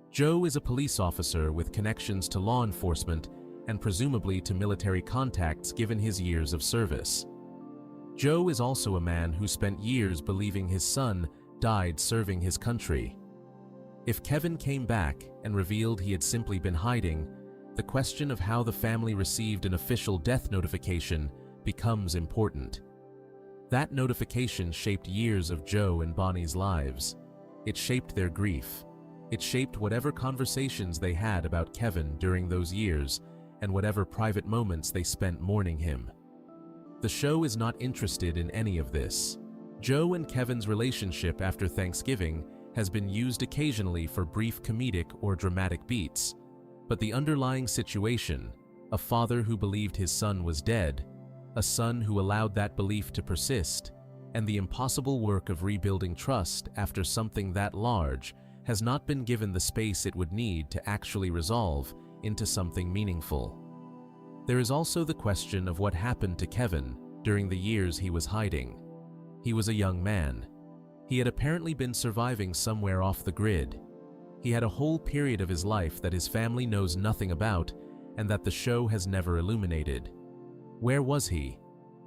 Joe is a police officer with connections to law enforcement and presumably to military contacts given his years of service. Joe is also a man who spent years believing his son died serving his country. If Kevin came back and revealed he had simply been hiding, the question of how the family received an official death notification becomes important. That notification shaped years of Joe and Bonnie's lives. It shaped their grief. It shaped whatever conversations they had about Kevin during those years and whatever private moments they spent mourning him. The show is not interested in any of this. Joe and Kevin's relationship after Thanksgiving has been used occasionally for brief comedic or dramatic beats, but the underlying situation, a father who believed his son was dead, a son who allowed that belief to persist, and the impossible work of rebuilding trust after something that large has not been given the space it would need to actually resolve into something meaningful. There is also the question of what happened to Kevin during the years he was hiding. He was a young man. He had apparently been surviving somewhere off the grid. He had a whole period of his life that his family knows nothing about and that the show has never illuminated. Where was he?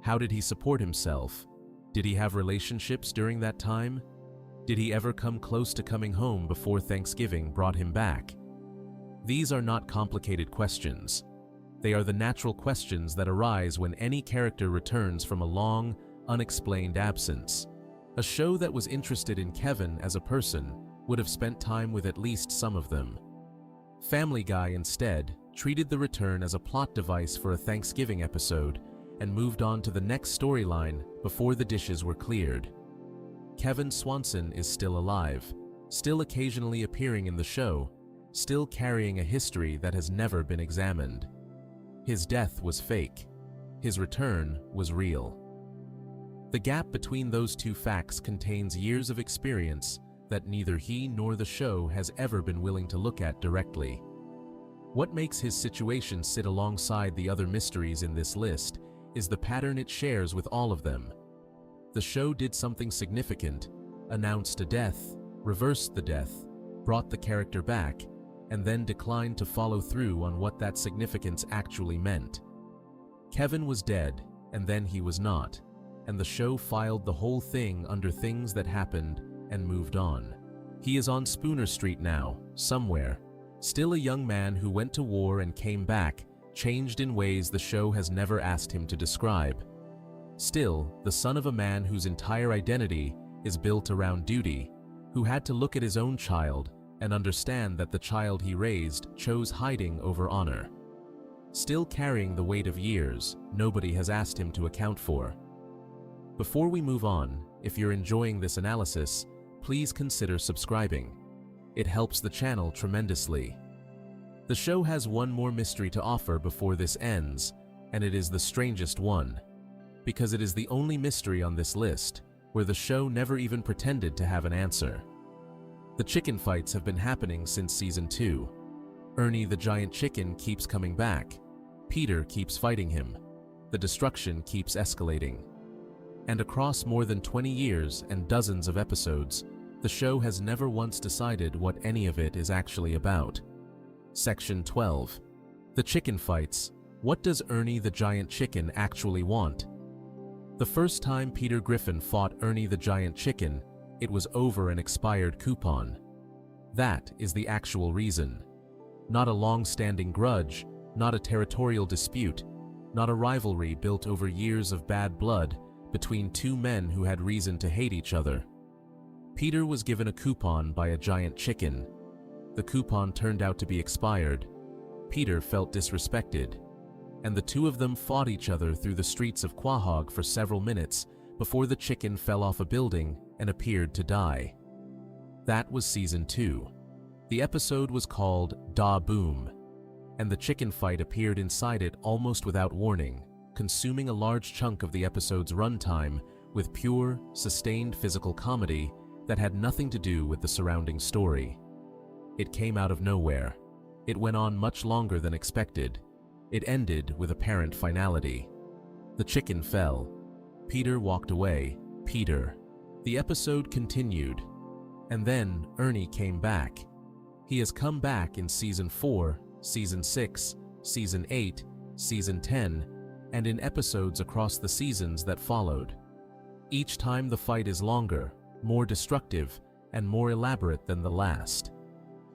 How did he support himself? Did he have relationships during that time? Did he ever come close to coming home before Thanksgiving brought him back? These are not complicated questions. They are the natural questions that arise when any character returns from a long, unexplained absence. A show that was interested in Kevin as a person would have spent time with at least some of them. Family Guy instead treated the return as a plot device for a Thanksgiving episode and moved on to the next storyline before the dishes were cleared. Kevin Swanson is still alive, still occasionally appearing in the show, still carrying a history that has never been examined. His death was fake. His return was real. The gap between those two facts contains years of experience that neither he nor the show has ever been willing to look at directly. What makes his situation sit alongside the other mysteries in this list is the pattern it shares with all of them. The show did something significant, announced a death, reversed the death, brought the character back, and then declined to follow through on what that significance actually meant. Kevin was dead, and then he was not, and the show filed the whole thing under things that happened and moved on. He is on Spooner Street now, somewhere, still a young man who went to war and came back, changed in ways the show has never asked him to describe. Still, the son of a man whose entire identity is built around duty, who had to look at his own child and understand that the child he raised chose hiding over honor. Still carrying the weight of years nobody has asked him to account for. Before we move on, if you're enjoying this analysis, please consider subscribing. It helps the channel tremendously. The show has one more mystery to offer before this ends, and it is the strangest one, because it is the only mystery on this list where the show never even pretended to have an answer. The chicken fights have been happening since season 2. Ernie the giant chicken keeps coming back. Peter keeps fighting him. The destruction keeps escalating. And across more than 20 years and dozens of episodes, the show has never once decided what any of it is actually about. Section 12. The chicken fights. What does Ernie the giant chicken actually want? The first time Peter Griffin fought Ernie the giant chicken, it was over an expired coupon. That is the actual reason. Not a long-standing grudge, not a territorial dispute, not a rivalry built over years of bad blood between two men who had reason to hate each other. Peter was given a coupon by a giant chicken. The coupon turned out to be expired. Peter felt disrespected, and the two of them fought each other through the streets of Quahog for several minutes before the chicken fell off a building and appeared to die. That was season 2. The episode was called Da Boom, and the chicken fight appeared inside it almost without warning, consuming a large chunk of the episode's runtime with pure, sustained physical comedy that had nothing to do with the surrounding story. It came out of nowhere. It went on much longer than expected. It ended with apparent finality. The chicken fell. Peter walked away. Peter. The episode continued. And then Ernie came back. He has come back in season 4, season 6, season 8, season 10, and in episodes across the seasons that followed. Each time the fight is longer, more destructive, and more elaborate than the last.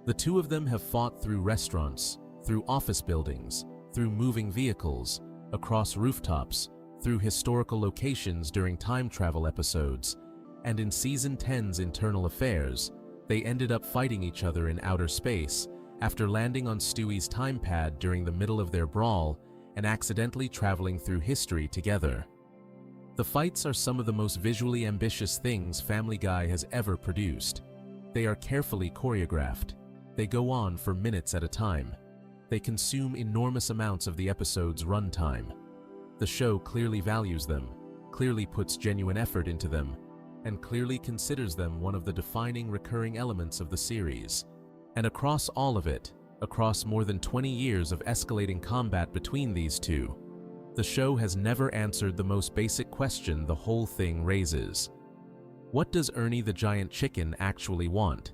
The two of them have fought through restaurants, through office buildings, through moving vehicles, across rooftops, through historical locations during time travel episodes, and in Season 10's Internal Affairs, they ended up fighting each other in outer space after landing on Stewie's time pad during the middle of their brawl and accidentally traveling through history together. The fights are some of the most visually ambitious things Family Guy has ever produced. They are carefully choreographed. They go on for minutes at a time. They consume enormous amounts of the episode's runtime. The show clearly values them, clearly puts genuine effort into them, and clearly considers them one of the defining recurring elements of the series. And across all of it, across more than 20 years of escalating combat between these two, the show has never answered the most basic question the whole thing raises. What does Ernie the Giant Chicken actually want?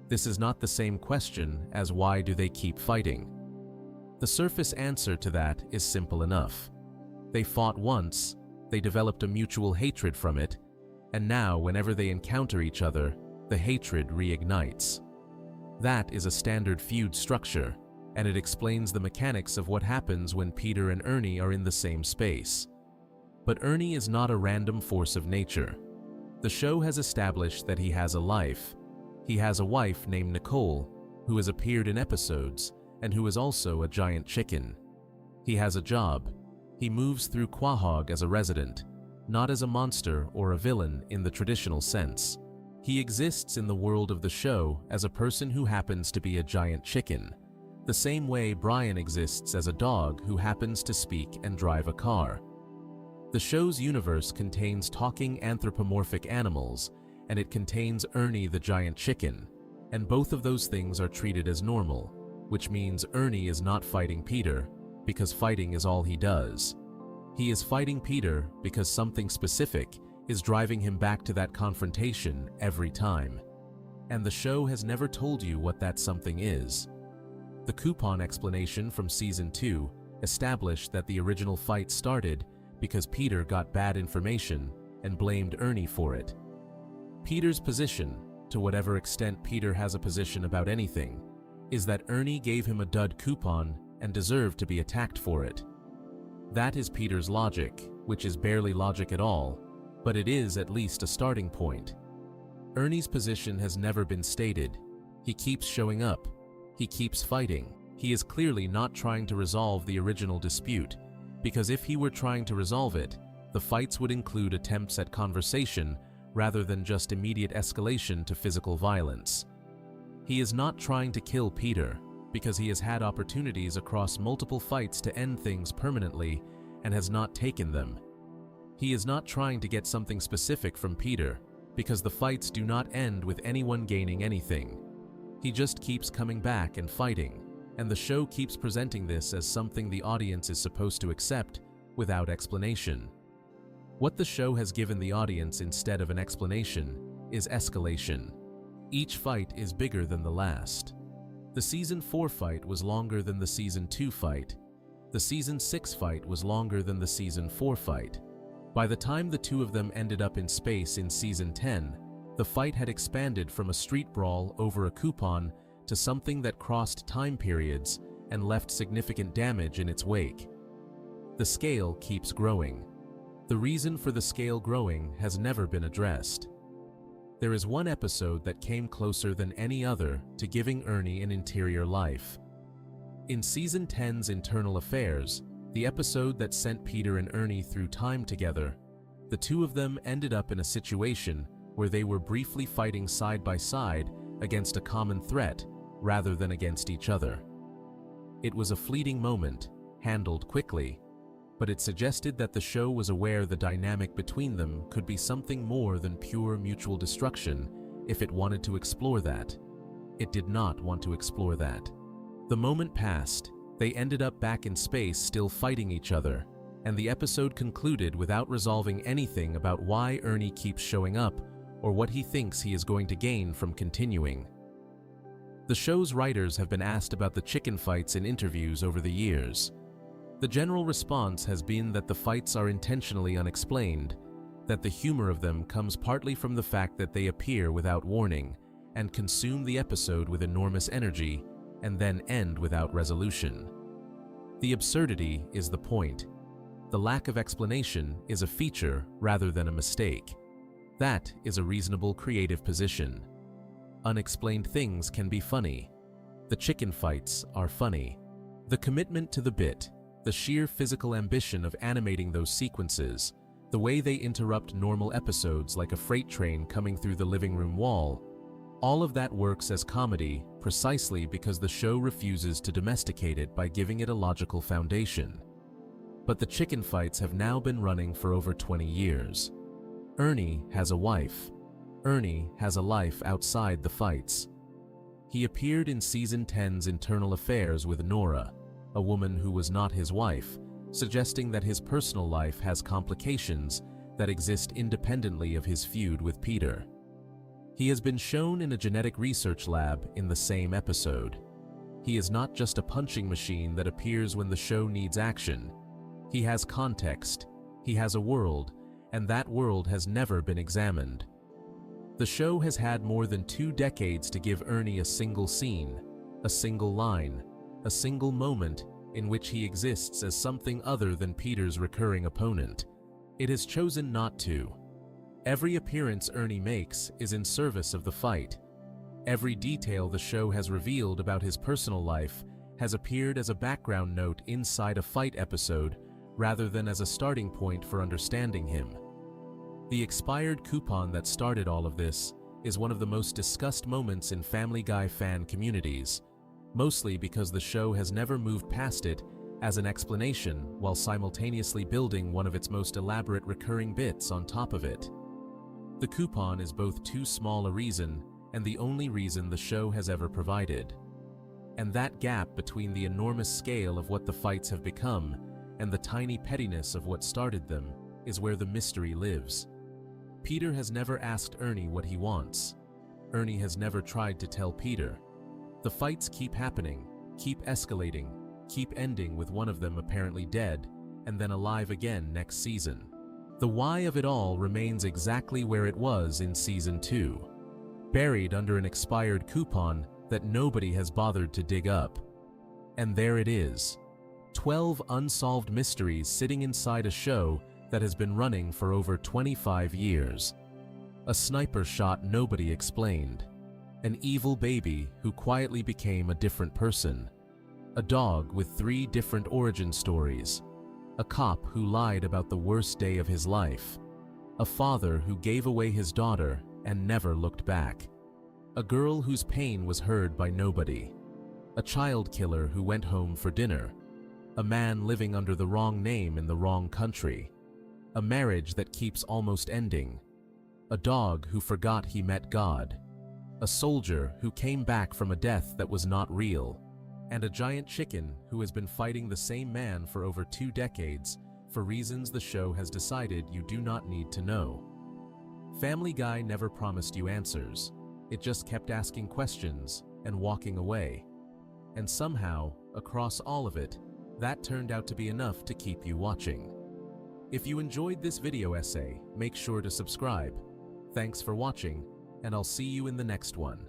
This is not the same question as why do they keep fighting. The surface answer to that is simple enough. They fought once, they developed a mutual hatred from it, and now whenever they encounter each other, the hatred reignites. That is a standard feud structure, and it explains the mechanics of what happens when Peter and Ernie are in the same space. But Ernie is not a random force of nature. The show has established that he has a life. He has a wife named Nicole, who has appeared in episodes, and who is also a giant chicken. He has a job. He moves through Quahog as a resident, not as a monster or a villain in the traditional sense. He exists in the world of the show as a person who happens to be a giant chicken, the same way Brian exists as a dog who happens to speak and drive a car. The show's universe contains talking anthropomorphic animals, and it contains Ernie the giant chicken, and both of those things are treated as normal, which means Ernie is not fighting Peter, because fighting is all he does. He is fighting Peter because something specific is driving him back to that confrontation every time. And the show has never told you what that something is. The coupon explanation from Season 2 established that the original fight started because Peter got bad information and blamed Ernie for it. Peter's position, to whatever extent Peter has a position about anything, is that Ernie gave him a dud coupon and deserved to be attacked for it. That is Peter's logic, which is barely logic at all, but it is at least a starting point. Ernie's position has never been stated. He keeps showing up. He keeps fighting. He is clearly not trying to resolve the original dispute, because if he were trying to resolve it, the fights would include attempts at conversation rather than just immediate escalation to physical violence. He is not trying to kill Peter, because he has had opportunities across multiple fights to end things permanently and has not taken them. He is not trying to get something specific from Peter, because the fights do not end with anyone gaining anything. He just keeps coming back and fighting, and the show keeps presenting this as something the audience is supposed to accept without explanation. What the show has given the audience instead of an explanation is escalation. Each fight is bigger than the last. The Season 4 fight was longer than the Season 2 fight. The Season 6 fight was longer than the Season 4 fight. By the time the two of them ended up in space in Season 10, the fight had expanded from a street brawl over a coupon to something that crossed time periods and left significant damage in its wake. The scale keeps growing. The reason for the scale growing has never been addressed. There is one episode that came closer than any other to giving Ernie an interior life. In Season 10's Internal Affairs, the episode that sent Peter and Ernie through time together, the two of them ended up in a situation where they were briefly fighting side by side against a common threat rather than against each other. It was a fleeting moment, handled quickly, but it suggested that the show was aware the dynamic between them could be something more than pure mutual destruction if it wanted to explore that. It did not want to explore that. The moment passed, they ended up back in space still fighting each other, and the episode concluded without resolving anything about why Ernie keeps showing up or what he thinks he is going to gain from continuing. The show's writers have been asked about the chicken fights in interviews over the years. The general response has been that the fights are intentionally unexplained, that the humor of them comes partly from the fact that they appear without warning, and consume the episode with enormous energy and then end without resolution. The absurdity is the point. The lack of explanation is a feature rather than a mistake. That is a reasonable creative position. Unexplained things can be funny. The chicken fights are funny. The commitment to the bit, the sheer physical ambition of animating those sequences, the way they interrupt normal episodes like a freight train coming through the living room wall, all of that works as comedy precisely because the show refuses to domesticate it by giving it a logical foundation. But the chicken fights have now been running for over 20 years. Ernie has a wife. Ernie has a life outside the fights. He appeared in Season 10's Internal Affairs with Nora, a woman who was not his wife, suggesting that his personal life has complications that exist independently of his feud with Peter. He has been shown in a genetic research lab in the same episode. He is not just a punching machine that appears when the show needs action. He has context, he has a world, and that world has never been examined. The show has had more than 2 decades to give Ernie a single scene, a single line, a single moment in which he exists as something other than Peter's recurring opponent. It has chosen not to. Every appearance Ernie makes is in service of the fight. Every detail the show has revealed about his personal life has appeared as a background note inside a fight episode rather than as a starting point for understanding him. The expired coupon that started all of this is one of the most discussed moments in Family Guy fan communities, mostly because the show has never moved past it as an explanation while simultaneously building one of its most elaborate recurring bits on top of it. The coupon is both too small a reason and the only reason the show has ever provided. And that gap between the enormous scale of what the fights have become and the tiny pettiness of what started them is where the mystery lives. Peter has never asked Ernie what he wants. Ernie has never tried to tell Peter. The fights keep happening, keep escalating, keep ending with one of them apparently dead and then alive again next season. The why of it all remains exactly where it was in Season 2, buried under an expired coupon that nobody has bothered to dig up. And there it is, 12 unsolved mysteries sitting inside a show that has been running for over 25 years. A sniper shot nobody explained. An evil baby who quietly became a different person. A dog with 3 different origin stories. A cop who lied about the worst day of his life. A father who gave away his daughter and never looked back. A girl whose pain was heard by nobody. A child killer who went home for dinner. A man living under the wrong name in the wrong country. A marriage that keeps almost ending. A dog who forgot he met God. A soldier who came back from a death that was not real. And a giant chicken who has been fighting the same man for over 2 decades for reasons the show has decided you do not need to know. Family Guy never promised you answers. It just kept asking questions and walking away. And somehow, across all of it, that turned out to be enough to keep you watching. If you enjoyed this video essay, make sure to subscribe. Thanks for watching, and I'll see you in the next one.